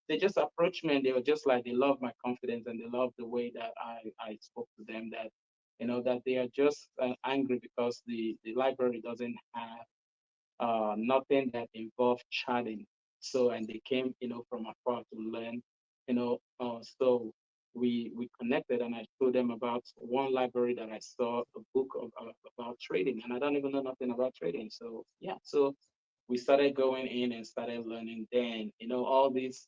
they just approached me and they were just like they love my confidence and they love the way that I spoke to them, that that they are just angry because the library doesn't have nothing that involved chatting. So, and they came, from afar to learn, so we connected and I told them about one library that I saw a book about trading, and I don't even know nothing about trading. So yeah, so we started going in and started learning. Then, all these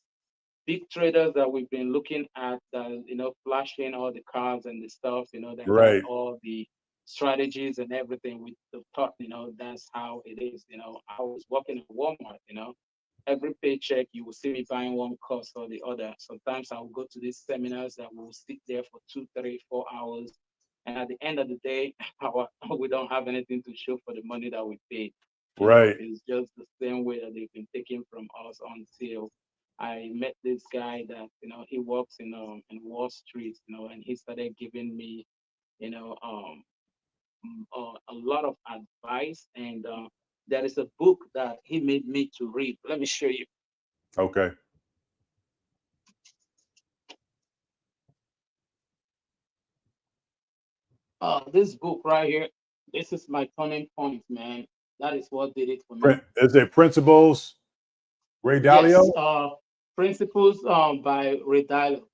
big traders that we've been looking at that flashing all the cars and the stuff that have Right. all the strategies and everything with the thought that's how it is. I was working at Walmart. Every paycheck you will see me buying one course or the other. Sometimes I will go to these seminars that will sit there for 2, 3, 4 hours, and at the end of the day we don't have anything to show for the money that we paid. Right. It's just the same way that they've been taking from us until I met this guy that he works in Wall Street, and he started giving me you know um a lot of advice, and there is a book that he made me to read. Let me show you. Okay. This book right here. This is my turning point, man. That is what did it for me. Is it Principles, Ray Yes, Dalio? Principles by Ray Dalio.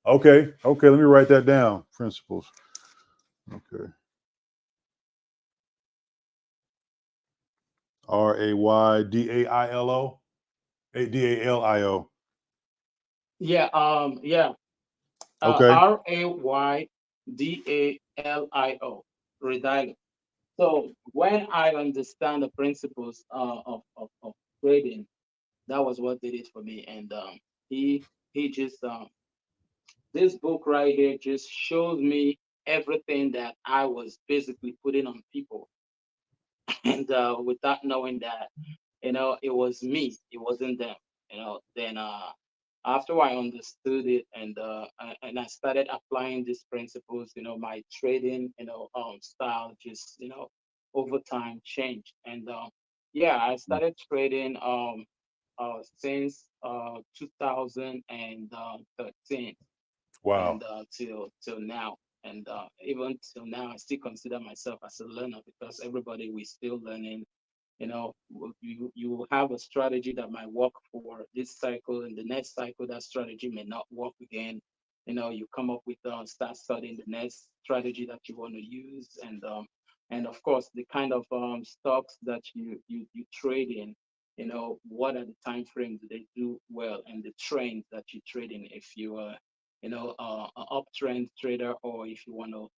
Okay. Okay. Let me write that down. Principles. Okay. Raydalio. Dalio. Yeah, yeah. Okay. Raydalio. Ray Dalio. So when I understand the principles of trading, that was what did it for me. And he he just this book right here just shows me everything that I was basically putting on people, and without knowing that, it was me, it wasn't them. Then after I understood it, and I started applying these principles, my trading, style just, over time changed. And yeah, I started trading since 2013, Wow. and till now. And even till now, I still consider myself as a learner, because everybody we still learning. You have a strategy that might work for this cycle, and the next cycle that strategy may not work again. You come up with start studying the next strategy that you want to use, and of course the kind of stocks that you trade in. What are the time frames that they do well, and the trends that you trade in, if you are an uptrend trader, or if you want to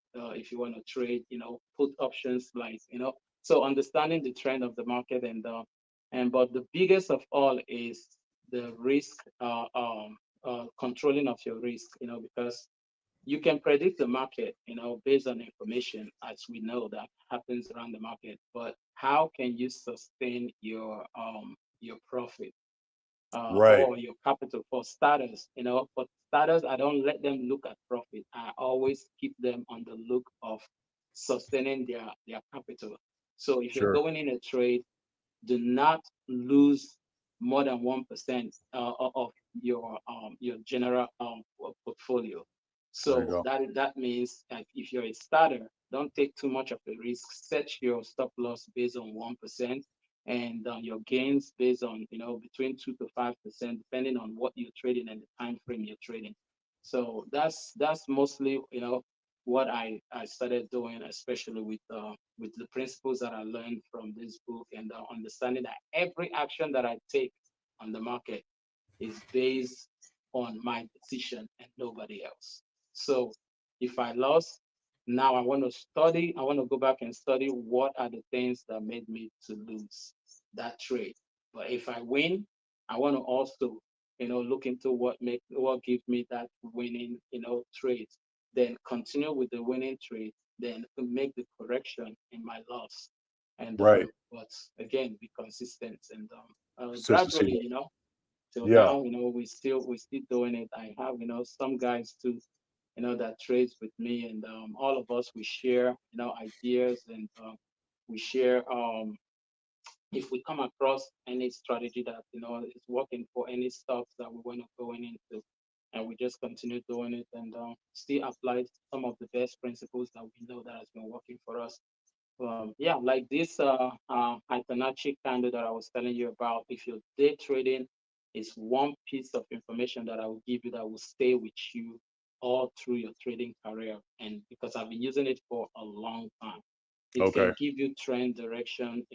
trade put options, like so understanding the trend of the market, and but the biggest of all is the risk, controlling of your risk, because you can predict the market, based on information, as we know that happens around the market. But how can you sustain your profit, Right. or your capital? For starters, I don't let them look at profit. I always keep them on the look of sustaining their capital. So if you're Sure. going in a trade, do not lose more than 1% of your general portfolio. There you So go. that means that if you're a starter, don't take too much of a risk. Set your stop loss based on 1%, and your gains based on between 2 to 5%, depending on what you're trading and the time frame you're trading. So that's mostly what I started doing, especially with the principles that I learned from this book, and understanding that every action that I take on the market is based on my decision and nobody else. So if I lost, now I want to go back and study what are the things that made me to lose that trade. But if I win, I want to also, look into what gives me that winning, trade. Then continue with the winning trade, then to make the correction in my loss. And Right. but again, be consistent and Consistency. gradually, till Yeah. now, we still doing it. I have, some guys too, that trades with me, and all of us we share, ideas, and we share if we come across any strategy that is working for any stocks that we want to going into, and we just continue doing it, and still apply some of the best principles that we know that has been working for us. Yeah, like this Fibonacci candle that I was telling you about. If you're day trading, is one piece of information that I will give you that will stay with you all through your trading career. And because I've been using it for a long time, it Okay. can give you trend direction,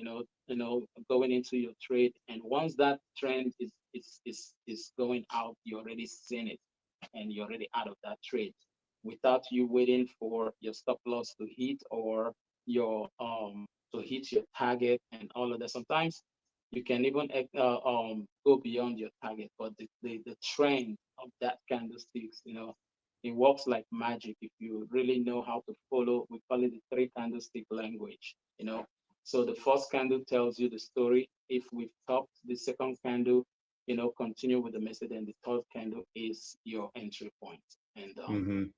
going into your trade. And once that trend is going out, you already seen it, and you're already out of that trade without you waiting for your stop loss to hit, or your to hit your target and all of that. Sometimes you can even go beyond your target, but the trend of that candlesticks, it works like magic if you really know how to follow. We call it the three candlestick language. So the first candle tells you the story. If we've topped the second candle, continue with the message, and the third candle is your entry point. And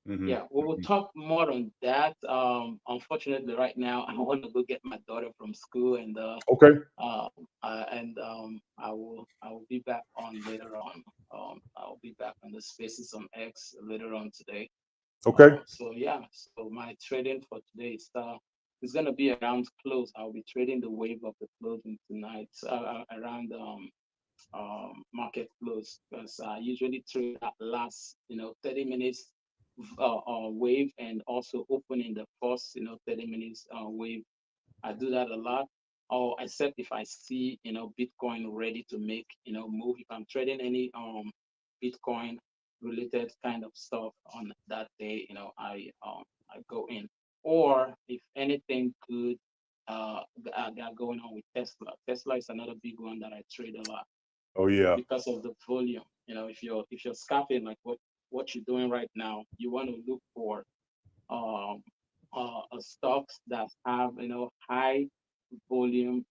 Mm-hmm. yeah, we will talk more on that. Unfortunately, right now I want to go get my daughter from school, and Okay. I will be back on later on. I'll be back on the Spaces on X later on today. Okay. So yeah, so my trading for today is gonna be around close. I'll be trading the wave of the closing tonight, around market close, because I usually trade that last 30 minutes wave, and also opening the first 30 minutes wave. I do that a lot. Or except if I see Bitcoin ready to make move. If I'm trading any Bitcoin related kind of stuff on that day, I go in. Or if anything good got going on with Tesla. Tesla is another big one that I trade a lot Oh yeah. because of the volume. If you're scalping like what you're doing right now, you want to look for um stocks that have high volume,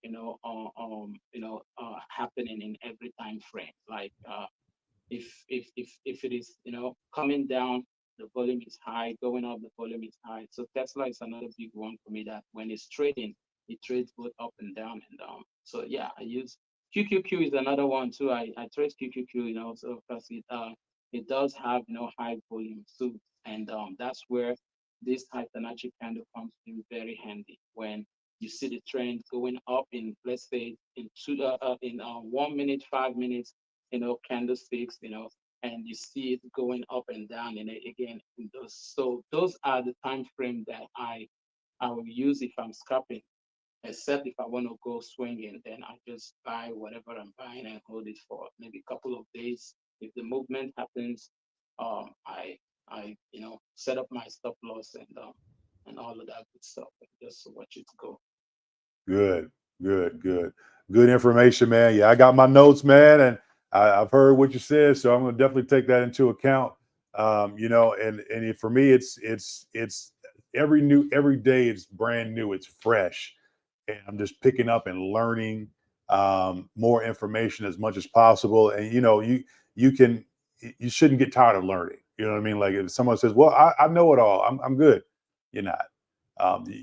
happening in every time frame. Like if it is coming down, the volume is high. Going up, the volume is high. So Tesla is another big one for me, that when it's trading, it trades both up and down. And so yeah, I use QQQ is another one too. I trade QQQ, so because it does have high volume too. And that's where this Fibonacci candle comes in very handy. When you see the trend going up in, let's say, in 1 minute, 5 minutes, candlesticks, and you see it going up and down, and again, those are the time frame that I will use if I'm scalping. Except if I want to go swinging, then I just buy whatever I'm buying and hold it for maybe a couple of days. If the movement happens, I set up my stop loss, and all of that good stuff, and just watch it go. Good. Good information, man. Yeah, I got my notes, man, and I've heard what you said, so I'm gonna definitely take that into account. For me, it's every day it's brand new, it's fresh, and I'm just picking up and learning more information as much as possible. And you shouldn't get tired of learning. You know what I mean? Like if someone says, "Well, I know it all. I'm good," you're not.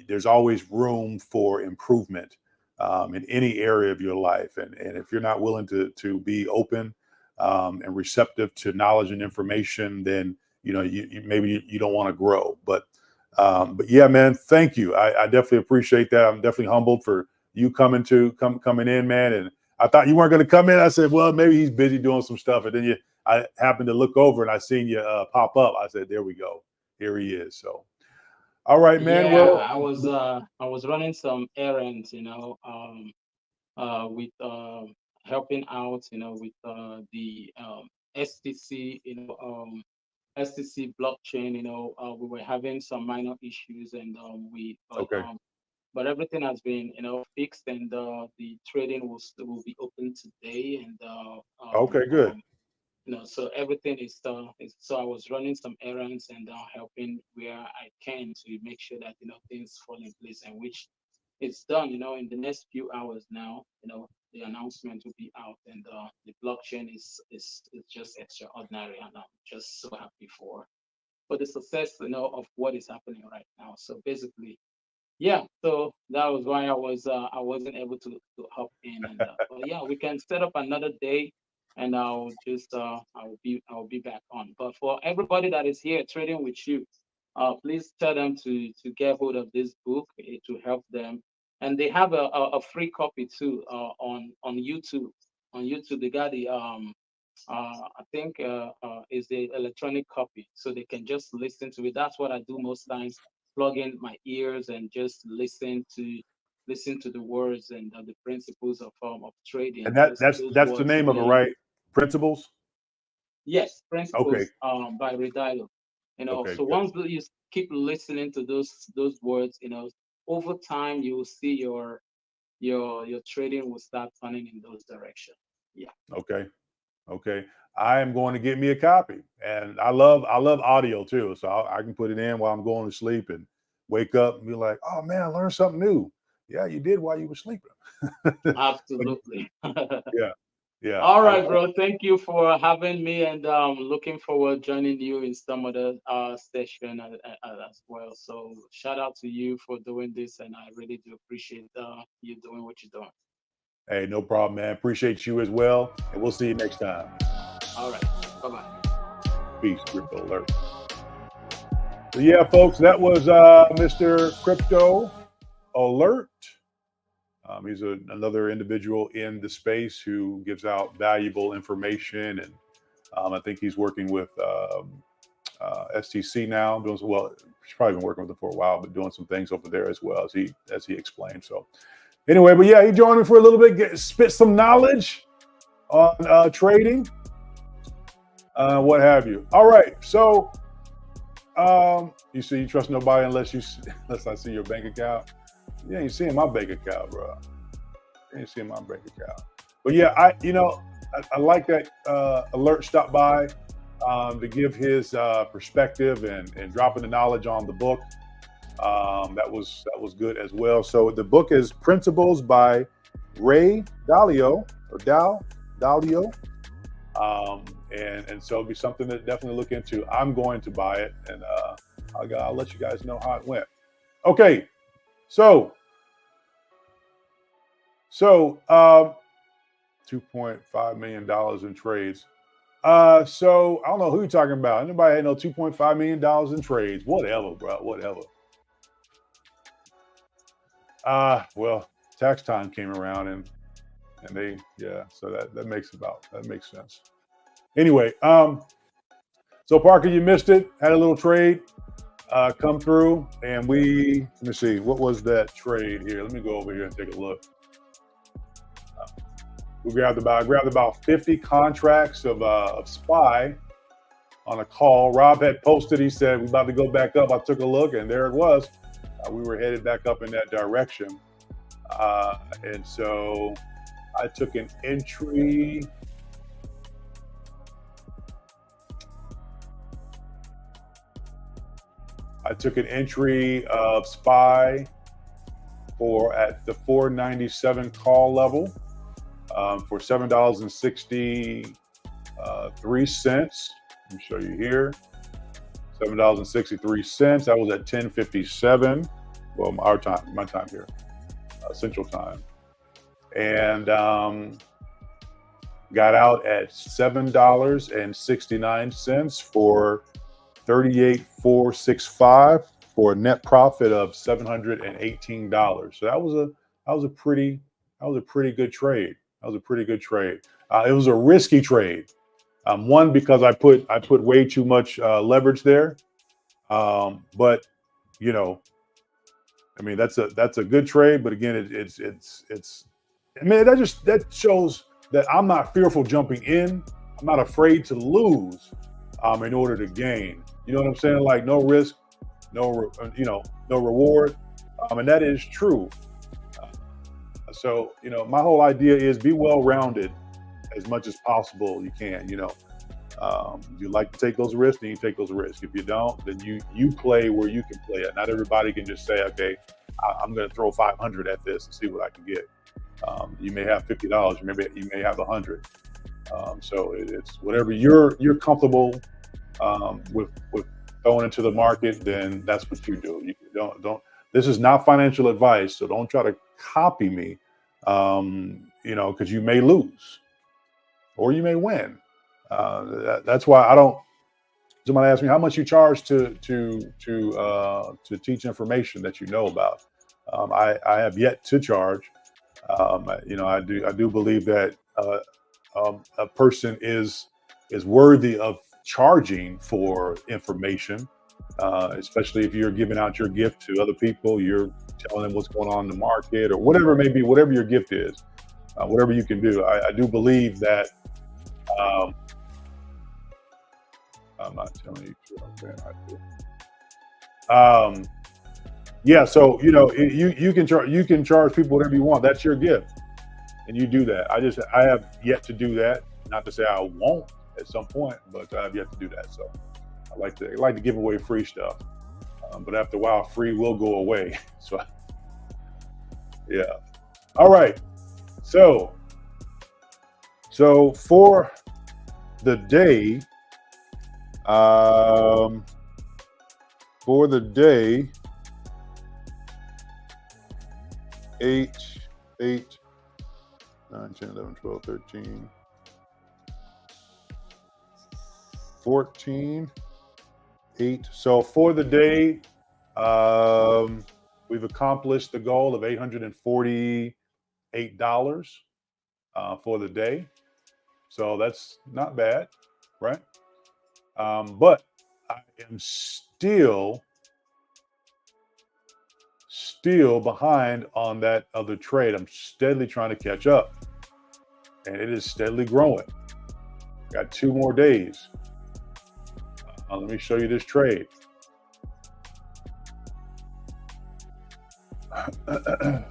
There's always room for improvement in any area of your life, and if you're not willing to be open and receptive to knowledge and information, then you maybe you don't want to grow. But yeah, man, thank you. I definitely appreciate that. I'm definitely humbled for you coming in, man. And I thought you weren't going to come in. I said, well, maybe he's busy doing some stuff. And then I happened to look over and I seen you pop up. I said, there we go. Here he is. So, all right, man. Yeah, Well, I was running some errands, with helping out, with the STC, STC blockchain. We were having some minor issues, and okay. but everything has been, fixed, and the trading will be open today, and Okay, good. so everything is so I was running some errands and helping where I can to make sure that things fall in place, and which it's done. In the next few hours now, the announcement will be out, and the blockchain is just extraordinary, and I'm just so happy for the success of what is happening right now. So basically, yeah, so that was why I wasn't able to hop in, and but yeah, we can set up another day, and I'll be back on. But for everybody that is here trading with you, please tell them to get hold of this book to help them, and they have a free copy too on YouTube. On YouTube, they got the I think is the electronic copy, so they can just listen to it. That's what I do most times, plug in my ears and just listen to the words and the principles of trading. And Just that's those the words name of it, really, right? Principles. yes, Okay. principles by Redilo. Okay. So Good. once you keep listening to those words, over time you will see your trading will start turning in those directions. Yeah. Okay. Okay. I am going to get me a copy, and I love audio too, so I can put it in while I'm going to sleep and wake up and be like, "Oh man, I learned something new." Yeah, you did while you were sleeping. Absolutely. Yeah, yeah. All right, bro. Thank you for having me, and looking forward joining you in some other session as well. So shout out to you for doing this, and I really do appreciate you doing what you're doing. Hey, no problem, man. Appreciate you as well, and we'll see you next time. All right. Bye bye. Peace, Crypto Alert. So yeah, folks, that was Mr. Crypto Alert. He's another individual in the space who gives out valuable information, and I think he's working with STC now. Doing well. He's probably been working with them for a while, but doing some things over there as well, as he explained. So anyway, but yeah, he joined me for a little bit, spit some knowledge on trading, what have you. All right, so you see, you trust nobody unless I see your bank account. You ain't seeing my bank account, bro. You ain't seeing my bank account. But yeah, I like that Alert stopped by to give his perspective and dropping the knowledge on the book. That was good as well. So the book is Principles by Ray Dalio or Dalio. And so it'll be something to definitely look into. I'm going to buy it, and I'll let you guys know how it went. Okay, so $2.5 million in trades. So I don't know who you're talking about. Anybody had no $2.5 million in trades? Whatever, bro. Whatever. Well, tax time came around and they, yeah. So that makes sense. Anyway, so Parker, you missed it. Had a little trade come through, and let me see, what was that trade here? Let me go over here and take a look. I grabbed about 50 contracts of SPY on a call. Rob had posted, he said, we're about to go back up. I took a look, and there it was. We were headed back up in that direction. And so I took an entry. Of SPY at the 497 call level for $7.63. Let me show you here. $7.63. That was at 10:57. Well, my time here, Central Time, and got out at $7.69 for 38,465 for a net profit of $718. So that was a pretty good trade. That was a pretty good trade. It was a risky trade. One, because I put way too much leverage there. But you know, I mean, that's a good trade. But again, it's I mean, that shows that I'm not fearful jumping in. I'm not afraid to lose in order to gain. You know what I'm saying? Like, no risk, no reward. And that is true. So, my whole idea is be well-rounded as much as possible you can. You like to take those risks, then you take those risks. If you don't, then you play where you can play it. Not everybody can just say, okay, I'm going to throw 500 at this and see what I can get. You may have $50, maybe you may have 100. So it's whatever you're comfortable with throwing into the market, then that's what you do. You don't. This is not financial advice, so don't try to copy me. Because you may lose, or you may win. That's why I don't. Somebody asked me how much you charge to teach information that you know about. I have yet to charge. I do believe that a person is worthy of charging for information, especially if you're giving out your gift to other people. You're telling them what's going on in the market or whatever it may be, whatever your gift is, whatever you can do. I do believe that. I'm not telling you what I'm saying. I do. Yeah, so you can charge people whatever you want. That's your gift, and you do that. I have yet to do that. Not to say I won't at some point, but I have yet to do that. So I like to give away free stuff, but after a while, free will go away. So yeah. All right. So for the day, for the day, 8, 9, 10, 11, 12, 13, 14, 8. So for the day, we've accomplished the goal of $848 for the day. So that's not bad, right? But I am still behind on that other trade. I'm steadily trying to catch up, and it is steadily growing. Got 2 more days. Let me show you this trade. I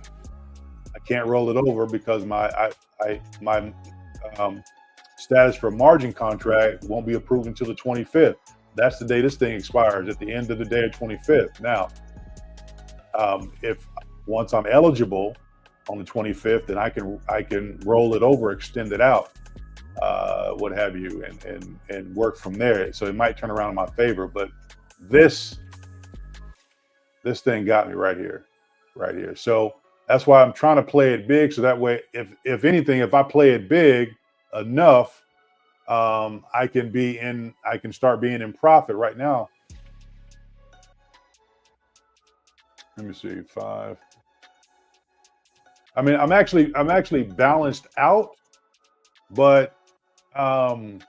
can't roll it over because my status for margin contract won't be approved until the 25th. That's the day this thing expires, at the end of the day of 25th. Now, if once I'm eligible on the 25th, then I can roll it over, extend it out, what have you, and work from there. So it might turn around in my favor, but this thing got me right here. So that's why I'm trying to play it big. So that way, if anything, if I play it big enough, I can start being in profit right now. Let me see, 5. I mean, I'm actually balanced out, but well,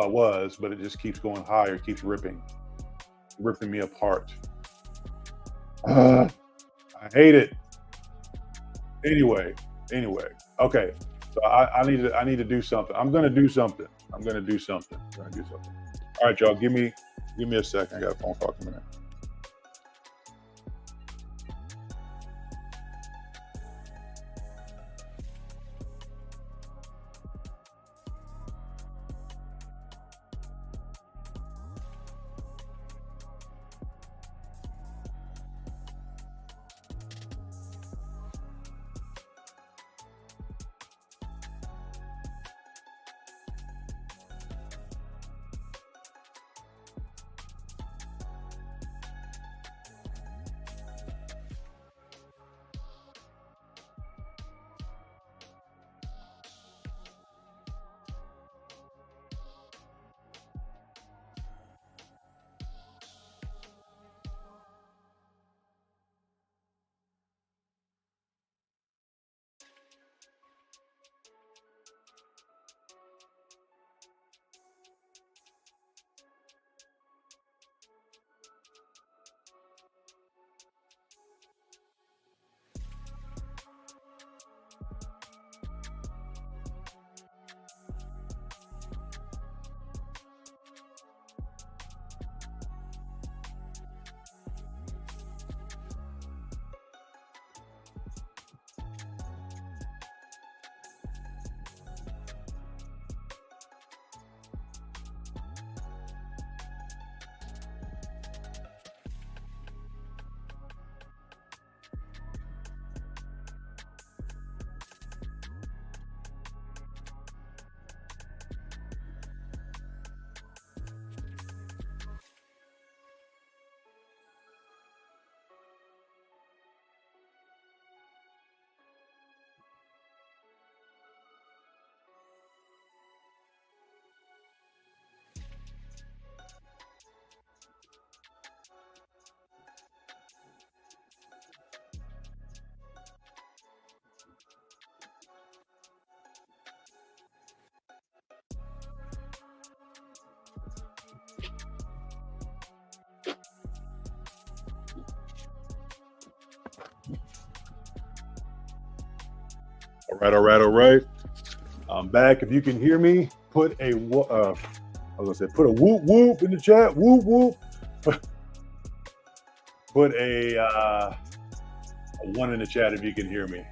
I was, but it just keeps going higher, keeps ripping me apart. I hate it. Anyway. Okay. So I need to do something. I'm gonna do something. All right, y'all. Give me a second. I got a phone call coming in. All right. I'm back. If you can hear me, put a whoop whoop in the chat. Whoop whoop. Put a 1 in the chat if you can hear me.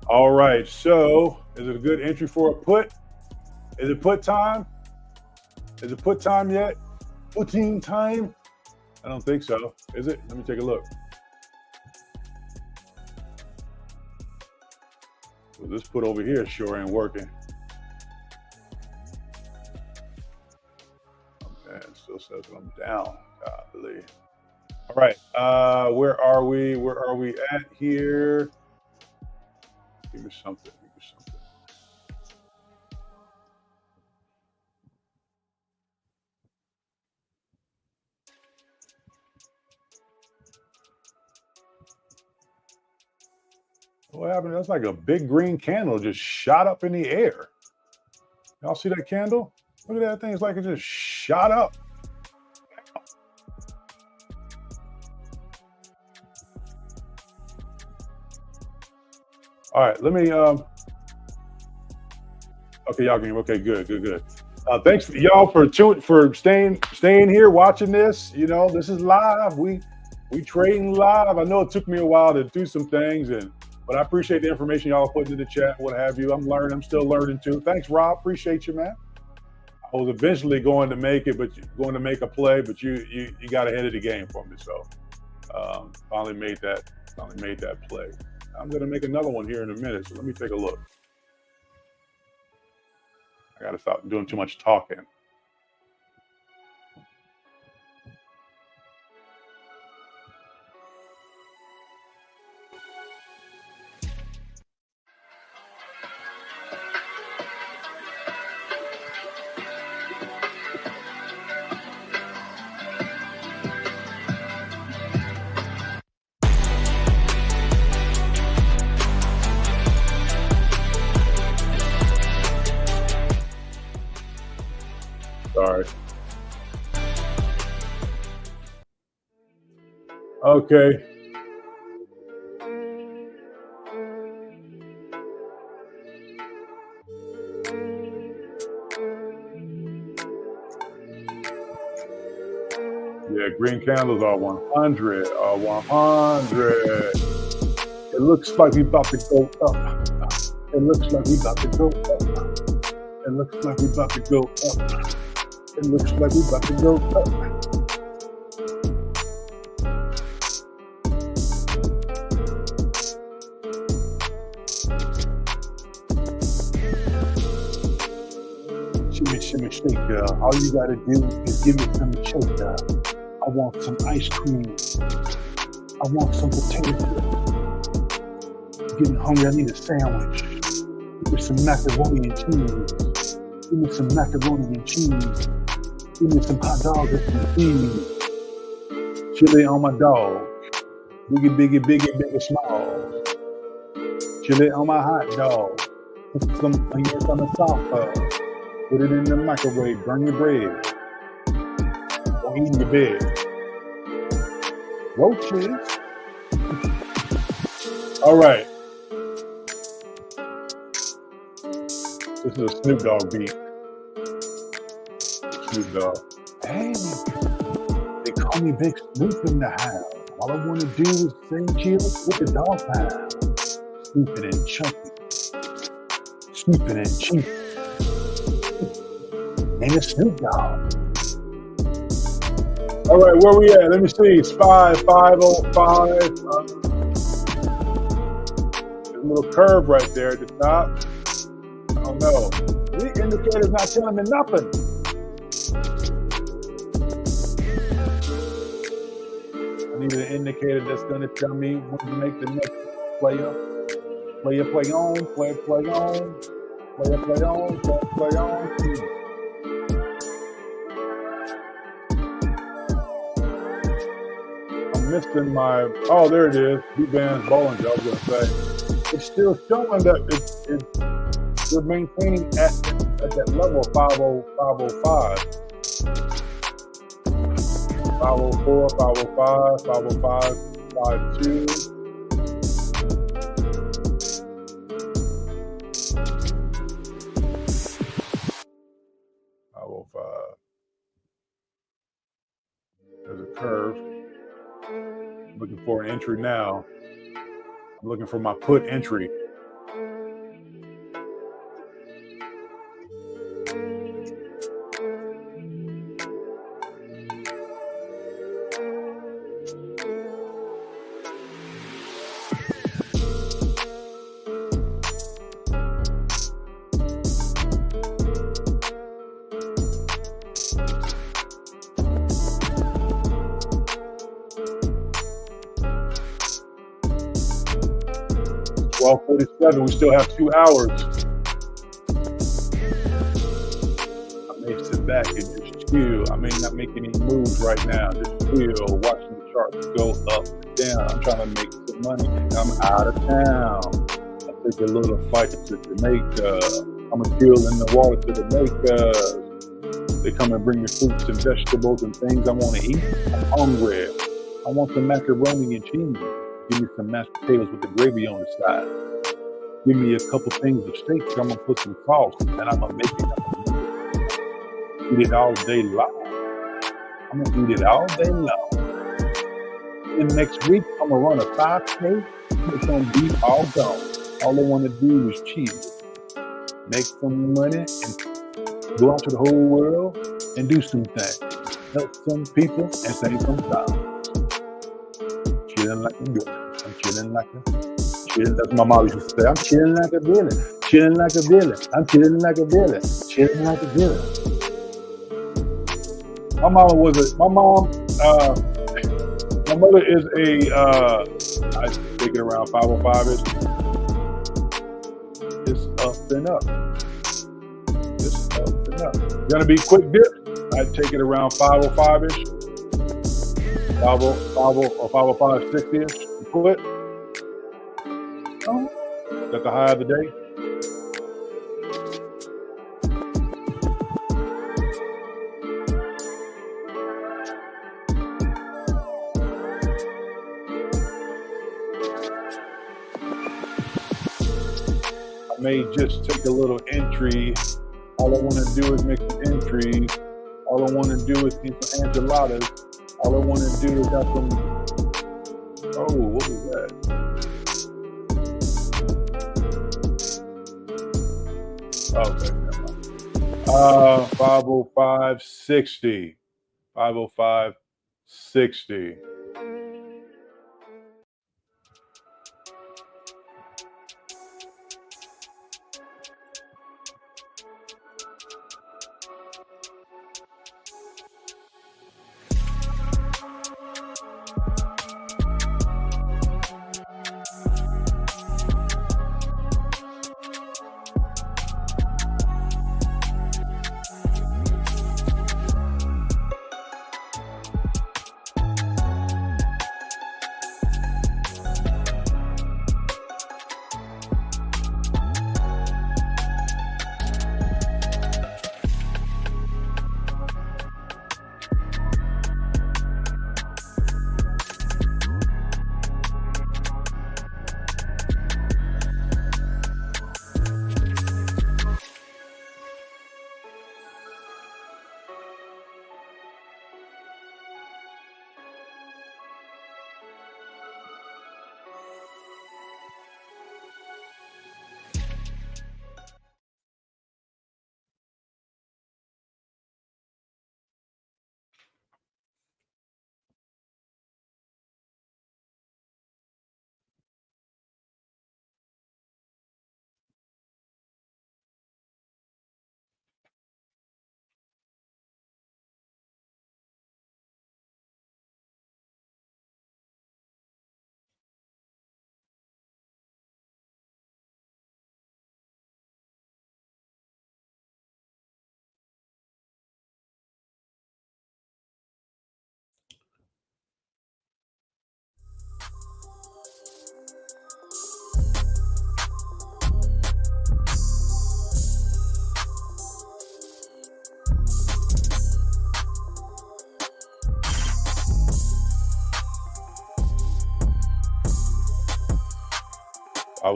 All right. So, is it a good entry for a put? Is it put time? Is it put time yet? Putting time? I don't think so. Is it? Let me take a look. Well, this put over here sure ain't working. Okay, it still says I'm down. Golly. All right. Where are we? Where are we at here? Give me something. Give me something. What happened? That's like a big green candle just shot up in the air. Y'all see that candle? Look at that thing. It's like it just shot up. All right, let me. Okay, y'all can. Okay, good. Thanks for y'all for staying here watching this. You know, this is live. We trading live. I know it took me a while to do some things, but I appreciate the information y'all put in the chat, what have you. I'm learning. I'm still learning too. Thanks, Rob. Appreciate you, man. I was eventually going to make it, but going to make a play, but you got ahead of the game for me. So finally made that play. I'm going to make another one here in a minute. So let me take a look. I got to stop doing too much talking. Sorry. Okay. Yeah, green candles are 100. It looks like we about to go up. It looks like we about to go up. It looks like we about to go up. It looks like we about to go up. Shimmy, shake. All you gotta do is give me some shake. I want some ice cream. I want some potato chips. I'm getting hungry. I need a sandwich. Give me some macaroni and cheese. Give me some macaroni and cheese. Give me some hot dogs and some cheese. Chili on my dog. Biggie, small. Chili on my hot dog. Put some onions on the top. Put it in the microwave. Burn your bread. Don't eat in your bed. Roaches. All right. This is a Snoop Dogg beat. Snoop Dogg. Hey, they call me Big Snoop in the house. All I want to do is sing chill with the dog pound. Snooping and chunky. Snooping and cheap. Name is Snoop Dogg. All right, where we at? Let me see. Spy 505. There's a little curve right there at the top. I don't know. The indicator's not telling me nothing. I need an indicator that's going to tell me when to make the next player. Play on. I'm missing my, oh, there it is. B-Band's Bollinger, I was going to say. It's still showing that we're maintaining at that level of 505. 504, 505, 505, 52. There's a curve. I'm looking for an entry now. I'm looking for my put entry. .47, we still have 2 hours. I may sit back and just chill. I may not make any moves right now. Just chill, watching the charts go up and down. I'm trying to make some money. I'm out of town. I took a little flight to Jamaica. I'm gonna chill in the water to Jamaica. They come and bring me fruits and vegetables and things I want to eat. I'm hungry. I want some macaroni and cheese. Give me some mashed potatoes with the gravy on the side. Give me a couple things of steak. I'm gonna put some sauce and I'm gonna make it. Eat it all day long. I'm gonna eat it all day long. And next week I'm gonna run a 5K. It's gonna be all gone. All I wanna do is chill, make some money, and go out to the whole world and do some things. Help some people and sing some songs. Chilling like a good. I'm chilling like a chilling. That's my mom used to say. I'm chilling like a villain. Chilling like a villain. I'm chilling like a villain. Chilling like a villain. My mom my mother is I take it around 505-ish. It's up and up. It's up and up. Gonna be quick dip. I take it around 505-ish. 50 or 505, 60-ish. Put. That's the high of the day. I may just take a little entry. All I want to do is make some entries. All I want to do is eat some enchiladas. All I want to do is have some. Oh, what was that? Okay, never mind. 505-60. 505-60.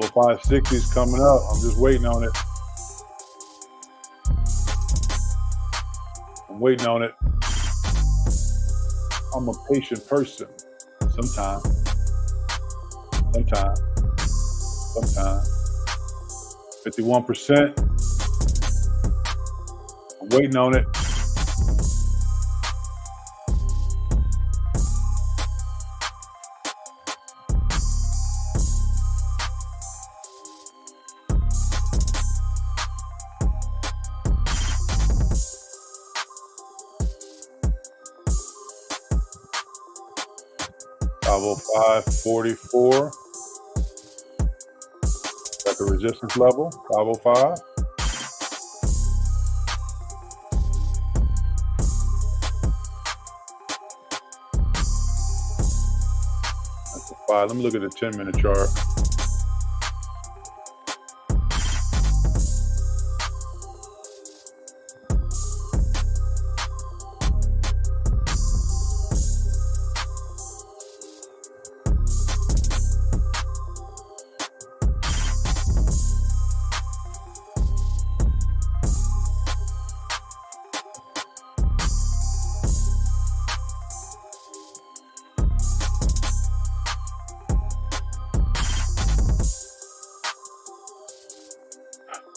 50560 is coming up. I'm just waiting on it. I'm waiting on it. I'm a patient person. Sometimes. 51%. I'm waiting on it. $505.44. At the resistance level, 505. That's a 5. Let me look at the 10-minute chart.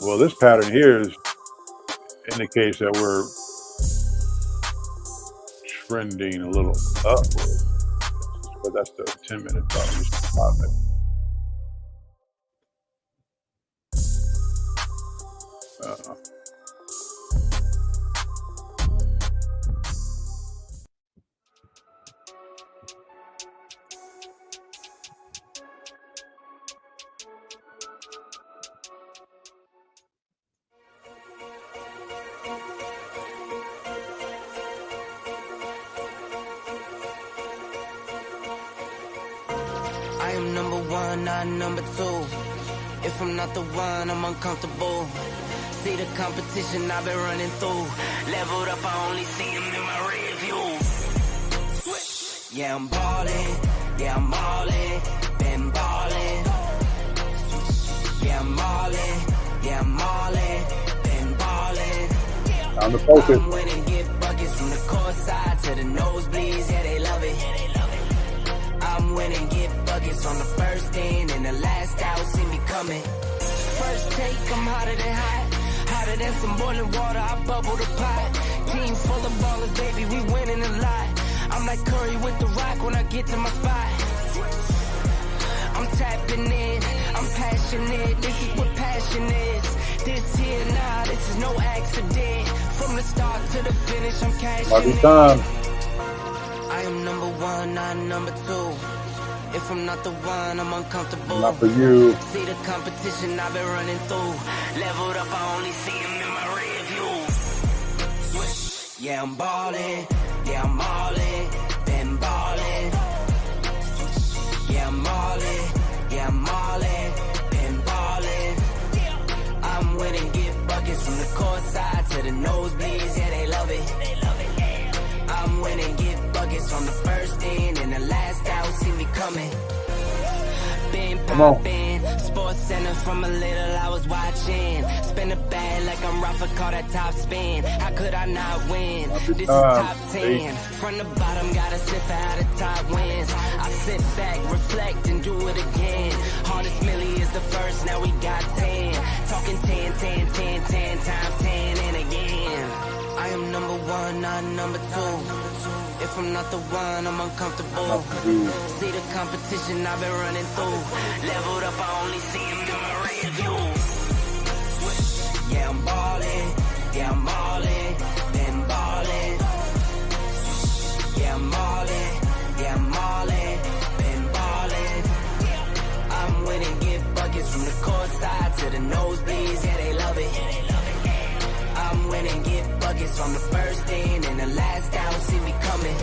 Well, this pattern here indicates that we're trending a little upward, but that's the 10-minute chart. Let me see 5 minutes. I am number one, not number two. If I'm not the one, I'm uncomfortable. See the competition I've been running through. Leveled up, I only see him in my rear view. Yeah, I'm ballin', yeah, I'm ballin', been ballin'. Yeah, I'm ballin', yeah, I'm ballin', been ballin'. Time to focus. I'm winning, get buckets from the court side to the nosebleeds, yeah, they love it. I'm winning, get buckets on the first in and the last out, see me coming. First take, I'm hotter than hot. Hotter than some boiling water, I bubble the pot. Team full of ballers, baby, we winning a lot. I'm like Curry with the rock when I get to my spot. I'm tapping in, I'm passionate, this is what passion is. This here, nah, this is no accident. From the start to the finish, I'm cashing in. Time. I am number one, not number two. If I'm not the one, I'm uncomfortable. Not for you. See the competition I've been running through. Leveled up, I only see him in my rear view. Yeah, I'm ballin', yeah, I'm ballin', been ballin'. Yeah, I'm ballin', yeah, I'm ballin', been ballin'. I'm winning, get buckets from the court side to the nosebleeds, yeah, they love it. I'm winning, get buckets on the first in and the last out, see me coming. Been poppin', Sports Center from a little I was watching. Spin a bag like I'm Rafa, call that top spin. How could I not win? This is top 10. From the bottom, gotta sip out the top wins. I sit back, reflect, and do it again. Hardest Millie is the first, now we got 10. Talking 10, 10, 10, 10 times 10 and again. I am number one, not number two. If I'm not the one, I'm uncomfortable. See the competition I've been running through. Leveled up, I only see him in my rear view. Yeah, I'm ballin', yeah, I'm ballin', been ballin'. Yeah, I'm ballin', yeah, I'm ballin', been ballin'. I'm winning, get buckets from the court side to the nosebleeds, yeah, they love it. I'm winning, get buckets from the first in and the last out, see me coming.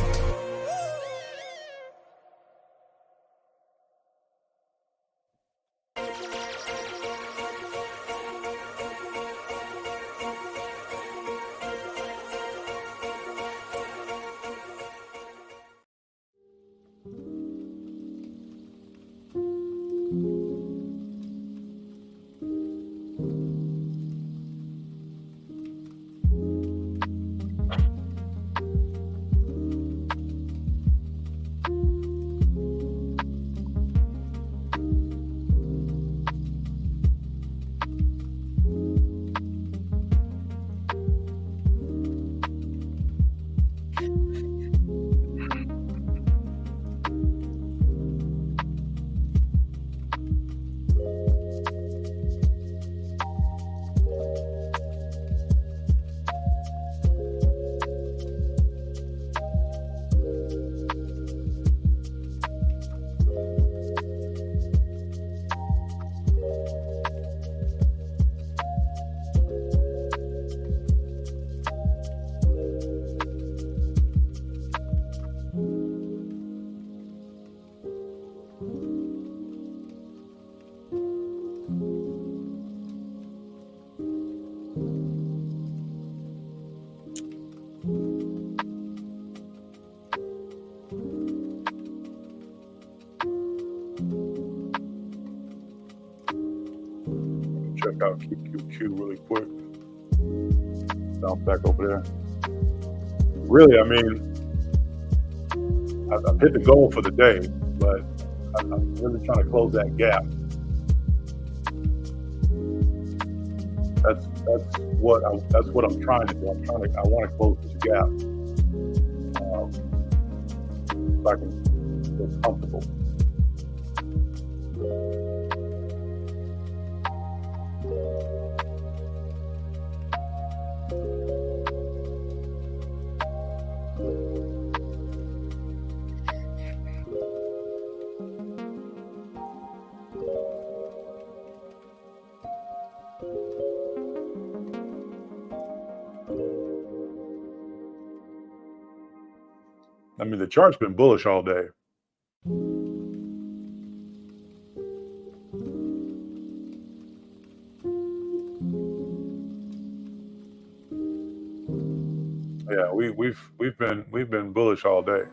QQQ really quick. Bounce back over there. Really, I mean, I've hit the goal for the day, but I'm really trying to close that gap. That's what I'm trying to do. I want to close this gap. If I can feel comfortable. I mean, the chart's been bullish all day. Yeah, we've been bullish all day.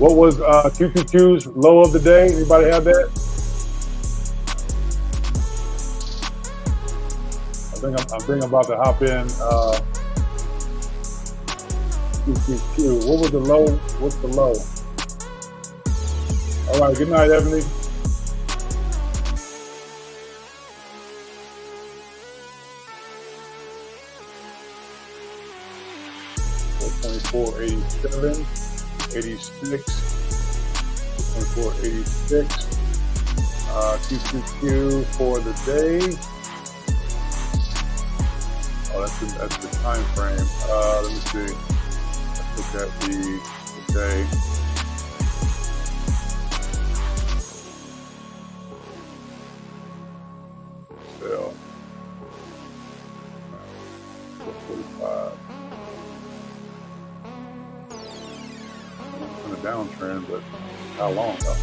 What was QQQ's low of the day? Anybody have that? I think I'm about to hop in. QQQ. What was the low? What's the low? All right. Good night, Ebony. $4.2487, 86, $4.8486. QQQ for the day. Oh, that's the time frame. Let me see. Let's look at the day. Sell. 445. In a downtrend, but how long though?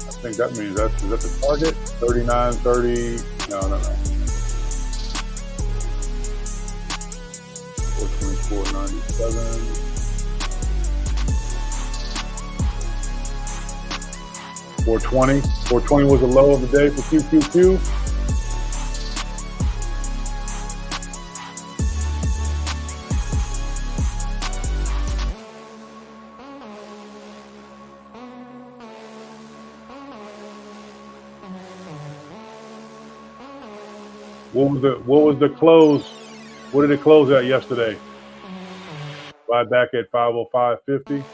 I think that means is that the target? 39.30. No. 424.97. 420. 420 was the low of the day for QQQ. What was the close? What did it close at yesterday? Buy back at 505.50.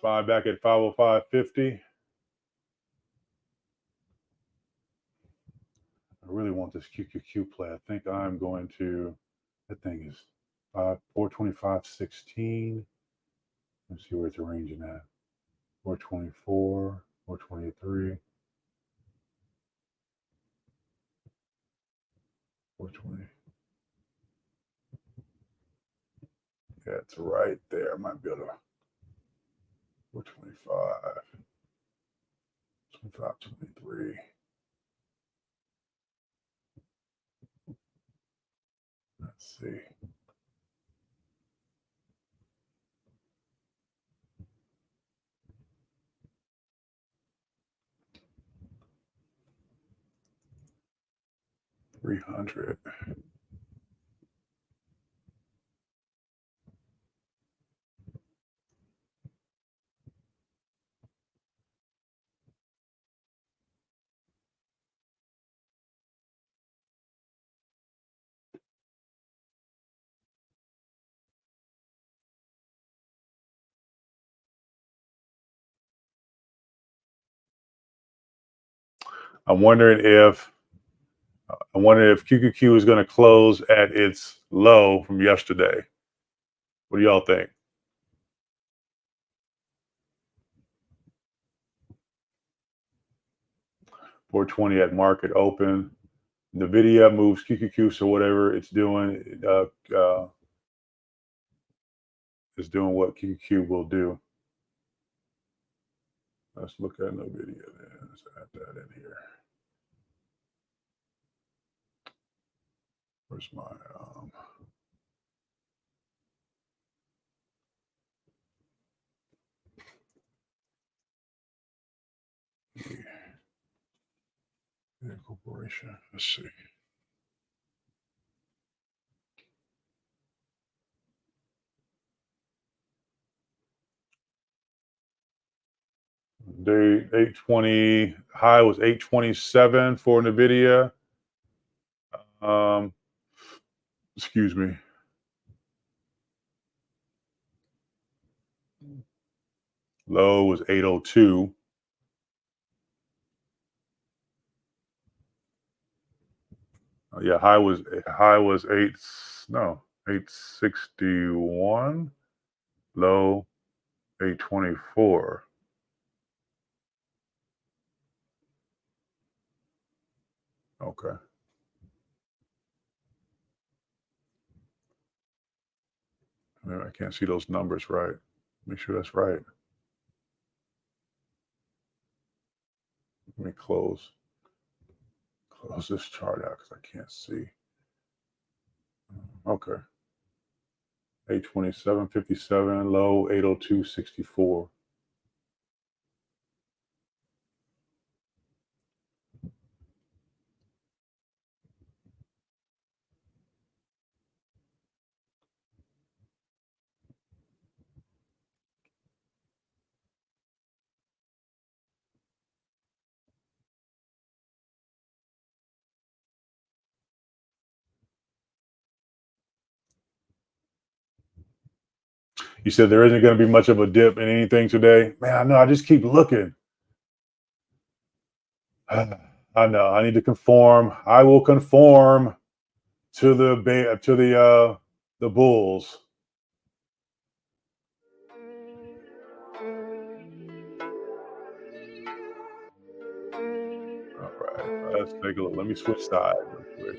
Buy back at 505.50. I really want this QQQ play. I think I'm going to. That thing is 425.16. Let's see where it's ranging at. 424, 423, 420. Yeah, it's right there. I might be able to. 425, 25, 23. Let's see. $300. I'm wondering if QQQ is going to close at its low from yesterday. What do y'all think? $420 at market open. NVIDIA moves QQQ, so whatever it's doing, is doing what QQQ will do. Let's look at NVIDIA then. Let's add that in here. Where's my corporation? Let's see. Day 820 high was 827 for NVIDIA. Excuse me. Low was 802. Yeah, high was 861. Low 824. Okay. I can't see those numbers right. Make sure that's right. Let me close this chart out because I can't see. Okay. 827.57, low 802.64. You said there isn't going to be much of a dip in anything today. Man, I know. I just keep looking. I know. I need to conform. I will conform to the Bulls. All right. Let's take a look. Let me switch sides real quick.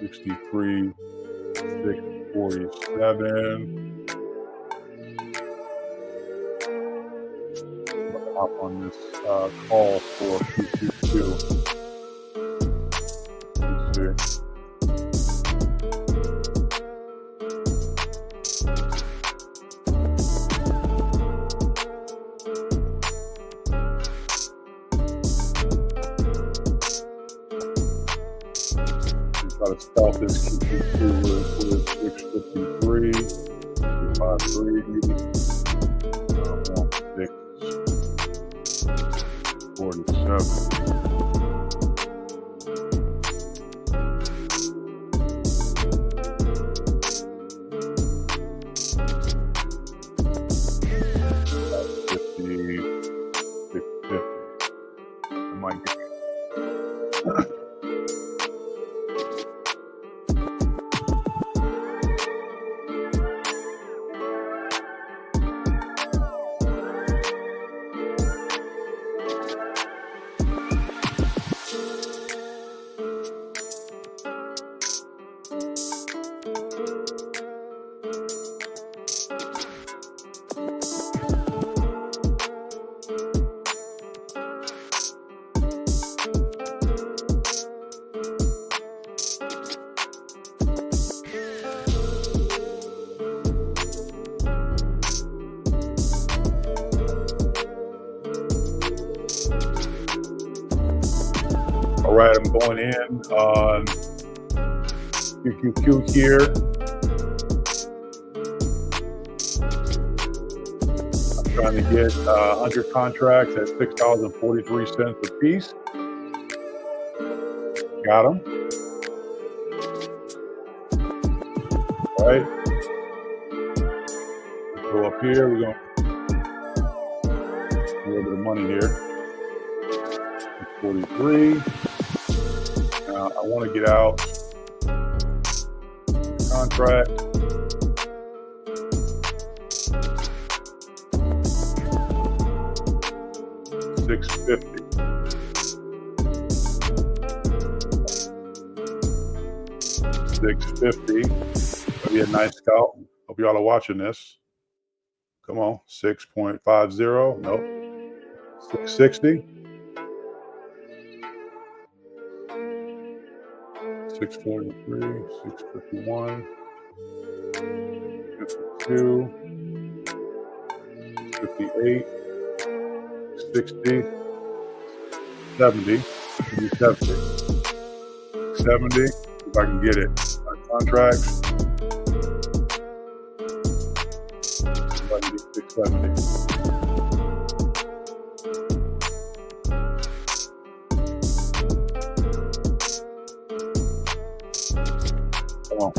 $63, $647. Hop on this call for Q2. Let's see. Try to stop this Q2 with 653, 253, 4647. right, I'm going in on QQQ here. I'm trying to get 100 contracts at $6.43 a piece. Got them. All right. Go up here. We're going to a little bit of money here. 43. Now I want to get out contract. $6.50. $6.50. That'll be a nice scalp. Hope y'all are watching this. Come on, 6.50. Nope. 660. 643, 651, 52, 58, 60, 70, 70, 70, if I can get it. My contracts, if I can get 670. Come on.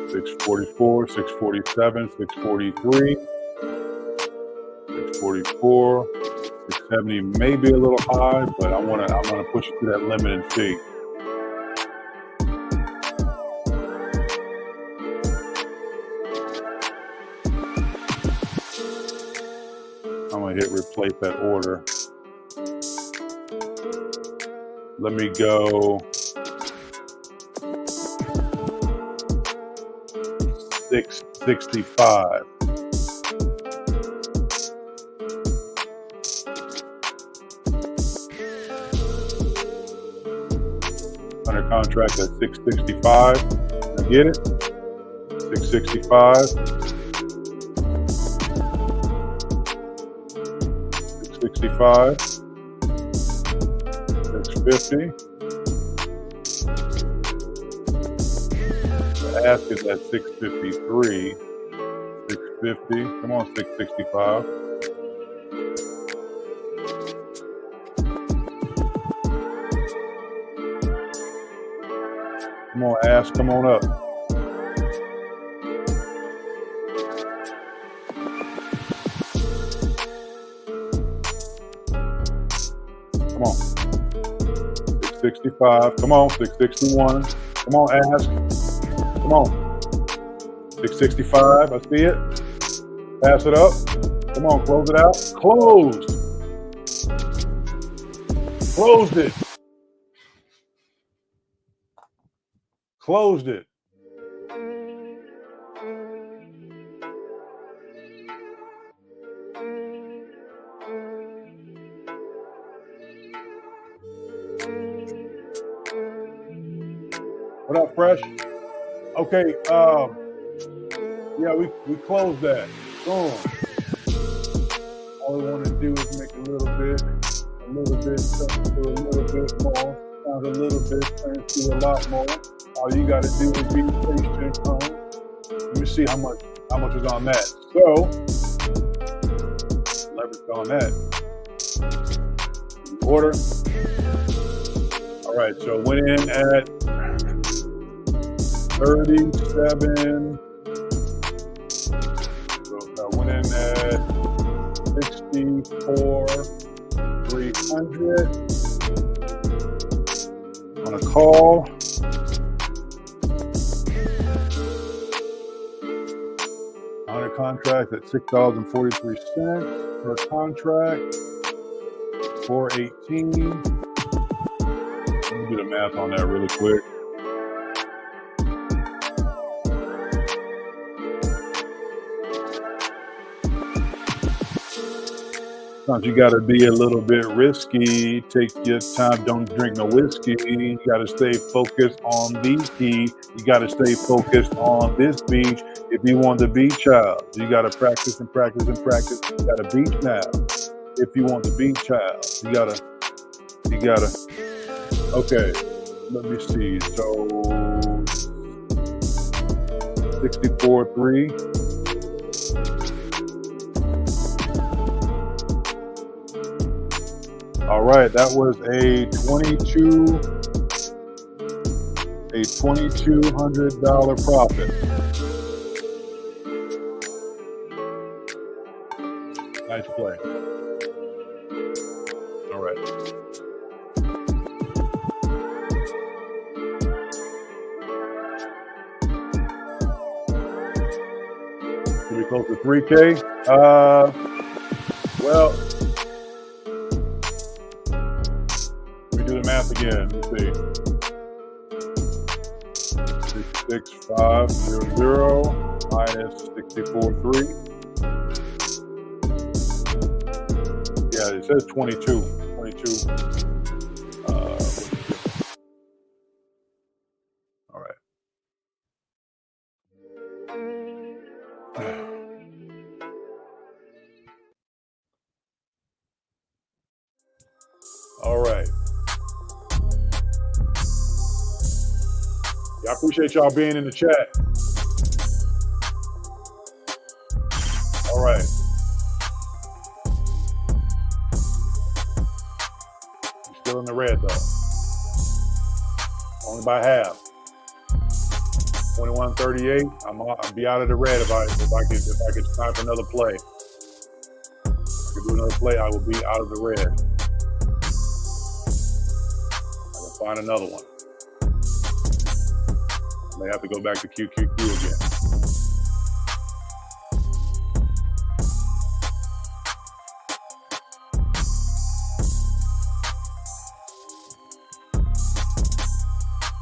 $644, $647, $643, $644, $670 may be a little high, but I'm gonna push it to that limit and see. I'm gonna hit replace that order. Let me go 665. Under contract at 665. I get it. 665. 665. 650. The ask is at 653. 650. Come on, 665. Come on, ask, come on up. Come on. 665. Come on, 661. Come on, ask. Come on. 665. I see it. Pass it up. Come on, close it out. Closed. Closed it. Closed it. What up, Fresh? Okay, yeah, we closed that. Boom. All we want to do is make a little bit, turn to a little bit more, sound a little bit, turn to a lot more. All you got to do is be patient. Let me see how much is on that. So, leverage on that. Order. All right, so went in at 37. So I went in at 64,300 on a call. On a contract at $6.43 per contract. 418. Let me do the math on that really quick. Sometimes you got to be a little bit risky. Take your time. Don't drink no whiskey. You got to stay focused on these keys. You got to stay focused on this beach. If you want the beach child, you got to practice and practice and practice. You got a beach now. If you want the beach child, you gotta. Okay, let me see. So 64.3. All right, that was a $2,200 profit. Nice play. All right. Pretty close to 3K. Well, let me do the math again. Let's see. 66500 minus 64.3. Yeah, it says 22. All right. All right. Yeah, I appreciate y'all being in the chat. All right. You're still in the red though. Only by half. 21.38. I'll be out of the red if I could snipe another play. If I could do another play, I will be out of the red. I can find another one. I may have to go back to QQQ again.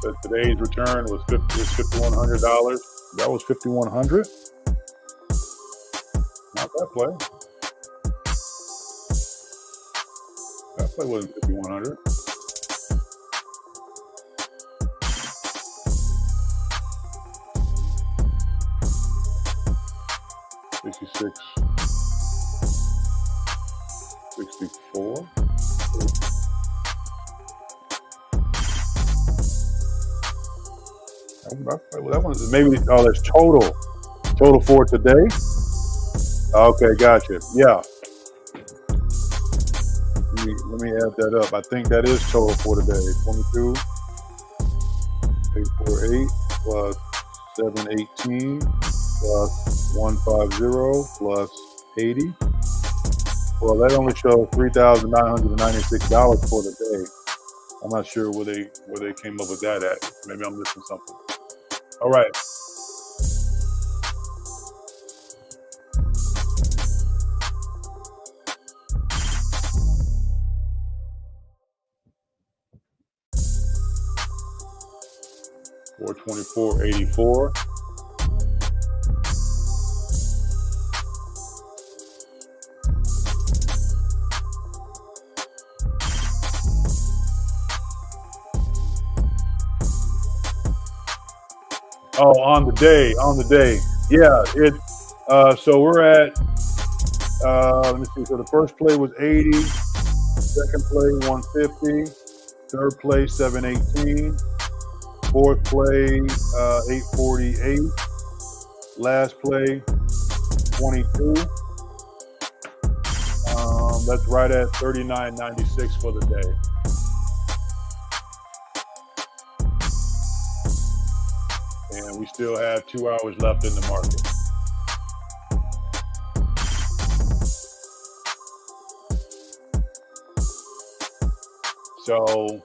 But today's return was $5,100. That was $5,100. Not that play. That play wasn't $5,100. $66, $64. That one maybe. Oh, that's total for today. Okay, gotcha. Yeah. Let me add that up. I think that is total for today. 22,848 plus 718 plus 150 plus 80. Well, that only shows $3,996 for the day. I'm not sure where they came up with that at. Maybe I'm missing something. All right. $424.84. Oh, on the day. Yeah, so we're at, let me see. So the first play was 80, second play 150, third play 718, fourth play 848, last play 22. That's right at $39.96 for the day. And we still have 2 hours left in the market. So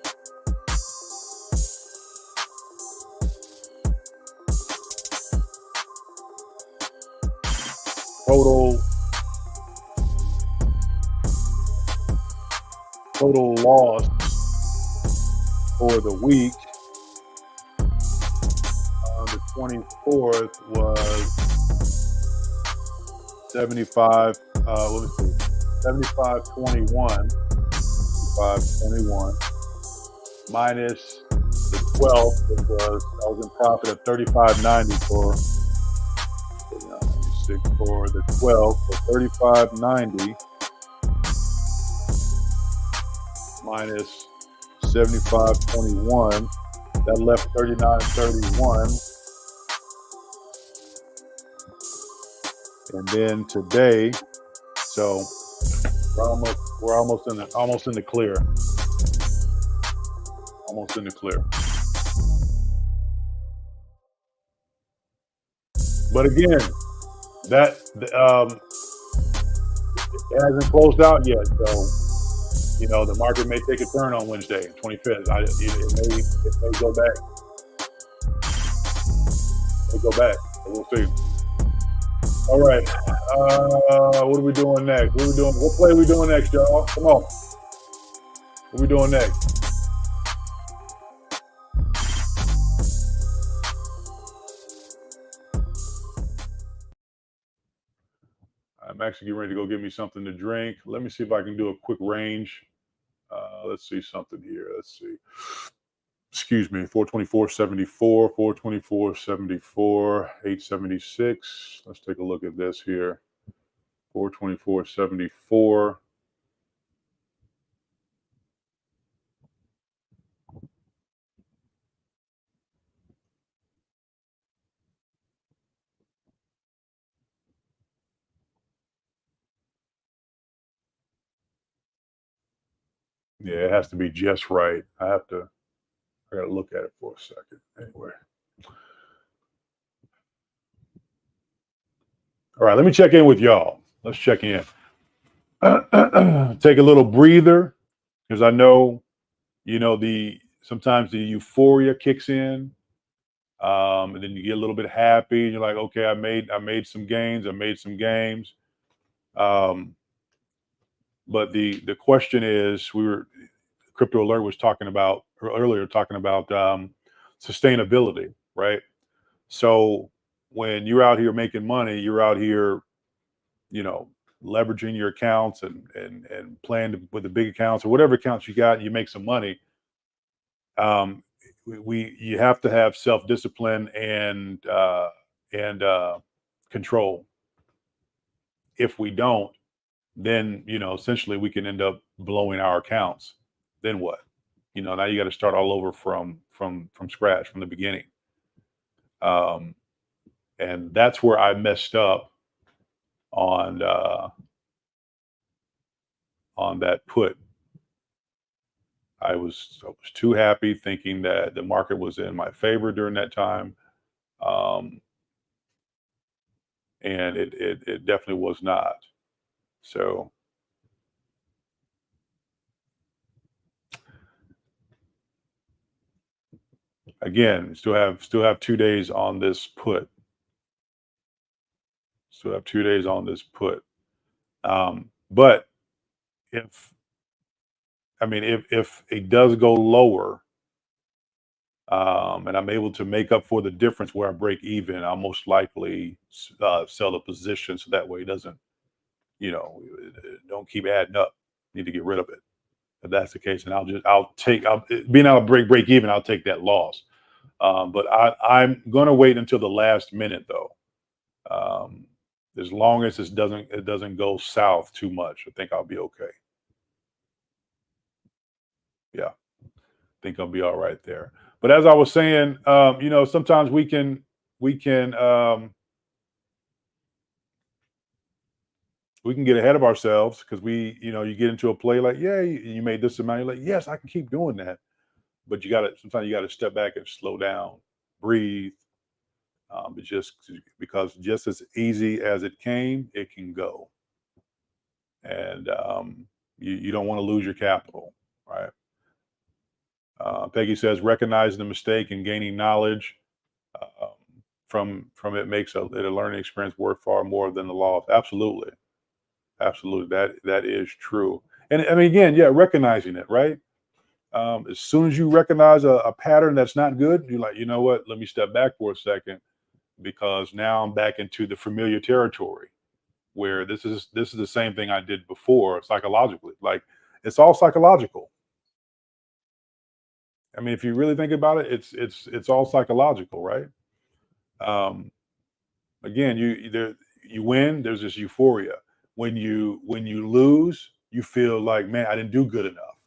total loss for the week. The 24th was 75. Let me see. 75.21, 75.21 minus the 12, which was I was in profit at 35.90 for 6 for the 12, so 35.90 minus 75.21, that left 39.31. And then today, so we're almost in the clear. Almost in the clear. But again, that it hasn't closed out yet, so the market may take a turn on Wednesday, 25th. It may go back. So we'll see. All right. What are we doing next? What play are we doing next, y'all? Come on. What are we doing next? I'm actually getting ready to go get me something to drink. Let me see if I can do a quick range. Let's see something here. Let's see. Excuse me, 424.74, 424.74, 876. Let's take a look at this here. 424.74. Yeah, it has to be just right. I gotta look at it for a second. Anyway. All right, let me check in with y'all. Let's check in. Take a little breather, because I know, sometimes the euphoria kicks in, and then you get a little bit happy, and you're like, okay, I made some gains, I made some games. But the question is, Crypto Alert was talking about sustainability, right? So when you're out here making money, you're out here, leveraging your accounts and playing with the big accounts or whatever accounts you got, and you make some money. You have to have self-discipline and control. If we don't, then essentially we can end up blowing our accounts. Then what? Now you got to start all over from scratch, from the beginning. And that's where I messed up on that put. I was too happy, thinking that the market was in my favor during that time, and it definitely was not. So again, still have 2 days on this put. But if it does go lower, and I'm able to make up for the difference where I break even, I'll most likely sell the position, so that way it doesn't, don't keep adding up. Need to get rid of it. If that's the case, and being able to break even, I'll take that loss. But I'm going to wait until the last minute, though. As long as it doesn't go south too much, I think I'll be okay. Yeah, I think I'll be all right there. But as I was saying, sometimes we can get ahead of ourselves, because you get into a play like, yeah, you made this amount. You're like, yes, I can keep doing that. But sometimes you got to step back and slow down, breathe. Because just as easy as it came, it can go. And you don't want to lose your capital, right? Peggy says, recognizing the mistake and gaining knowledge from it makes it a learning experience worth far more than the loss. Absolutely. That is true. And again, yeah, recognizing it, right? As soon as you recognize a pattern that's not good, you're like, you know what? Let me step back for a second, because now I'm back into the familiar territory. where this is the same thing I did before psychologically. Like it's all psychological. I mean, if you really think about it, it's all psychological, right? Um, again, you win. There's this euphoria. When you lose, you feel like, man, I didn't do good enough,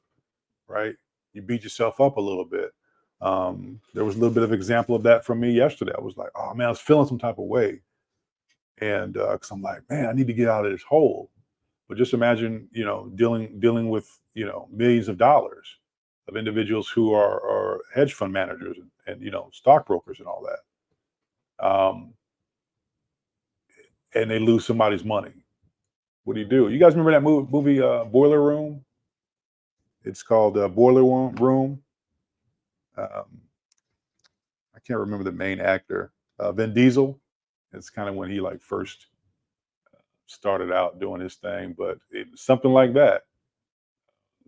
right? You beat yourself up a little bit. There was a little bit of example of that from me yesterday. I was like, oh man, I was feeling some type of way, and because I'm like, man, I need to get out of this hole. But just imagine, dealing with millions of dollars of individuals who are hedge fund managers and stockbrokers and all that, and they lose somebody's money. What do you do? You guys remember that movie Boiler Room? It's called Boiler Room. I can't remember the main actor, Vin Diesel. It's kind of when he like first started out doing his thing, but something like that.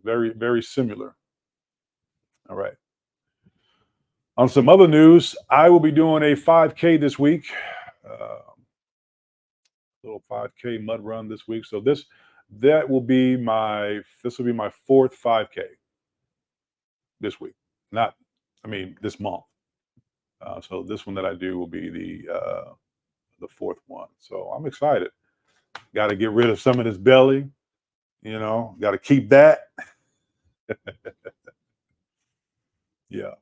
Very, very similar. All right. On some other news, I will be doing a 5K this week. Little 5K mud run this week. So this will be my fourth 5K this week. This month. So this one that I do will be the fourth one. So I'm excited. Got to get rid of some of this belly. Got to keep that. Yeah,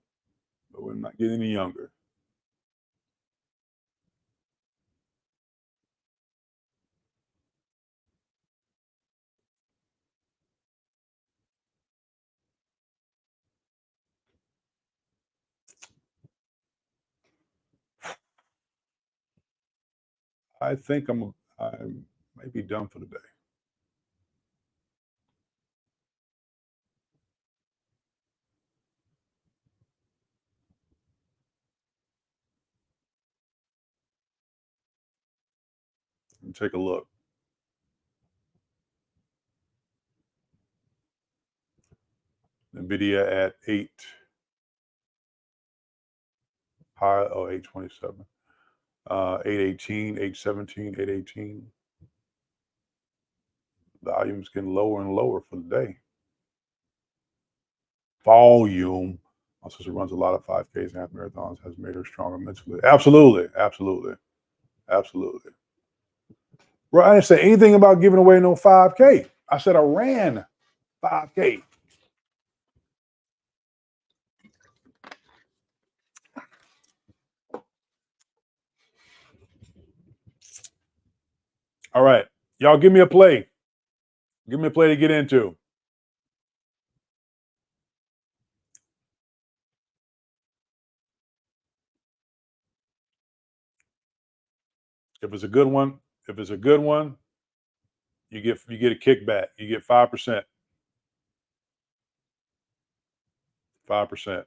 but we're not getting any younger. I think I might be done for the day. Let me take a look. NVIDIA at 8. High, 827. 818, 817, 818. Volume's getting lower and lower for the day. Volume. My sister runs a lot of 5Ks and half marathons, has made her stronger mentally. Absolutely. Absolutely. Absolutely. Well, I didn't say anything about giving away no 5K. I said I ran 5K. All right. Y'all give me a play. Give me a play to get into. If it's a good one, you get a kickback. You get 5%. 5%.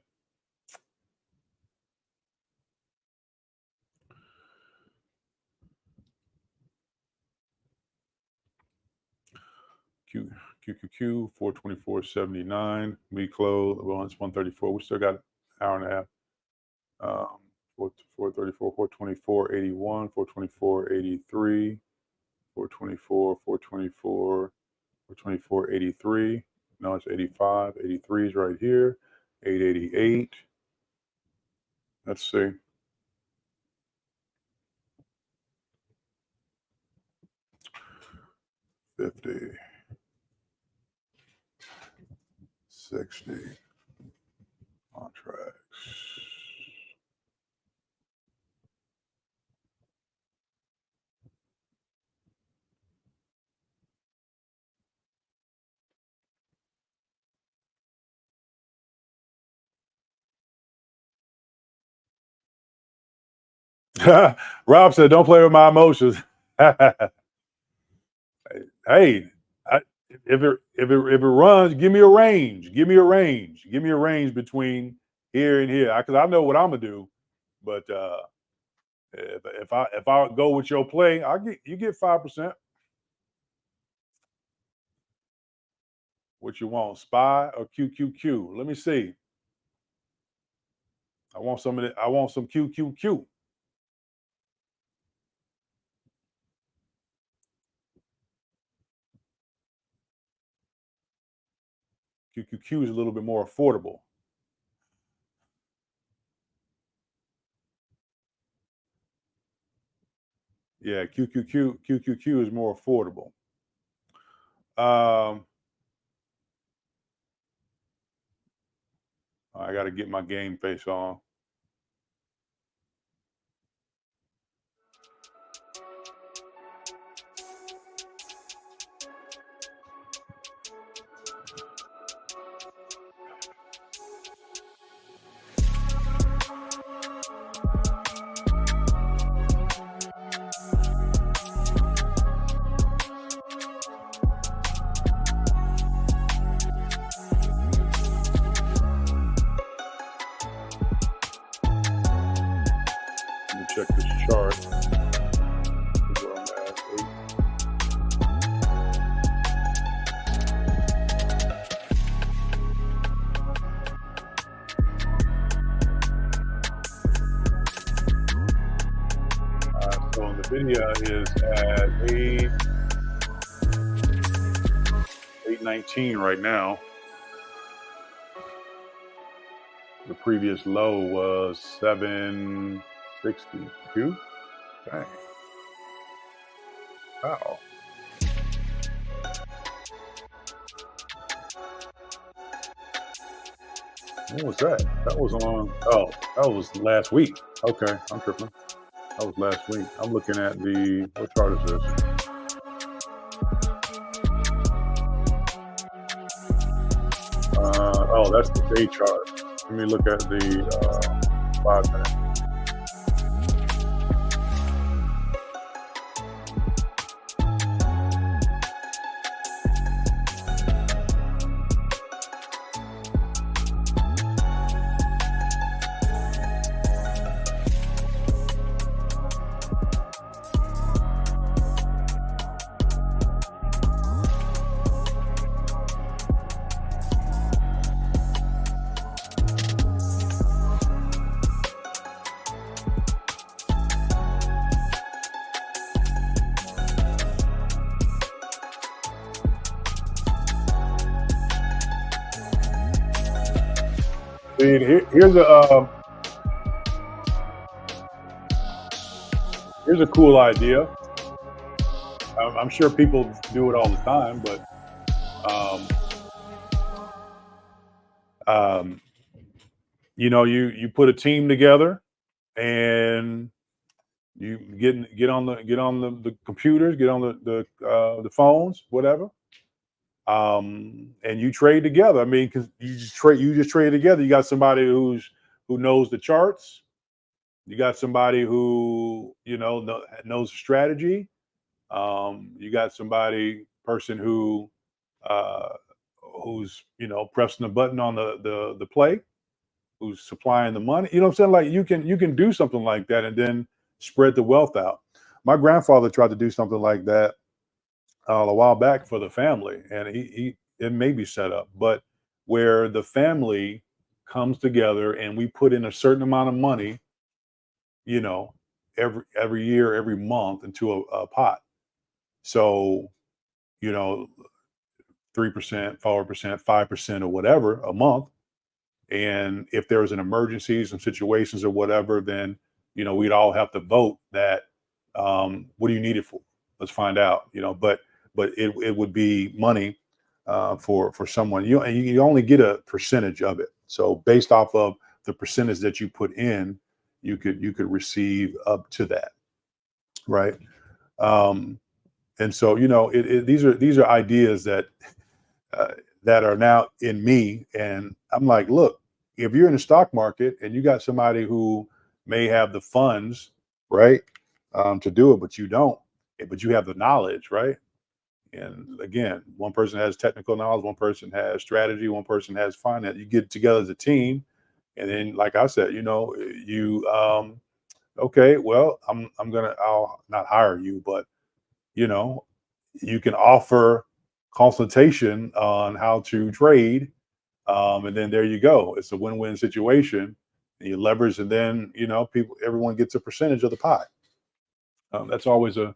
QQQ 424.79. We close. Well, it's 134. We still got an hour and a half. 434, 424.81, 424.83, 424, 424, 424.83. No, it's 85. 83 is right here. 888. Let's see. $50, 60 contracts. Rob said, "Don't play with my emotions." Hey, if it runs, give me a range. Give me a range. Give me a range between here and here, because I know what I'm gonna do. But if I go with your play, you get 5%. What you want, SPY or QQQ? Let me see. I want some of it. I want some QQQ. QQQ is a little bit more affordable. Yeah, QQQ is more affordable. I got to get my game face on. Check this chart. Where I'm at, 8. So Nvidia is at 819 right now. The previous low was 762. Dang. Wow. What was that? That was on. Oh, that was last week. Okay, I'm tripping. That was last week. I'm looking at the. What chart is this? Oh, that's the day chart. Let me look at the 5 minute. Here's a cool idea. I'm sure people do it all the time, but you put a team together and you get on the computers, get on the phones, whatever. And you trade together. I mean, because you just trade together. You got somebody who knows the charts. You got somebody who knows the strategy. You got person who's pressing the button on the play, who's supplying the money. You know what I'm saying? Like you can do something like that and then spread the wealth out. My grandfather tried to do something like that a while back for the family, and it may be set up, but where the family comes together and we put in a certain amount of money, every year, every month into a pot. So, 3%, 4%, 5% or whatever a month. And if there was an emergency, some situations or whatever, then, we'd all have to vote that, what do you need it for? Let's find out, but it would be money for someone. You only get a percentage of it. So based off of the percentage that you put in, you could receive up to that, right? And so these are ideas that are now in me, and I'm like, look, if you're in the stock market and you got somebody who may have the funds, right, to do it, but you don't, but you have the knowledge, right? And again, one person has technical knowledge, one person has strategy, one person has finance. You get together as a team, and then, like I said, okay, well, I'll not hire you, but you can offer consultation on how to trade, and then there you go. It's a win-win situation. And you leverage, and then everyone gets a percentage of the pie. It's always a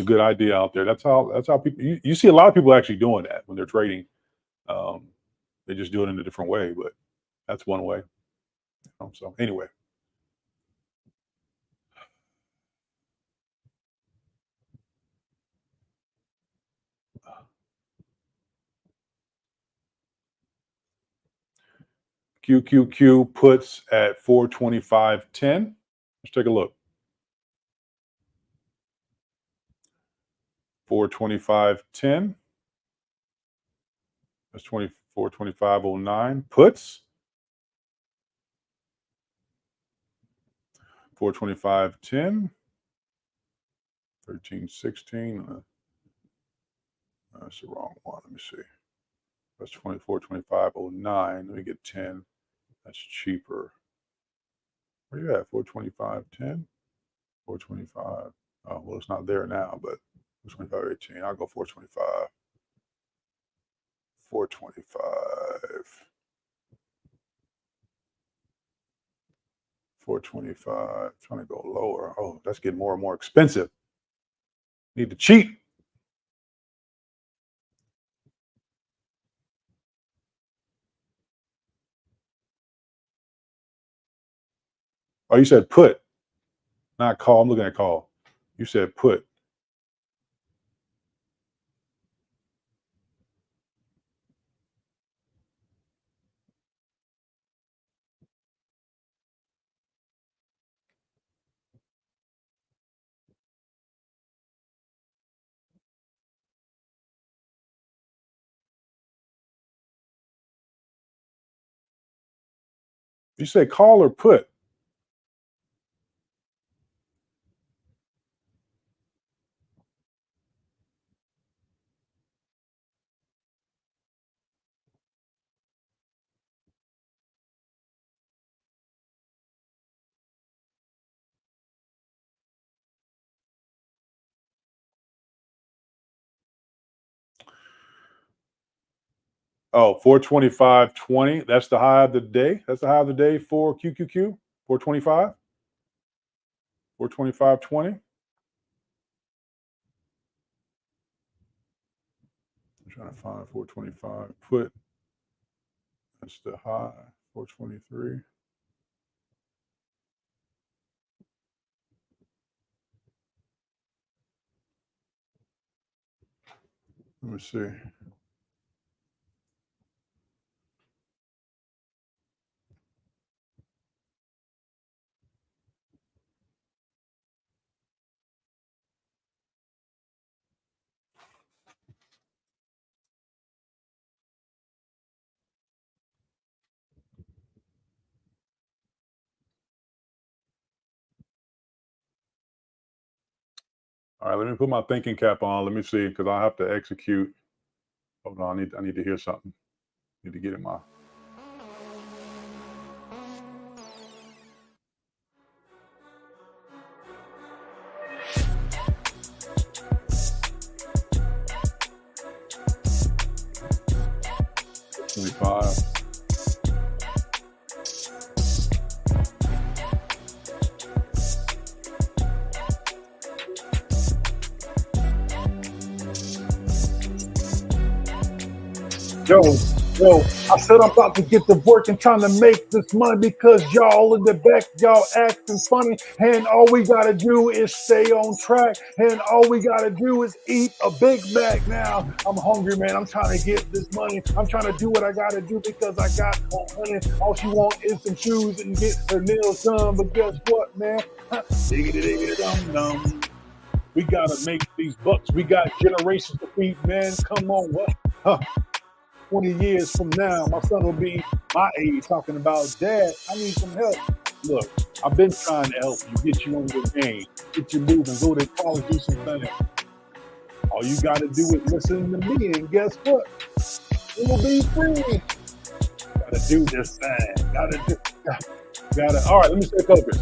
good idea out there. That's how people. You see a lot of people actually doing that when they're trading. They just do it in a different way, but that's one way. So anyway. QQQ puts at 425.10. Let's take a look. 425.10. That's 24.2509. Puts 425.10. 13.16. That's the wrong one. Let me see. That's 24.2509. Let me get 10. That's cheaper. Where you at? 425.10. 425. Oh, well, it's not there now, but 425.18. I'll go 425. 425. 425. Trying to go lower. Oh, that's getting more and more expensive. Need to cheat. Oh, you said put, not call. I'm looking at call. You said put. You say call or put? Oh, 425.20. That's the high of the day. That's the high of the day for QQQ. 425. 425.20. I'm trying to find 425. Put. That's the high. 423. Let me see. All right, let me put my thinking cap on. Let me see, because I have to execute. Hold on, I need to hear something. Need to get in my. $25. Yo, I said I'm about to get to work and trying to make this money because y'all in the back, y'all acting funny. And all we got to do is stay on track. And all we got to do is eat a Big Mac. Now, I'm hungry, man. I'm trying to get this money. I'm trying to do what I got to do because I got money. All she wants is some shoes and get her nails done. But guess what, man? Diggity-diggity-dum-dum. We got to make these bucks. We got generations to feed, man. Come on, what? 20 years from now, my son will be my age talking about, Dad, I need some help. Look, I've been trying to help you, get you on your game, get you moving, go to college, do some things. All you got to do is listen to me, and guess what? It will be free. Got to do this thing. Got to. All right, let me stay focused.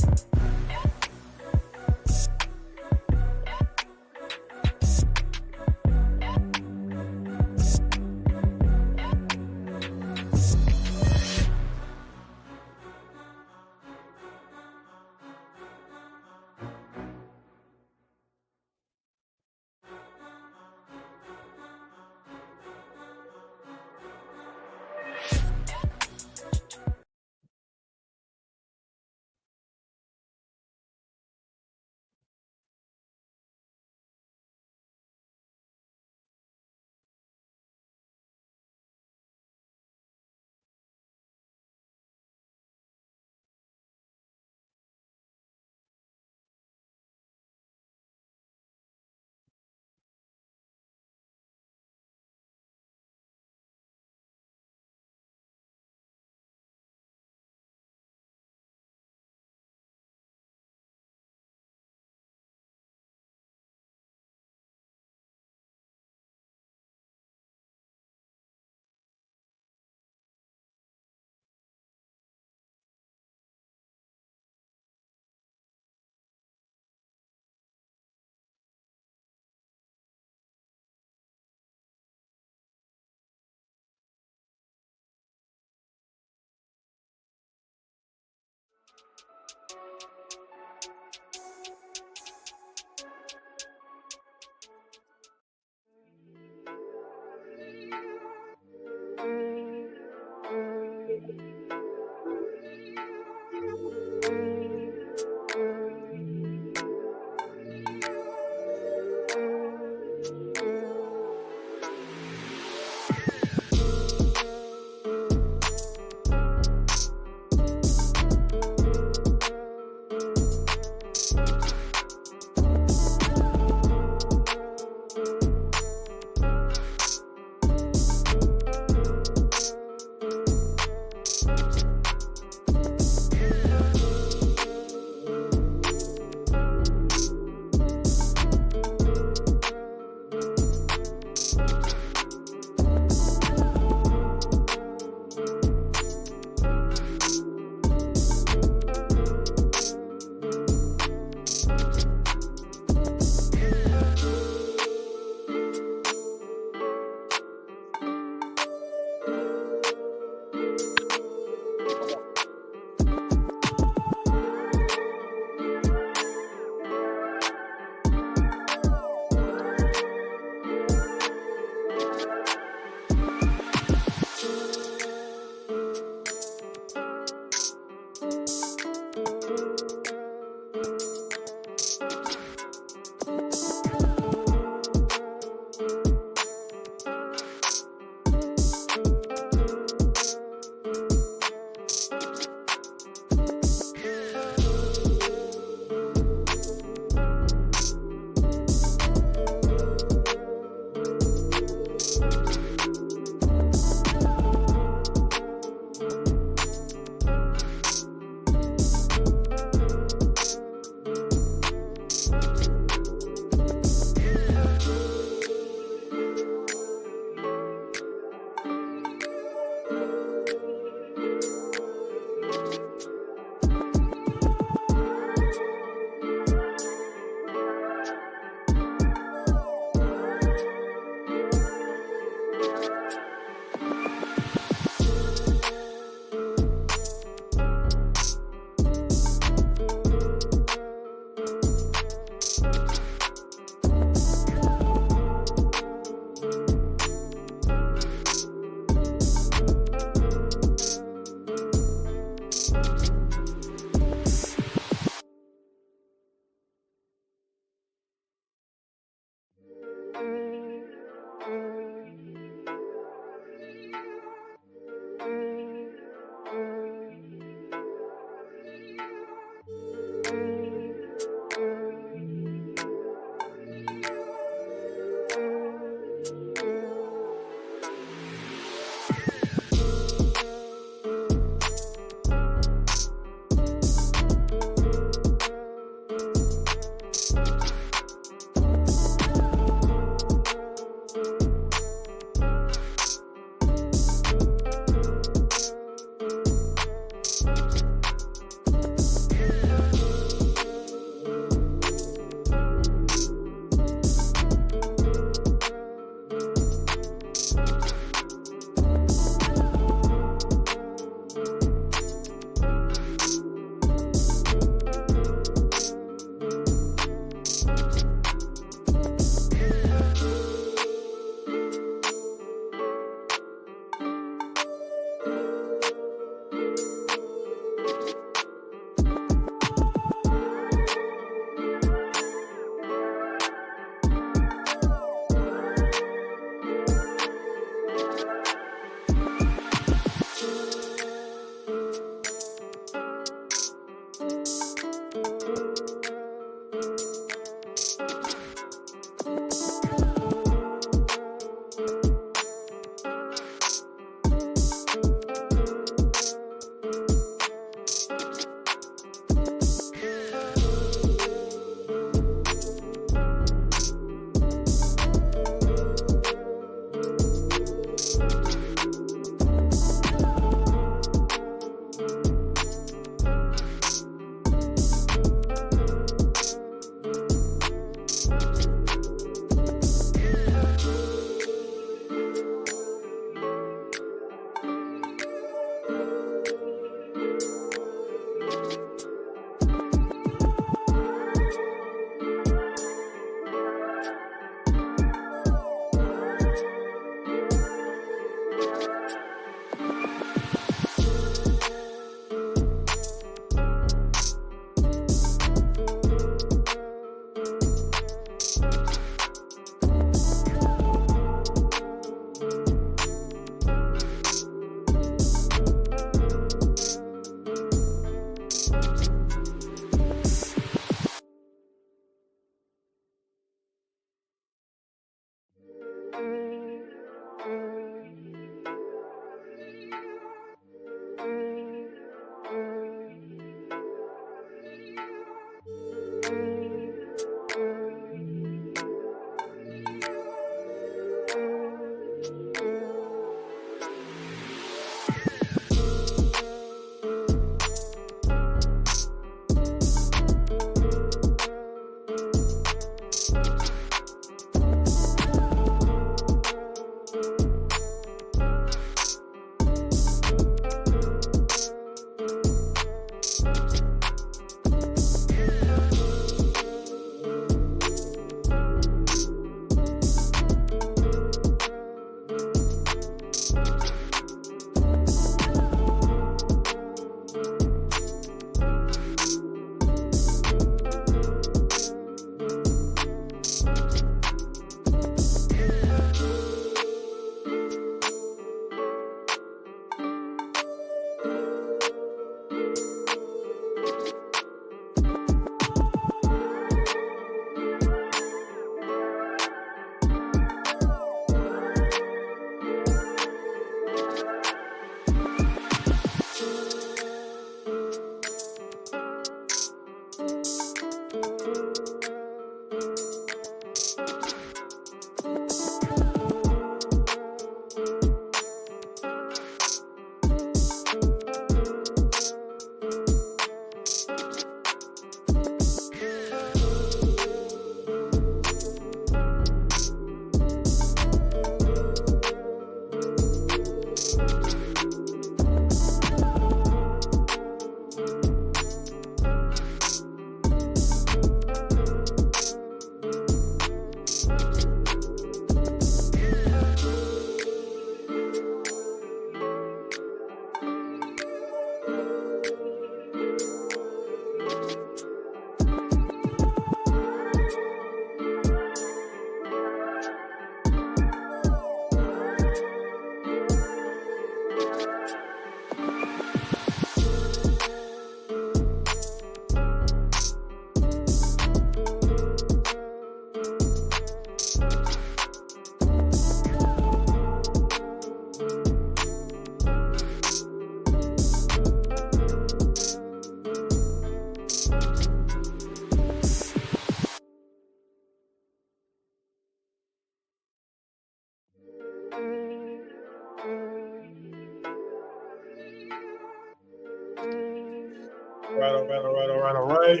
All right.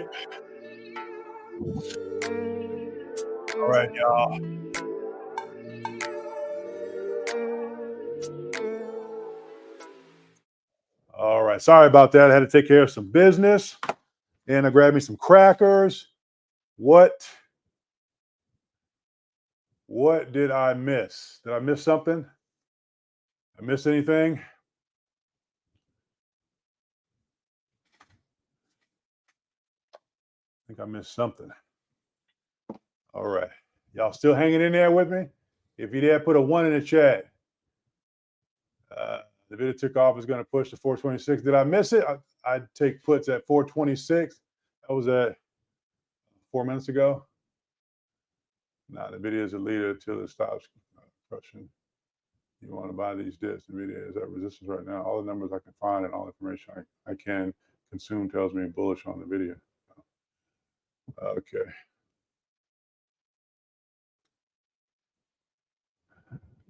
All right, y'all. All right. Sorry about that. I had to take care of some business. And I grabbed me some crackers. What did I miss? Did I miss something? I miss anything? I think I missed something. All right. Y'all still hanging in there with me? If you did, put a 1 in the chat. The video took off is going to push to 426. Did I miss it? I'd take puts at 426. That was at 4 minutes ago. Nah, the video is a leader until it stops crushing. You want to buy these dips. The video is at resistance right now. All the numbers I can find and all the information I can consume tells me bullish on the video. Okay.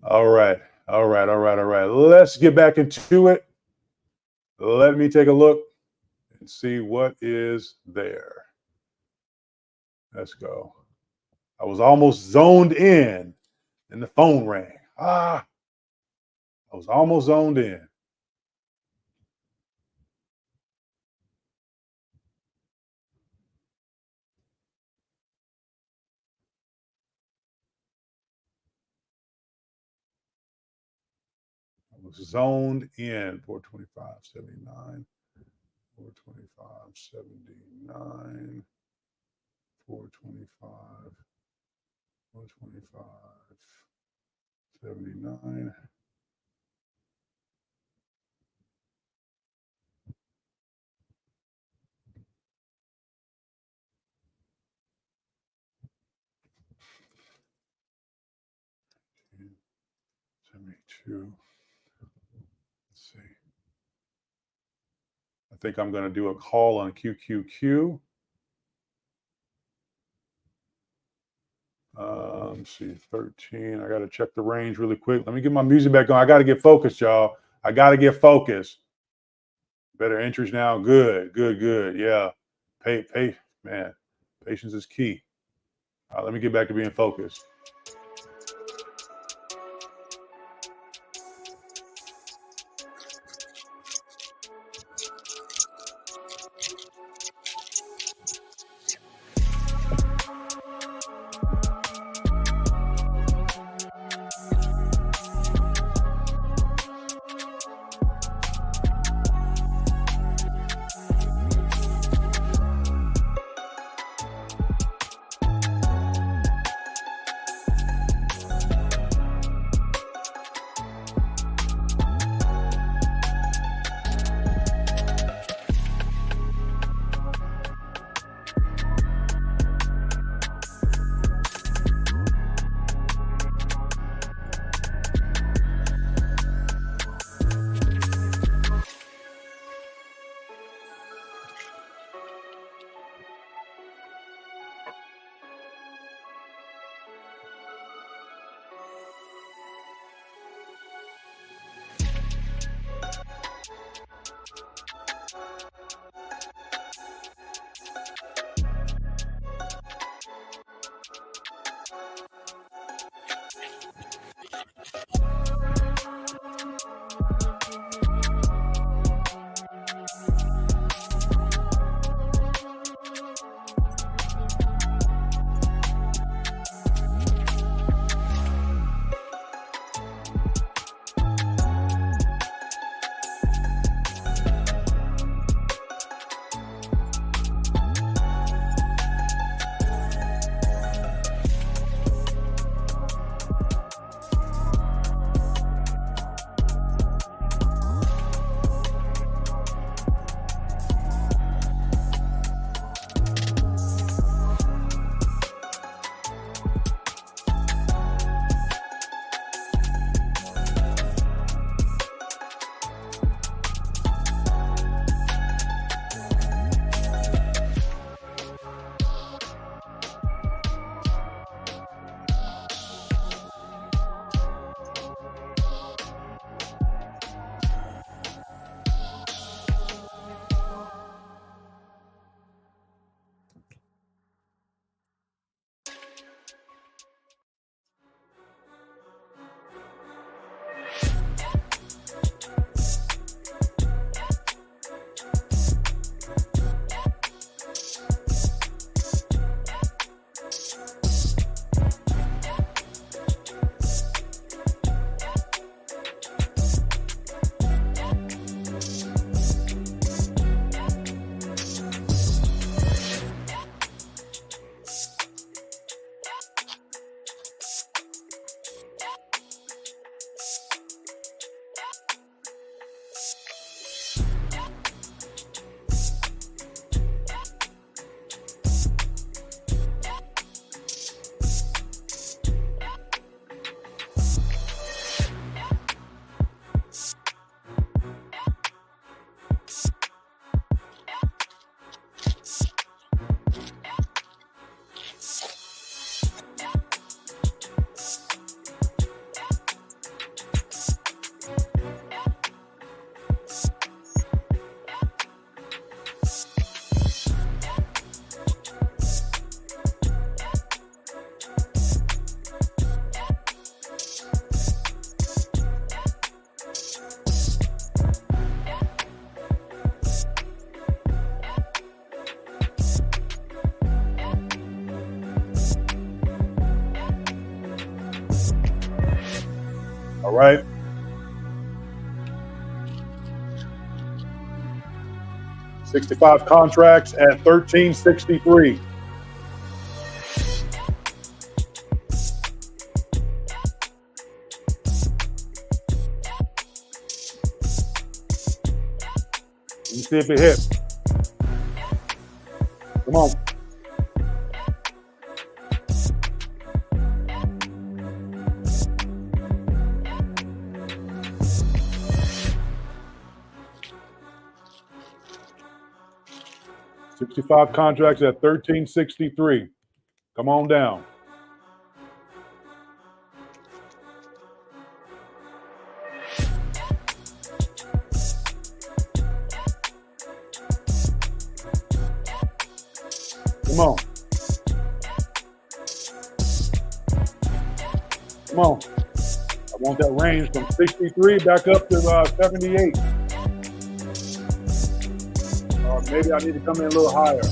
All right. Let's get back into it. Let me take a look and see what is there. Let's go. I was almost zoned in and the phone rang. I was almost zoned in. Zoned in 425.79, 425.79, 425.79. $72. Let's see. I think I'm going to do a call on QQQ. Let's see, 13. I got to check the range really quick. Let me get my music back on. I got to get focused, y'all. I got to get focused. Better entries now. Good. Yeah. Man. Patience is key. Let me get back to being focused. All right. $65 contracts at $13.63. Let me see if it hits. Come on. $65 contracts at $13.63. Come on down. Come on. Come on. I want that range from 63 back up to 78. Or maybe I need to come in a little higher.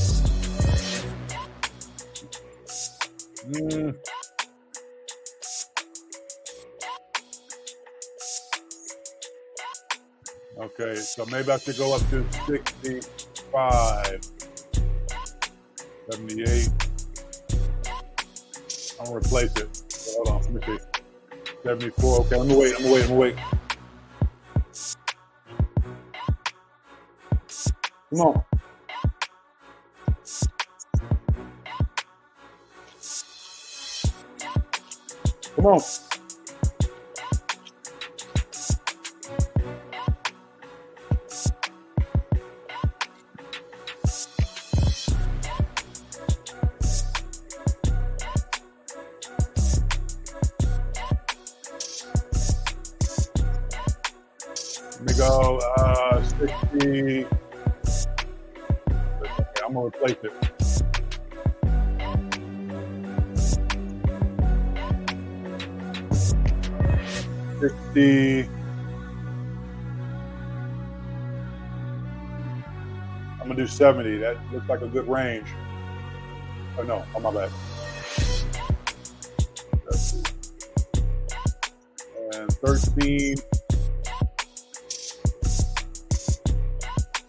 Okay, so maybe I should go up to 65. 78. I'm gonna replace it. So hold on, let me see. 74. Okay, I'm gonna wait. Come on. Come on. Let me go 60. Okay, I'm gonna replace it. I'm gonna do 70. That looks like a good range. Oh no, on my bad. And 13.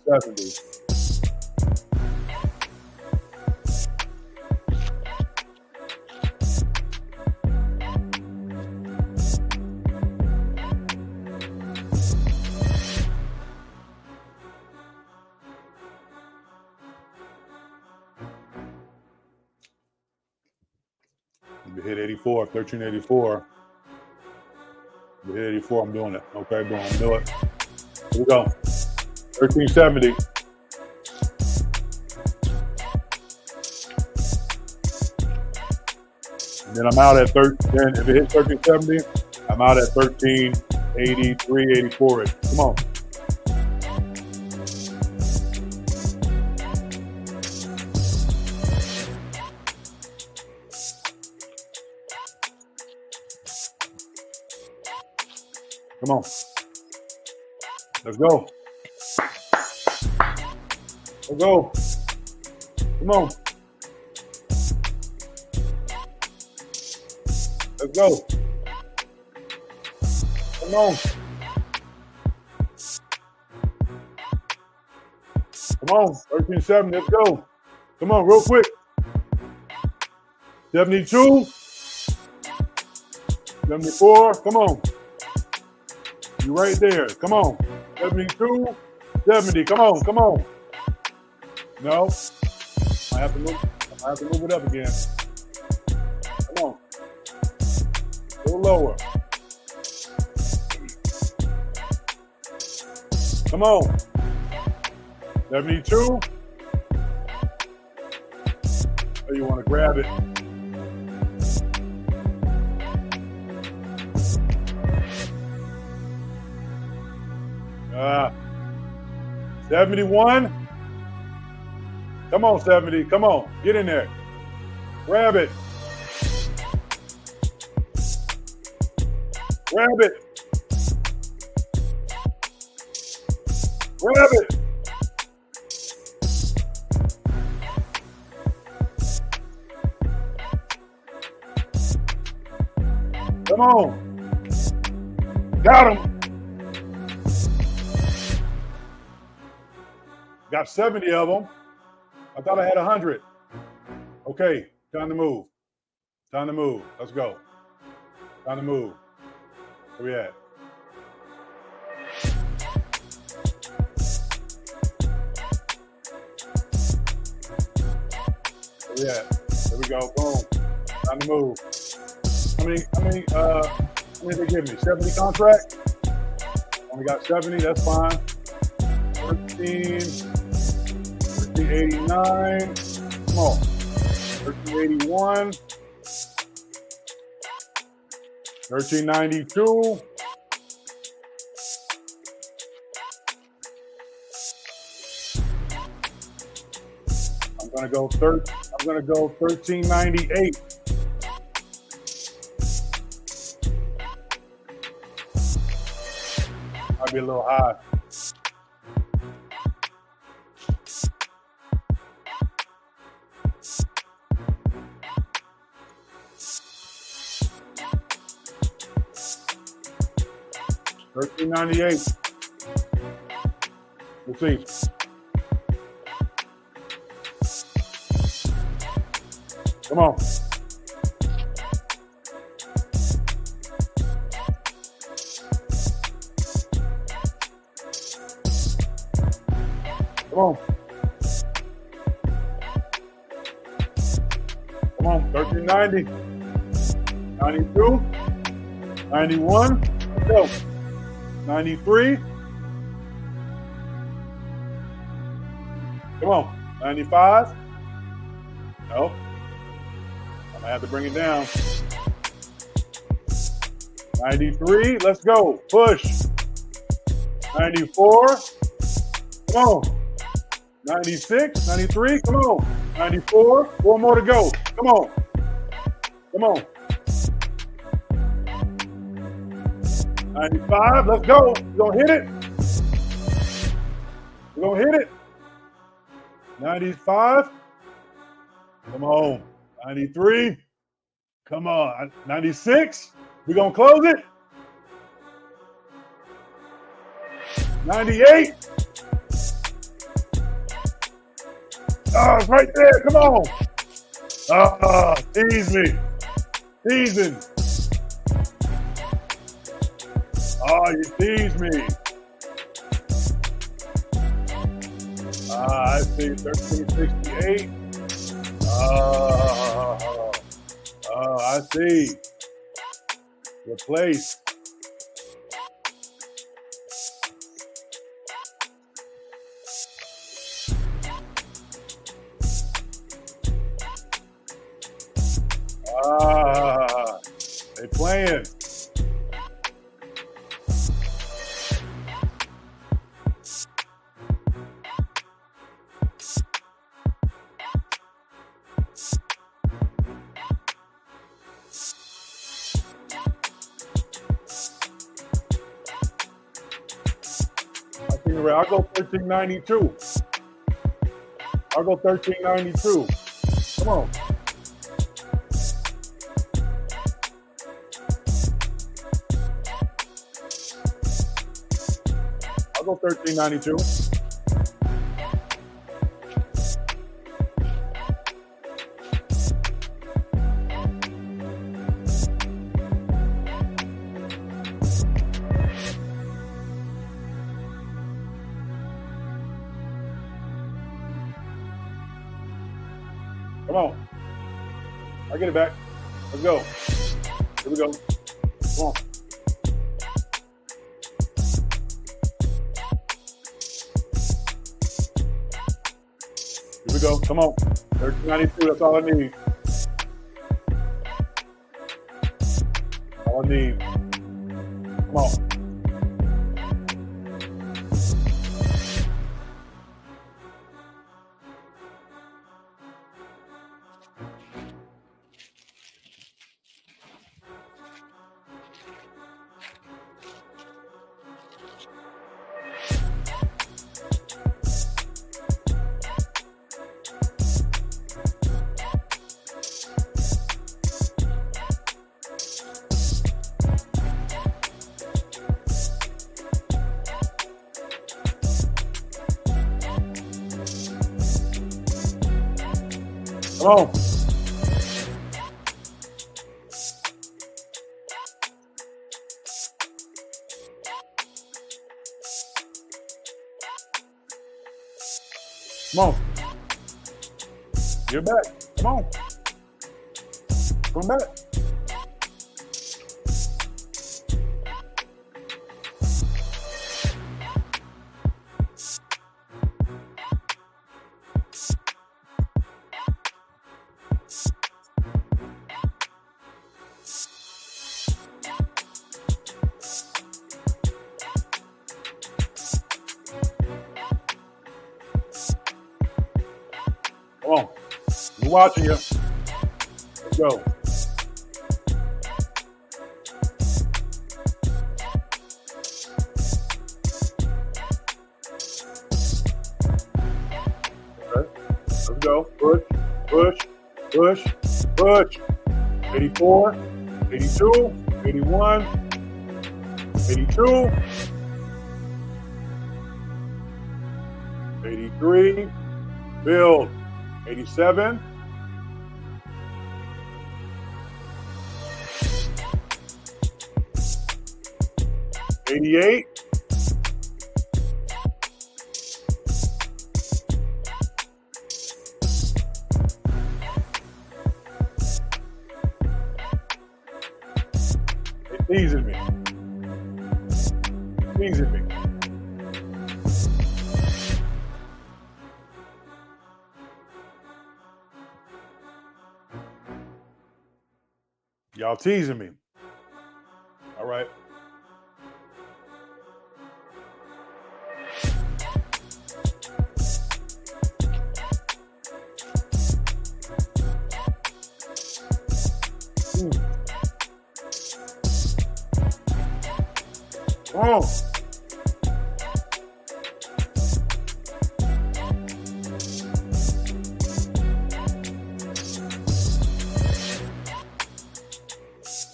70. We hit 84, 1384. We hit 84, I'm doing it. Okay, boom, I'm doing it. Here we go. 1370. And then I'm out at 13. If it hits 1370, I'm out at 1383, 84. Come on. Come on. Let's go. Let's go. Come on. Let's go. Come on. Come on. 1370. Let's go. Come on, real quick. 72. 74. Come on. You right there. Come on. 72. 70. Come on. Come on. No. I have to move it up again. Come on. A little lower. Come on. 72. Oh, you want to grab it. Ah. 71. Come on, 70. Come on. Get in there. Grab it. Grab it. Grab it. Come on. Got him. Got 70 of them. I thought I had 100. Okay, time to move. Time to move. Let's go. Time to move. Where we at? Where we at? There we go. Boom. Time to move. How many they give me? 70 contract? Only got 70, that's fine. 1389. Come on. 1381. 1392. I'm gonna go 1398. Might be a little high. $13.98. We'll see. Come on. Come on. Come on. 1390. 92. 91. Let's go. 93. Come on. 95. Nope. I'm gonna have to bring it down. 93. Let's go. Push. 94. Come on. 96. 93. Come on. 94. 4 more to go. Come on. Come on. 95. Let's go. We're gonna hit it. We're gonna hit it. 95. Come on. 93. Come on. 96. We're gonna close it. 98. Oh, it's right there. Come on. Tease me. Teasing. Oh, you tease me. I see 1368. I see. Replace. They playing. I'll go 1392. I'll go 1392. Come on. I'll go 1392. Come on. I'll get it back. Let's go. Here we go. Come on. Here we go. Come on. 1392. That's all I need. All I need. Come on. Come on. Come on. Get back. Come on. Come back. Come on. We're watching you. Let's go. Okay. Let's go. Push, push, push, push. 84, 82, 81, 82, 83. Build. 87. 88. 'It teases me. Teasing me. Y'all teasing me. All right. Oh.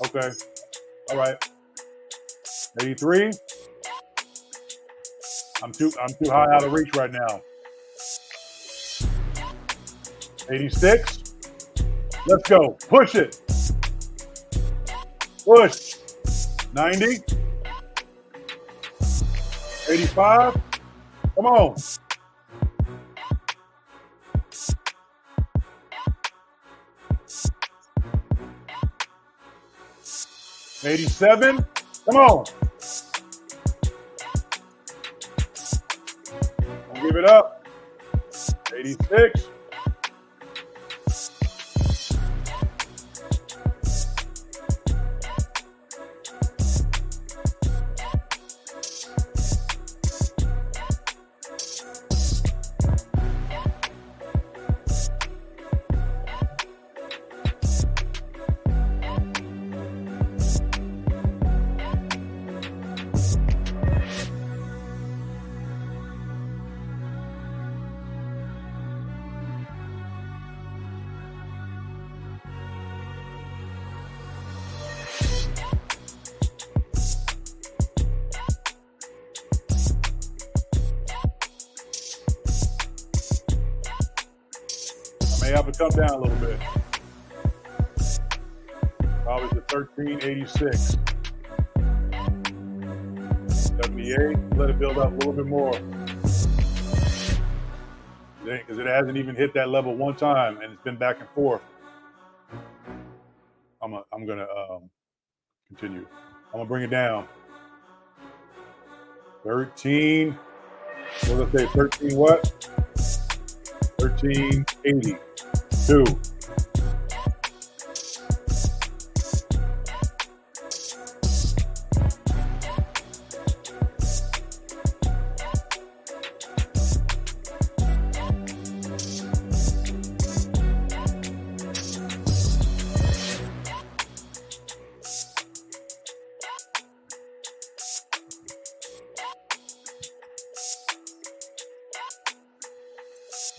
Okay. All right. 83. I'm too high out of reach right now. 86. Let's go. Push it. Push. 90. 85. Come on. 87. Come on. Don't give it up. 86. May have to come down a little bit. Probably to 1386. 78. Let it build up a little bit more. Because it hasn't even hit that level one time, and it's been back and forth. I'm gonna continue. I'm gonna bring it down. 13. What did I say? 13 what? 1380. 2.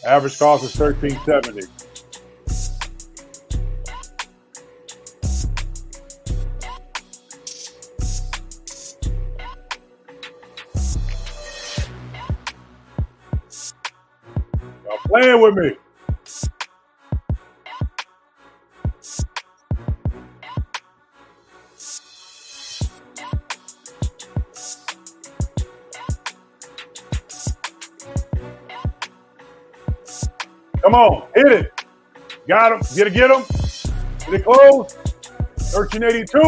Average cost is $13.70. Y'all playing with me. Come on, hit it. Got him. Get him. Did it close? 1382.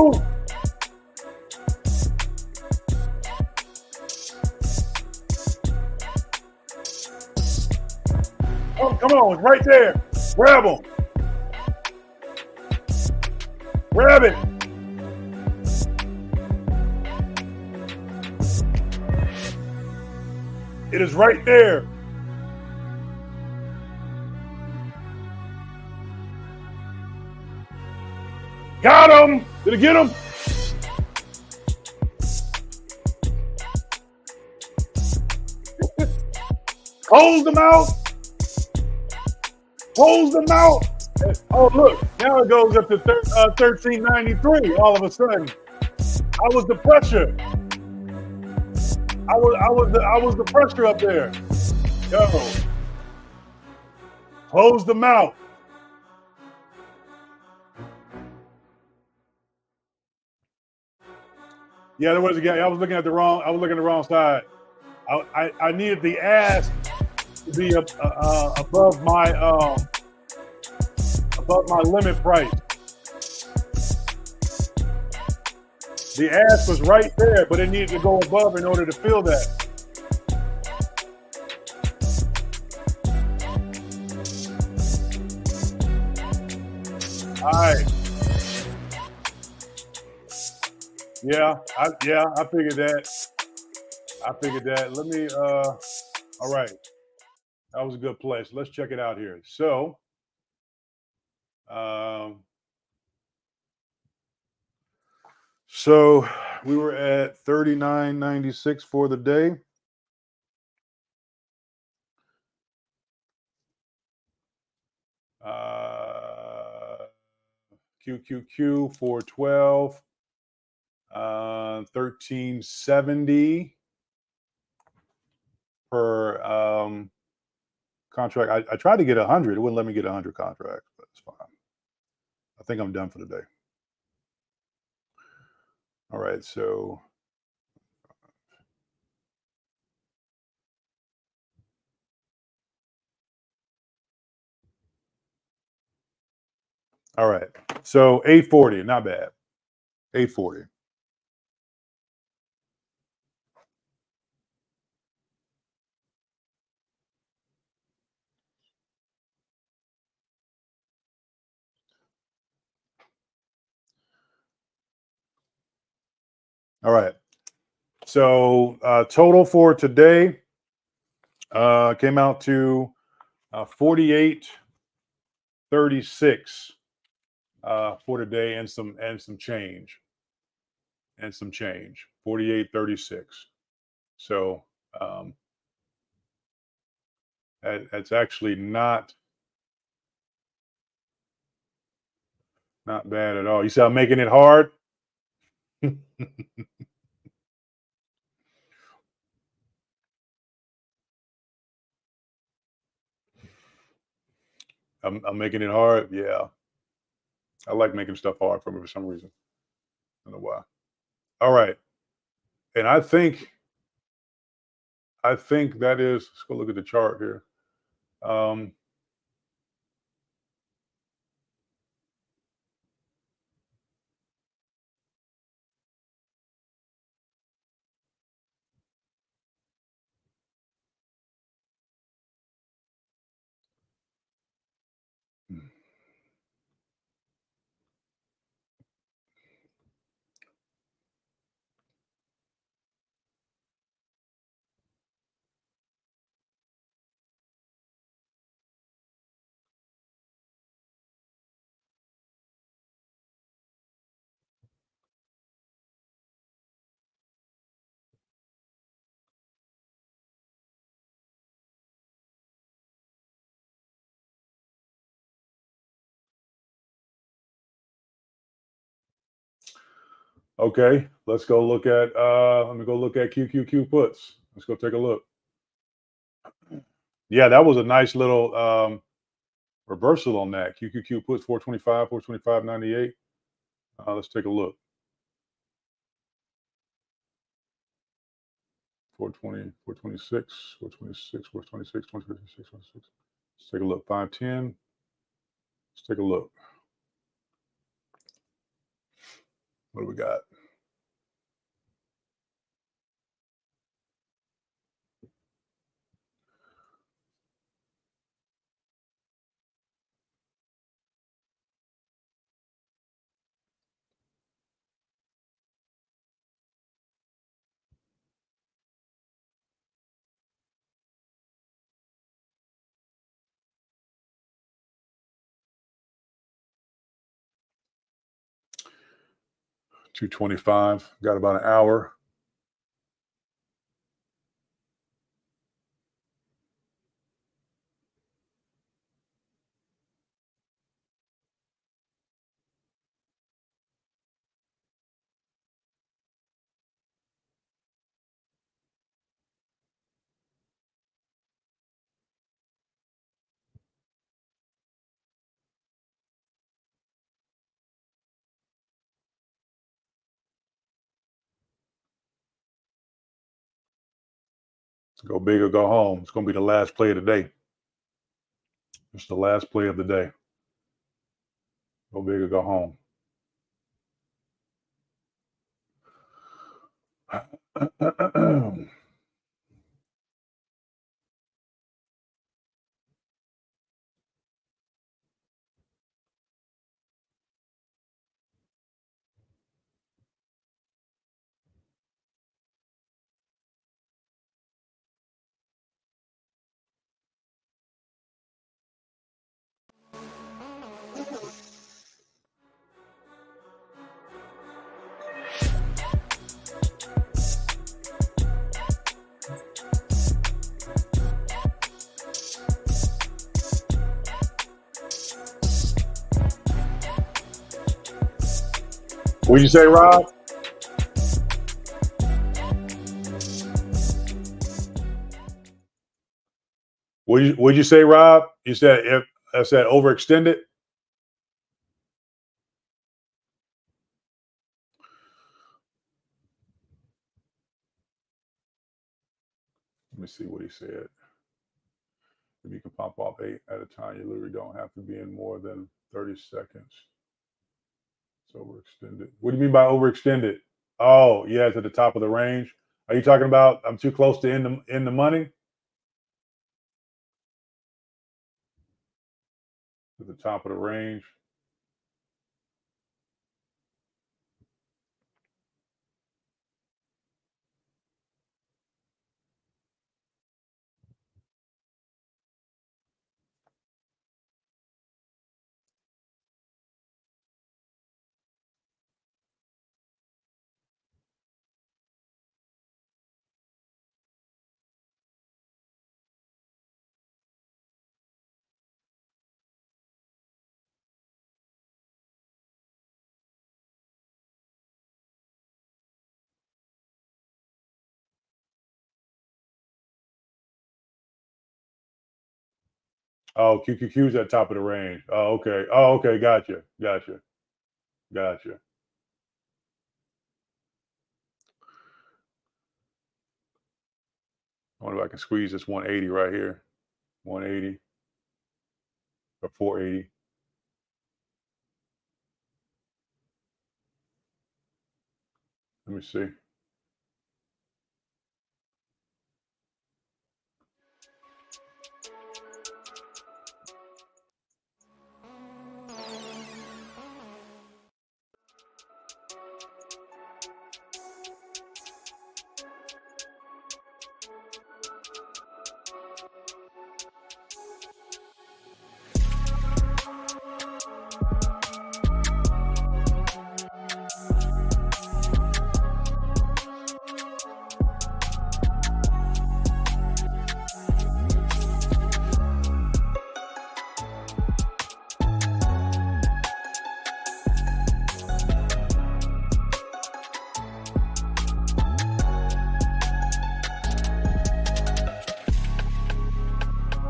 Oh, come on, it's right there. Grab him. Grab it. It is right there. Got him. Did it get him? Close them out. Close them out. Oh, look. Now it goes up to 1393 all of a sudden. I was the pressure. I was the pressure up there. Yo. Close them out. Yeah, there was a guy. I was looking at the wrong side. I needed the ask to be above my limit price. The ask was right there, but it needed to go above in order to fill that. All right. Yeah, I figured that. Let me, all right. That was a good place. Let's check it out here. So, we were at 39.96 for the day. QQQ 412. 1370 per contract. I tried to get 100. It wouldn't let me get 100 contracts, but it's fine. I think I'm done for the day. All right, so all right, so 840, not bad. 840. All right. So total for today came out to 48.36 for today and some change. 48.36. So that's actually not bad at all. You see I'm making it hard? I'm making it hard. Yeah. I like making stuff hard for me for some reason. I don't know why. All right. And I think that is, let's go look at the chart here. Okay, let's go look at let me go look at QQQ puts. Let's go take a look. Yeah, that was a nice little reversal on that. QQQ puts 425, 425.98. Let's take a look. 420, 426, 426, 426, 426, 426. Let's take a look. 510. Let's take a look. What do we got? $225. Got about an hour. Go big or go home. It's going to be the last play of the day. It's the last play of the day. Go big or go home. What'd you say, Rob? What'd you say, Rob? You said if I said overextended? Let me see what he said. If you can pop off 8 at a time, you literally don't have to be in more than 30 seconds. It's overextended. What do you mean by overextended? Oh, yeah, it's at the top of the range. Are you talking about I'm too close to in the money? At the top of the range. Oh, QQQ's at top of the range. Oh, okay. Oh, okay. Gotcha. I wonder if I can squeeze this 180 right here. 180 or 480. Let me see.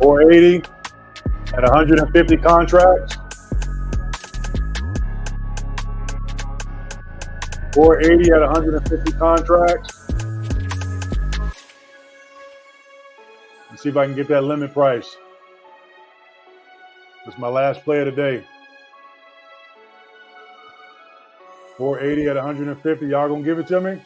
$480 at 150 contracts. 480 at 150 contracts. Let's see if I can get that limit price. That's my last play of the day. 480 at 150. Y'all gonna give it to me?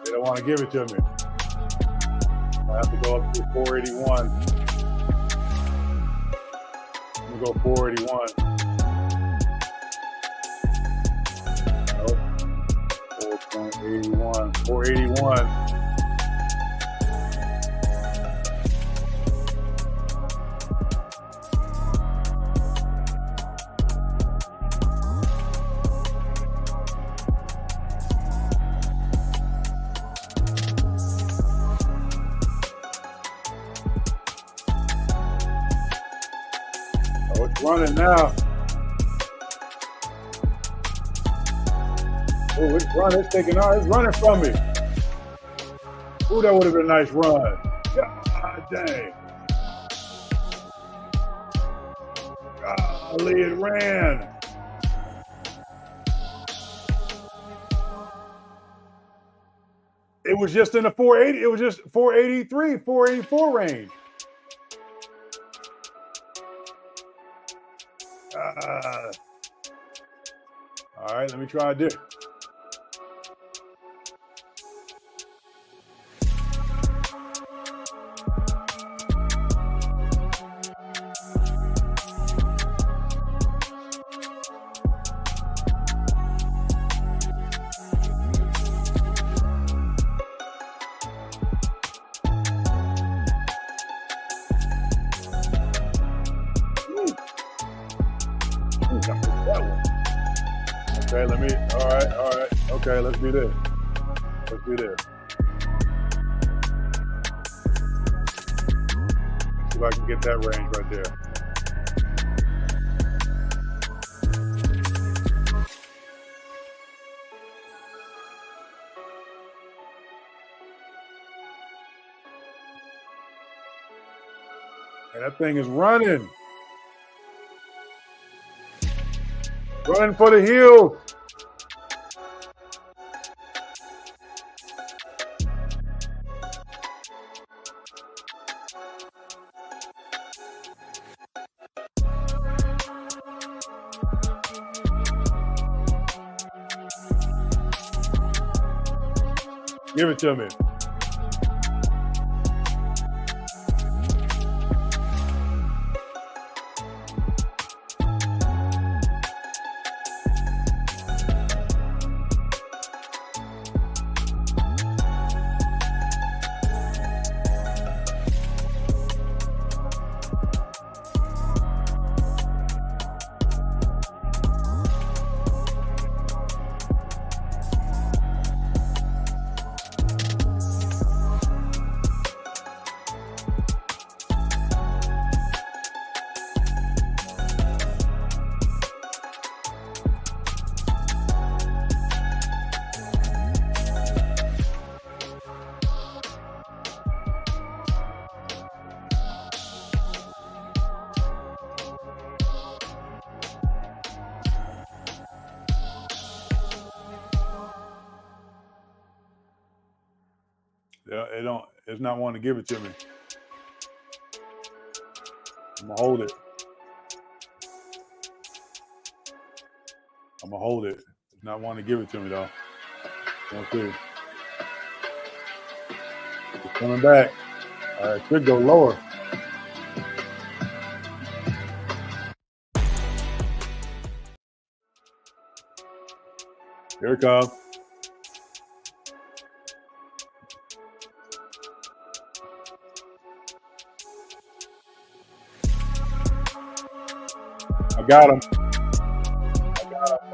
They don't want to give it to me. I have to go up to 481. I'm gonna go 481. Nope. 4.81. 481. Oh, it's running now. Oh, it's running. It's taking on. It's running from me. Oh, that would have been a nice run. God dang. Golly, it ran. It was just in the 480. It was just 483, 484 range. All right, let me try this. Okay, let me, all right. Okay, let's do this. Let's do this. See if I can get that range right there. And that thing is running. Running for the hills. Give it to me. It's not wanting to give it to me. I'm gonna hold it. I'm gonna hold it. It's not wanting to give it to me though. We'll see. It's coming back. All right, should go lower. Here it comes. I got him.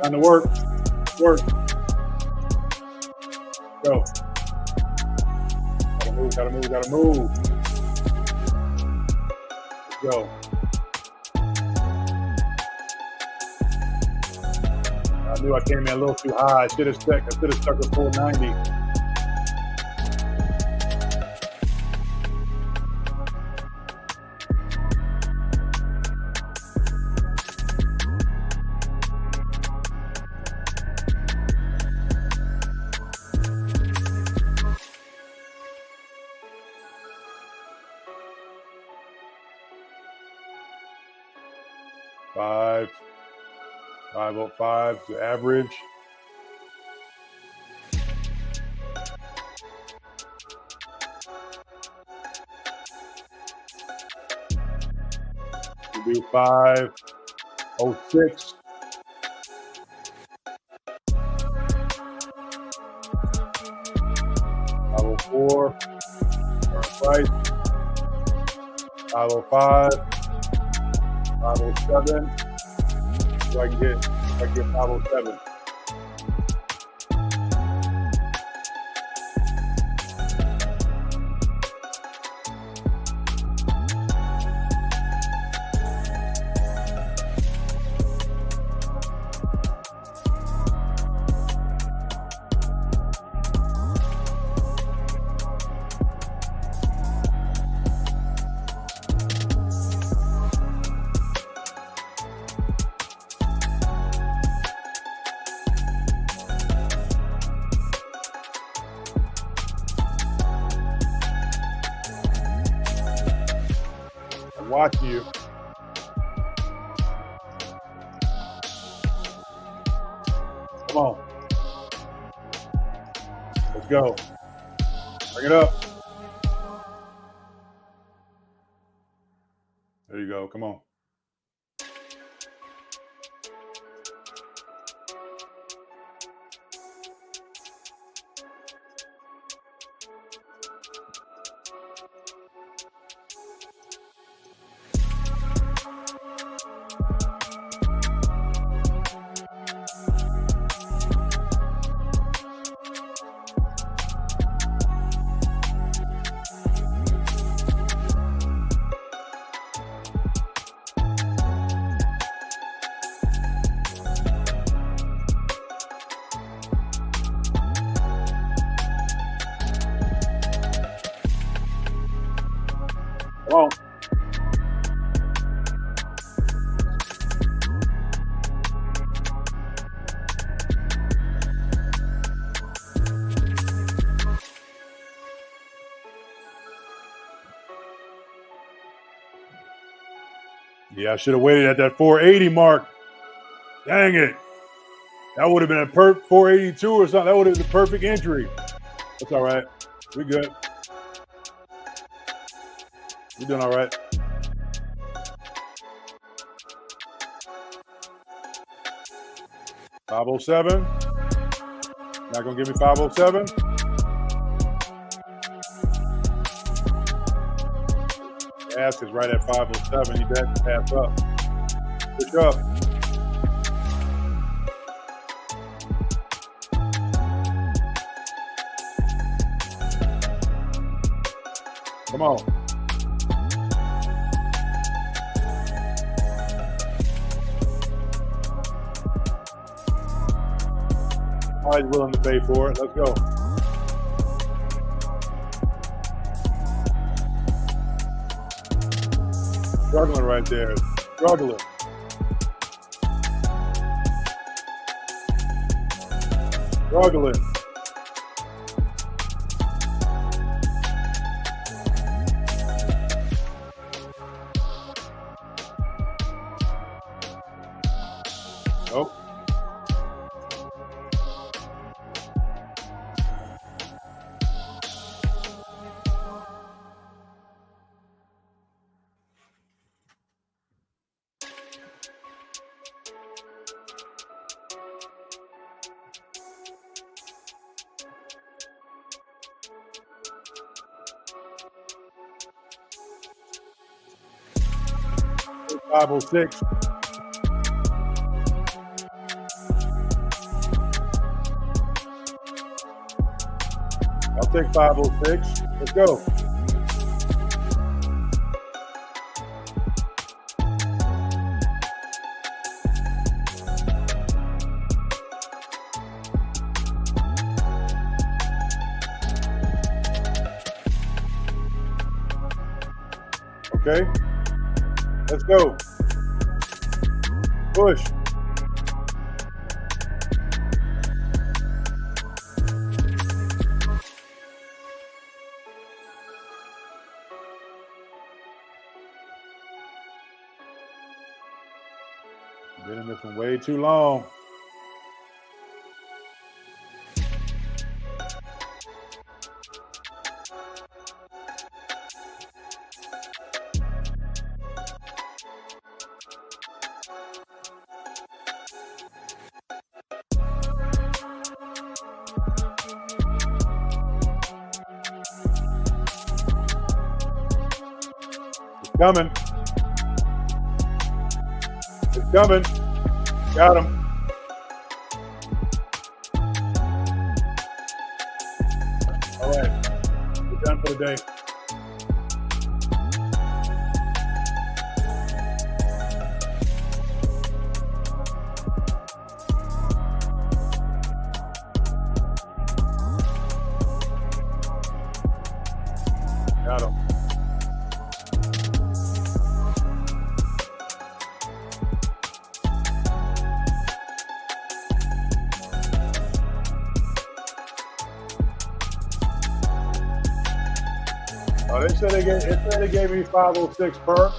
Trying to work. Go. Gotta move. Let's go. I knew I came in a little too high. I should have stuck at 490. Five. 505 to average. We do 506. 504. Current price. 505. 507. So I can get 507. Watch you. Come on. Let's go. Bring it up. There you go. Come on. Come on. Yeah, I should have waited at that 480 mark. Dang it. That would have been a 482 or something. That would have been the perfect entry. That's all right. We good. We're doing all right. $507. Not gonna give me $507. Ask is right at $507. You bet to pass up. Push up. Come on. Somebody's willing to pay for it. Let's go. Struggling right there. Struggling. Struggling. Nope. $506. take 506. Let's go. Okay, let's go. Push. Been in this one way too long. Coming. It's coming. Got him. All right. We're done for the day. Got him. Oh, they said they gave me 506 per.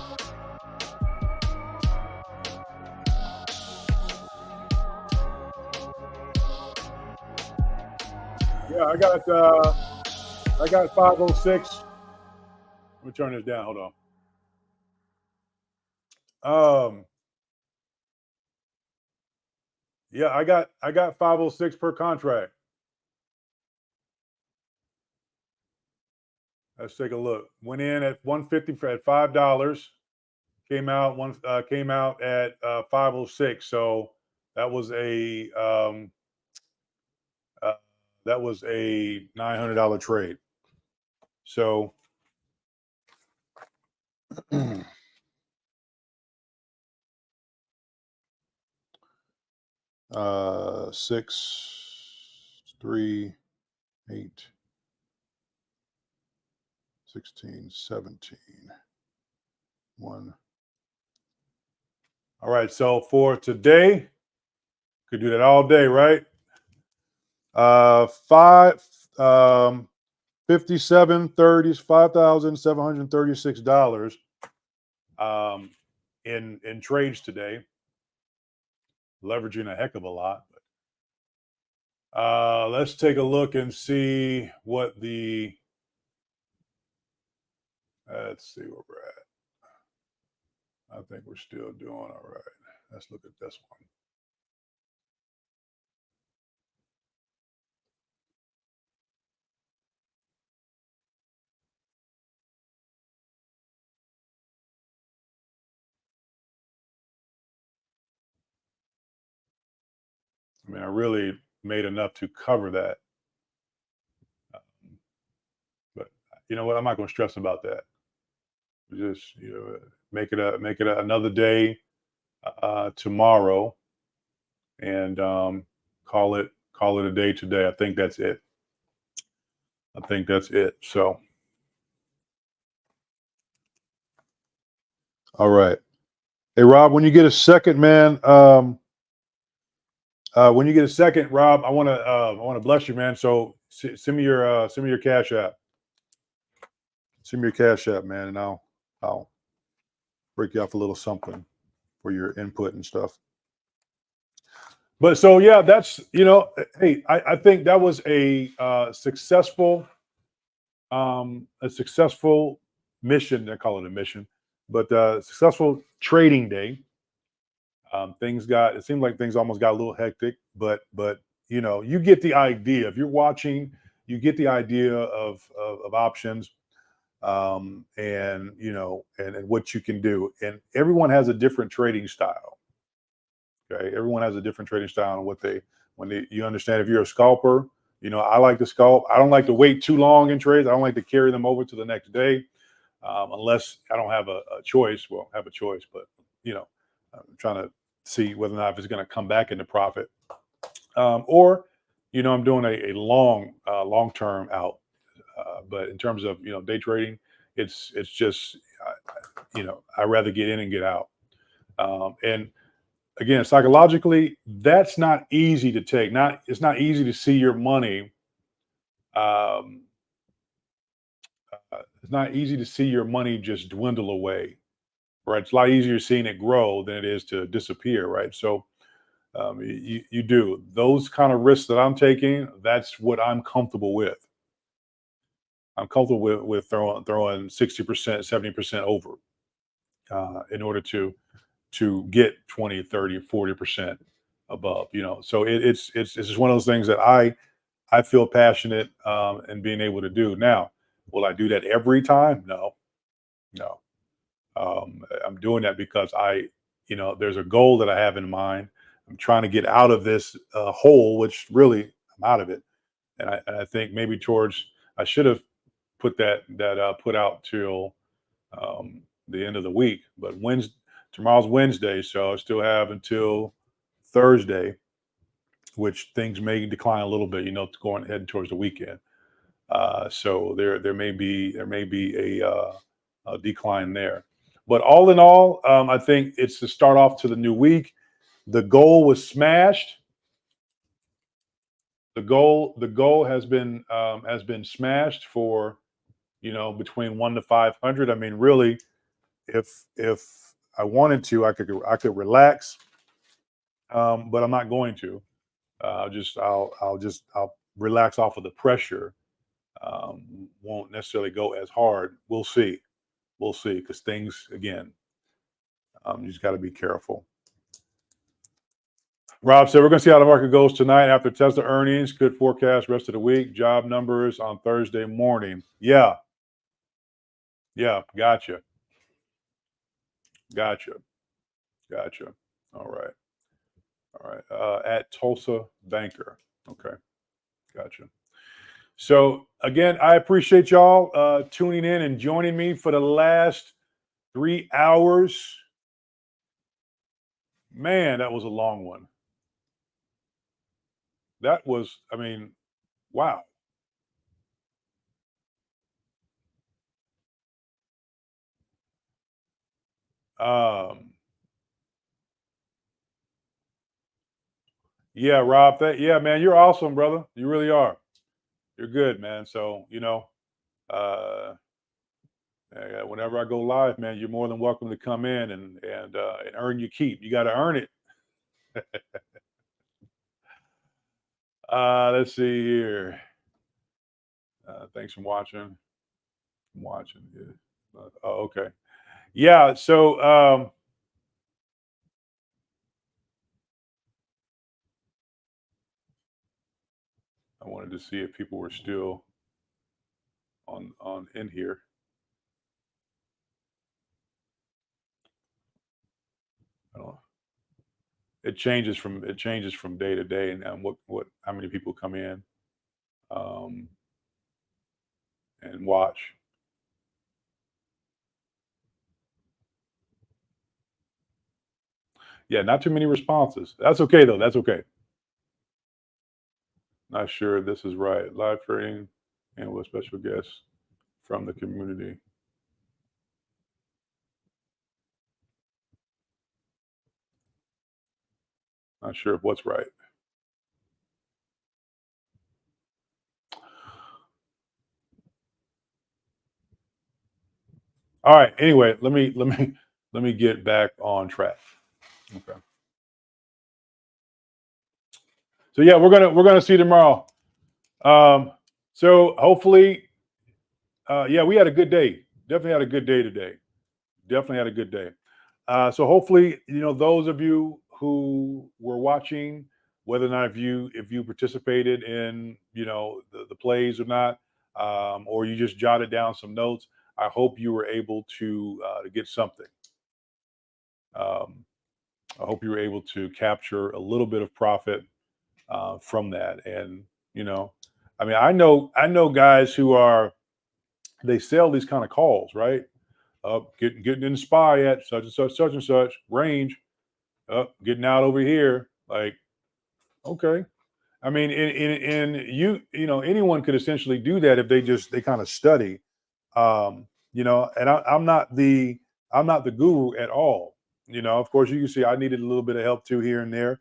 Yeah, I got 506. Let me turn this down. Hold on. Yeah, I got 506 per contract. Let's take a look. Went in at 150 at $5. Came out at 506. So that was a $900 trade. So uh 6, 3, 8, 16, 17, 1. All right, so for today, could do that all day, right? 5730s, $5,736 in trades today. Leveraging a heck of a lot. But let's take a look and see what the let's see where we're at. I think we're still doing all right. Let's look at this one. I mean, I really made enough to cover that. But you know what? I'm not going to stress about that. Just make it another day tomorrow, and call it a day today. I think that's it. So, all right. Hey, Rob, when you get a second, man. When you get a second, Rob, I want to bless you, man. So send me your Cash App. Send me your Cash App, man, and I'll break you off a little something for your input and stuff. But so yeah, that's hey, I think that was a successful mission. I call it a mission, but successful trading day. It seemed like things almost got a little hectic, but you get the idea. If you're watching, you get the idea of options, and what you can do. And everyone has a different trading style. Okay, everyone has a different trading style, and you understand. If you're a scalper, You know, I like to scalp. I don't like to wait too long in trades. I don't like to carry them over to the next day unless I don't have a choice. Well, have a choice, but you know, I'm trying to see whether or not if it's going to come back into profit, or you know, I'm doing a long term out. But in terms of day trading, it's just you know, I rather get in and get out. And again, psychologically, that's not easy to take. It's not easy to see your money. Um, it's not easy to see your money just dwindle away, right? It's a lot easier seeing it grow than it is to disappear, right? So you do those kind of risks that I'm taking. That's what I'm comfortable with. I'm comfortable with throwing 60%, 70% over in order to get 20, 30, 40% above. You know, so it's just one of those things that I feel passionate in being able to do. Now, will I do that every time? No, no. I'm doing that because there's a goal that I have in mind. I'm trying to get out of this hole, which really I'm out of it. And I think maybe I should have put out till the end of the week, but tomorrow's Wednesday, so I still have until Thursday, which things may decline a little bit, going heading towards the weekend. So there may be a decline there. But all in all, I think it's the start off to the new week. The goal was smashed. The goal has been smashed for between 1 to 500. I mean, really, if I wanted to, I could relax, but I'm not going to. I'll relax off of the pressure. Won't necessarily go as hard. We'll see, because things again, you just got to be careful. Rob said we're going to see how the market goes tonight after Tesla earnings. Good forecast rest of the week. Job numbers on Thursday morning. Yeah, gotcha. All right. At Tulsa Banker. Okay, gotcha. So again, I appreciate y'all tuning in and joining me for the last 3 hours. Man, that was a long one. That was, I mean, wow. Yeah, Rob. Yeah, man, you're awesome, brother. You really are. You're good, man. So uh, whenever I go live, man, you're more than welcome to come in and earn your keep. You got to earn it. Let's see here. Thanks for watching. Yeah. Okay. Yeah. So I wanted to see if people were still on in here. I don't know. It changes from day to day, and how many people come in and watch. Yeah, not too many responses. That's okay though. That's okay. Not sure if this is right. Live trading and with special guests from the community. Not sure if what's right. All right. Anyway, let me get back on track. Okay. So yeah, we're gonna see tomorrow. So hopefully, yeah, we had a good day. Definitely had a good day today. Definitely had a good day. So hopefully, those of you who were watching, whether or not if you participated in the plays or not, or you just jotted down some notes, I hope you were able to get something. I hope you were able to capture a little bit of profit from that, and I mean, I know guys who they sell these kind of calls, right? Getting in the spy at such and such range. Getting out over here. Like, okay. I mean, you know, anyone could essentially do that if they kind of study. You know, and I'm not the guru at all. You know, of course, you can see I needed a little bit of help too here and there.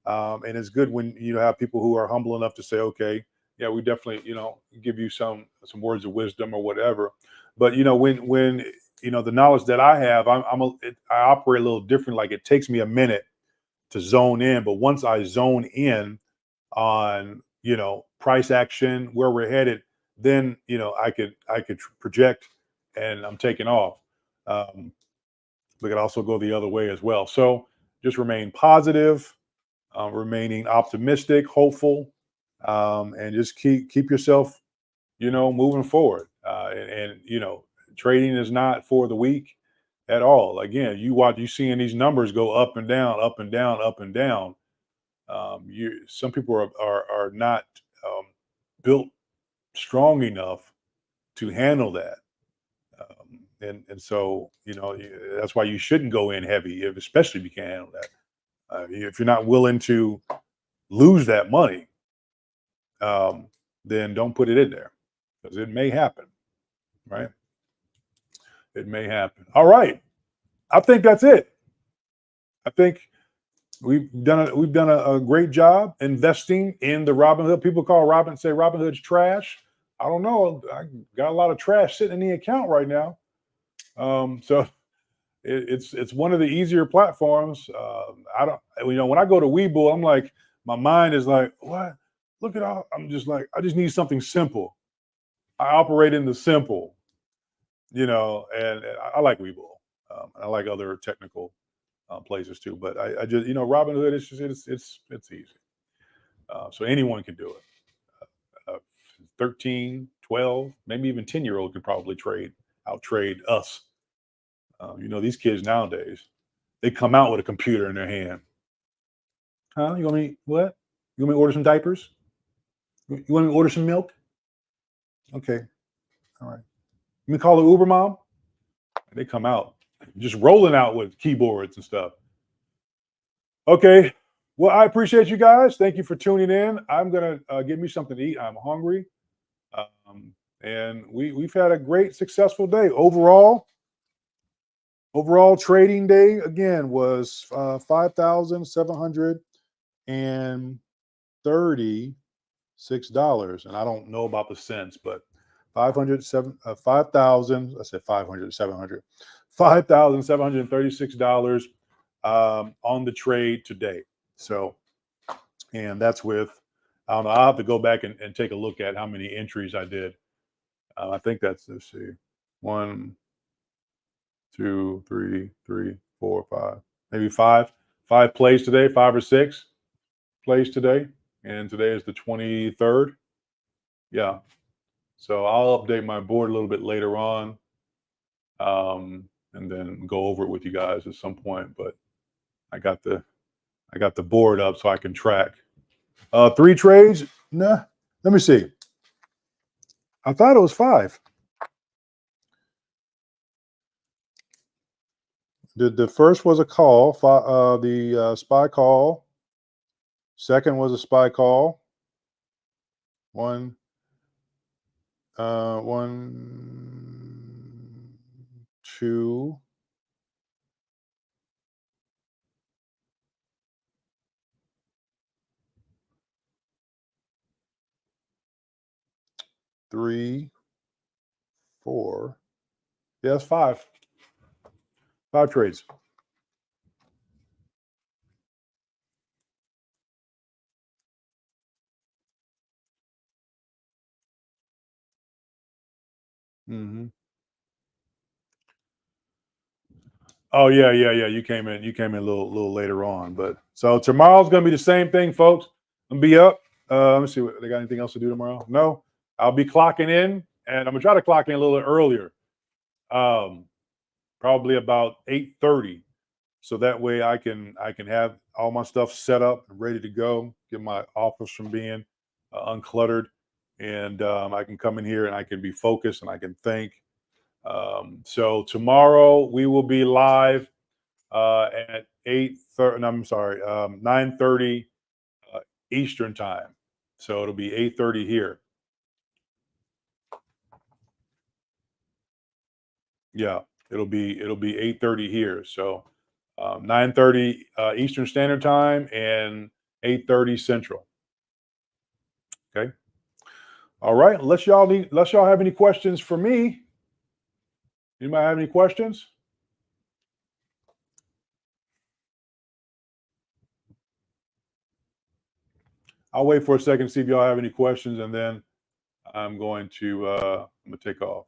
And it's good when you have people who are humble enough to say, okay, yeah, we definitely, you know, give you some words of wisdom or whatever. But you know, when you know the knowledge that I have, I operate a little different. Like it takes me a minute to zone in, but once I zone in on, you know, price action, where we're headed, then you know I could project, and I'm taking off. Um, we could also go the other way as well. So just remain positive, remaining optimistic, hopeful, and just keep yourself, you know, moving forward. And you know, trading is not for the weak at all. Again, you seeing these numbers go up and down, up and down, up and down. Some people are not built strong enough to handle that. And so, you know, that's why you shouldn't go in heavy, especially if you can't handle that. If you're not willing to lose that money, then don't put it in there because it may happen, right? It may happen. All right. I think that's it. I think we've done a great job investing in the Robinhood. People say Robinhood's trash. I don't know. I got a lot of trash sitting in the account right now. So it's one of the easier platforms. I don't, you know, when I go to Webull, I'm like, my mind is like, what? Look at all. I'm just like, I just need something simple. I operate in the simple, you know, and I like Webull. I like other technical places too, but I just, you know, Robinhood, it's easy. So anyone can do it. 13, 12, maybe even 10-year-old can probably out trade us. You know, these kids nowadays, they come out with a computer in their hand. Huh? You want me what? You want me to order some diapers? You want me to order some milk? Okay. All right. You me call the Uber mom? They come out just rolling out with keyboards and stuff. Okay. Well, I appreciate you guys. Thank you for tuning in. I'm gonna get me something to eat. I'm hungry, and we've had a great, successful day overall. Overall trading day again was $5,736, and I don't know about the cents, but 5,000. I said 500, 700, $5,736 on the trade today. So, and that's with, I don't know, I'll have to go back and take a look at how many entries I did. I think that's, let's see, 1, 2, 3, 4, 5, maybe five plays today, 5 or 6 plays today. And today is the 23rd. Yeah. So I'll update my board a little bit later on. And then go over it with you guys at some point. But I got the board up so I can track. 3 trades? Nah. Let me see. I thought it was 5. The first was a call, the SPY call. Second was a SPY call. 1, 2. 3, 4. Yeah, that's 5. 5 trades. Mm-hmm. Oh yeah. You came in a little later on, but so tomorrow's gonna be the same thing, folks. I'm gonna be up. Let me see what they got. Anything else to do tomorrow? No. I'll be clocking in, and I'm gonna try to clock in a little earlier. Probably about 8:30, so that way I can have all my stuff set up and ready to go. Get my office from being uncluttered, and I can come in here and I can be focused and I can think. So tomorrow we will be live at 8:30. No, I'm sorry, 9:30 Eastern time. So it'll be 8:30 here. Yeah, it'll be 8:30 here. So 9:30 Eastern Standard Time and 8:30 Central. Okay. All right. Unless y'all have any questions for me. Anybody have any questions? I'll wait for a second to see if y'all have any questions, and then I'm going to take off.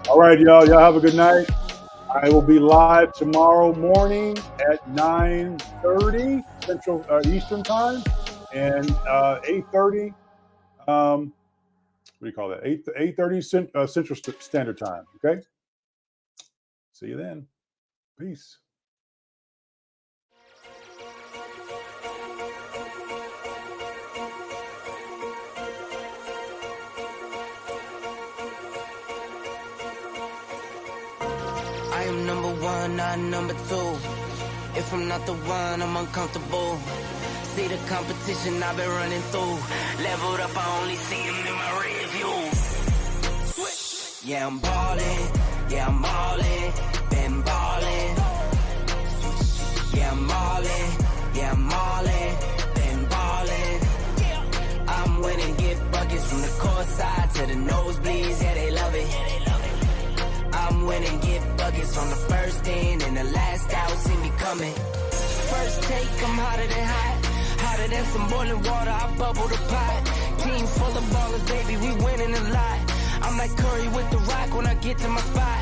All right, y'all. Y'all have a good night. I will be live tomorrow morning at 9:30 Central Eastern Time and 8:30. What do you call that? 8:30 Central Standard Time. Okay. See you then. Peace. I am number one, not number two. If I'm not the one, I'm uncomfortable. See the competition I've been running through. Leveled up, I only see them in my rear view. Yeah, I'm ballin'. Yeah, I'm ballin'. Been ballin'. Yeah, I'm ballin'. Yeah, I'm ballin'. Been ballin'. I'm winning, get buckets from the court side to the nosebleeds. Yeah, they love it. I'm winning, get buckets on the first in and the last out, see me coming. First take, I'm hotter than hot. Hotter than some boiling water, I bubble the pot. Team full of ballers, baby, we winning a lot. I'm like Curry with the rock when I get to my spot.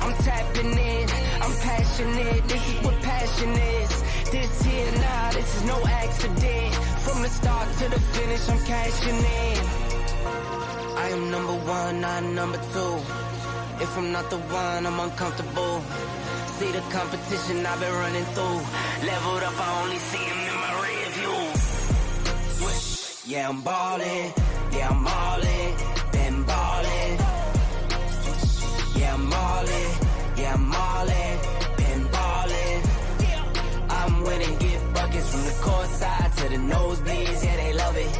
I'm tapping in, I'm passionate, this is what passion is. This here, nah, this is no accident. From the start to the finish, I'm cashing in. I am number one, not number two. If I'm not the one, I'm uncomfortable. See the competition I've been running through. Leveled up, I only see them in my rear view. Yeah, I'm ballin'. Yeah, I'm ballin'. Been ballin'. Yeah, I'm ballin'. Yeah, I'm ballin'. Been ballin'. I'm winning, get buckets from the court side to the nosebleeds. Yeah, they love it.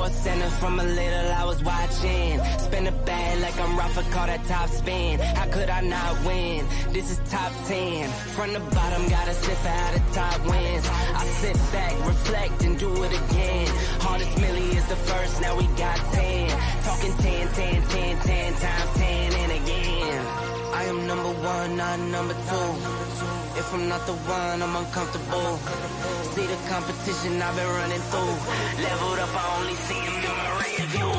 Sports Center from a little I was watching. Spin a bag like I'm Rafa, call that top spin. How could I not win? This is top 10. From the bottom, gotta sip how the top wins. I sit back, reflect, and do it again. Hardest Millie is the first, now we got 10. Talking 10, 10, 10, 10 times 10 and again. I am number one, not number two. If I'm not the one, I'm uncomfortable. See the competition I've been running through. Leveled up, I only see him in my rear view.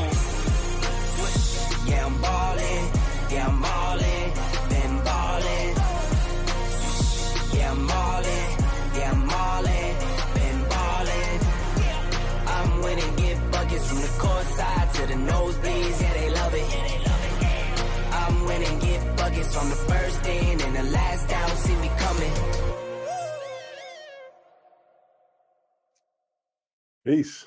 Yeah, I'm ballin', yeah, I'm ballin', been ballin'. Yeah, I'm ballin', yeah, I'm ballin', been ballin'. I'm winning, get buckets from the court side to the nosebleeds, yeah, they love it. I'm winning, get buckets from the first in and the last out, see me coming. Peace.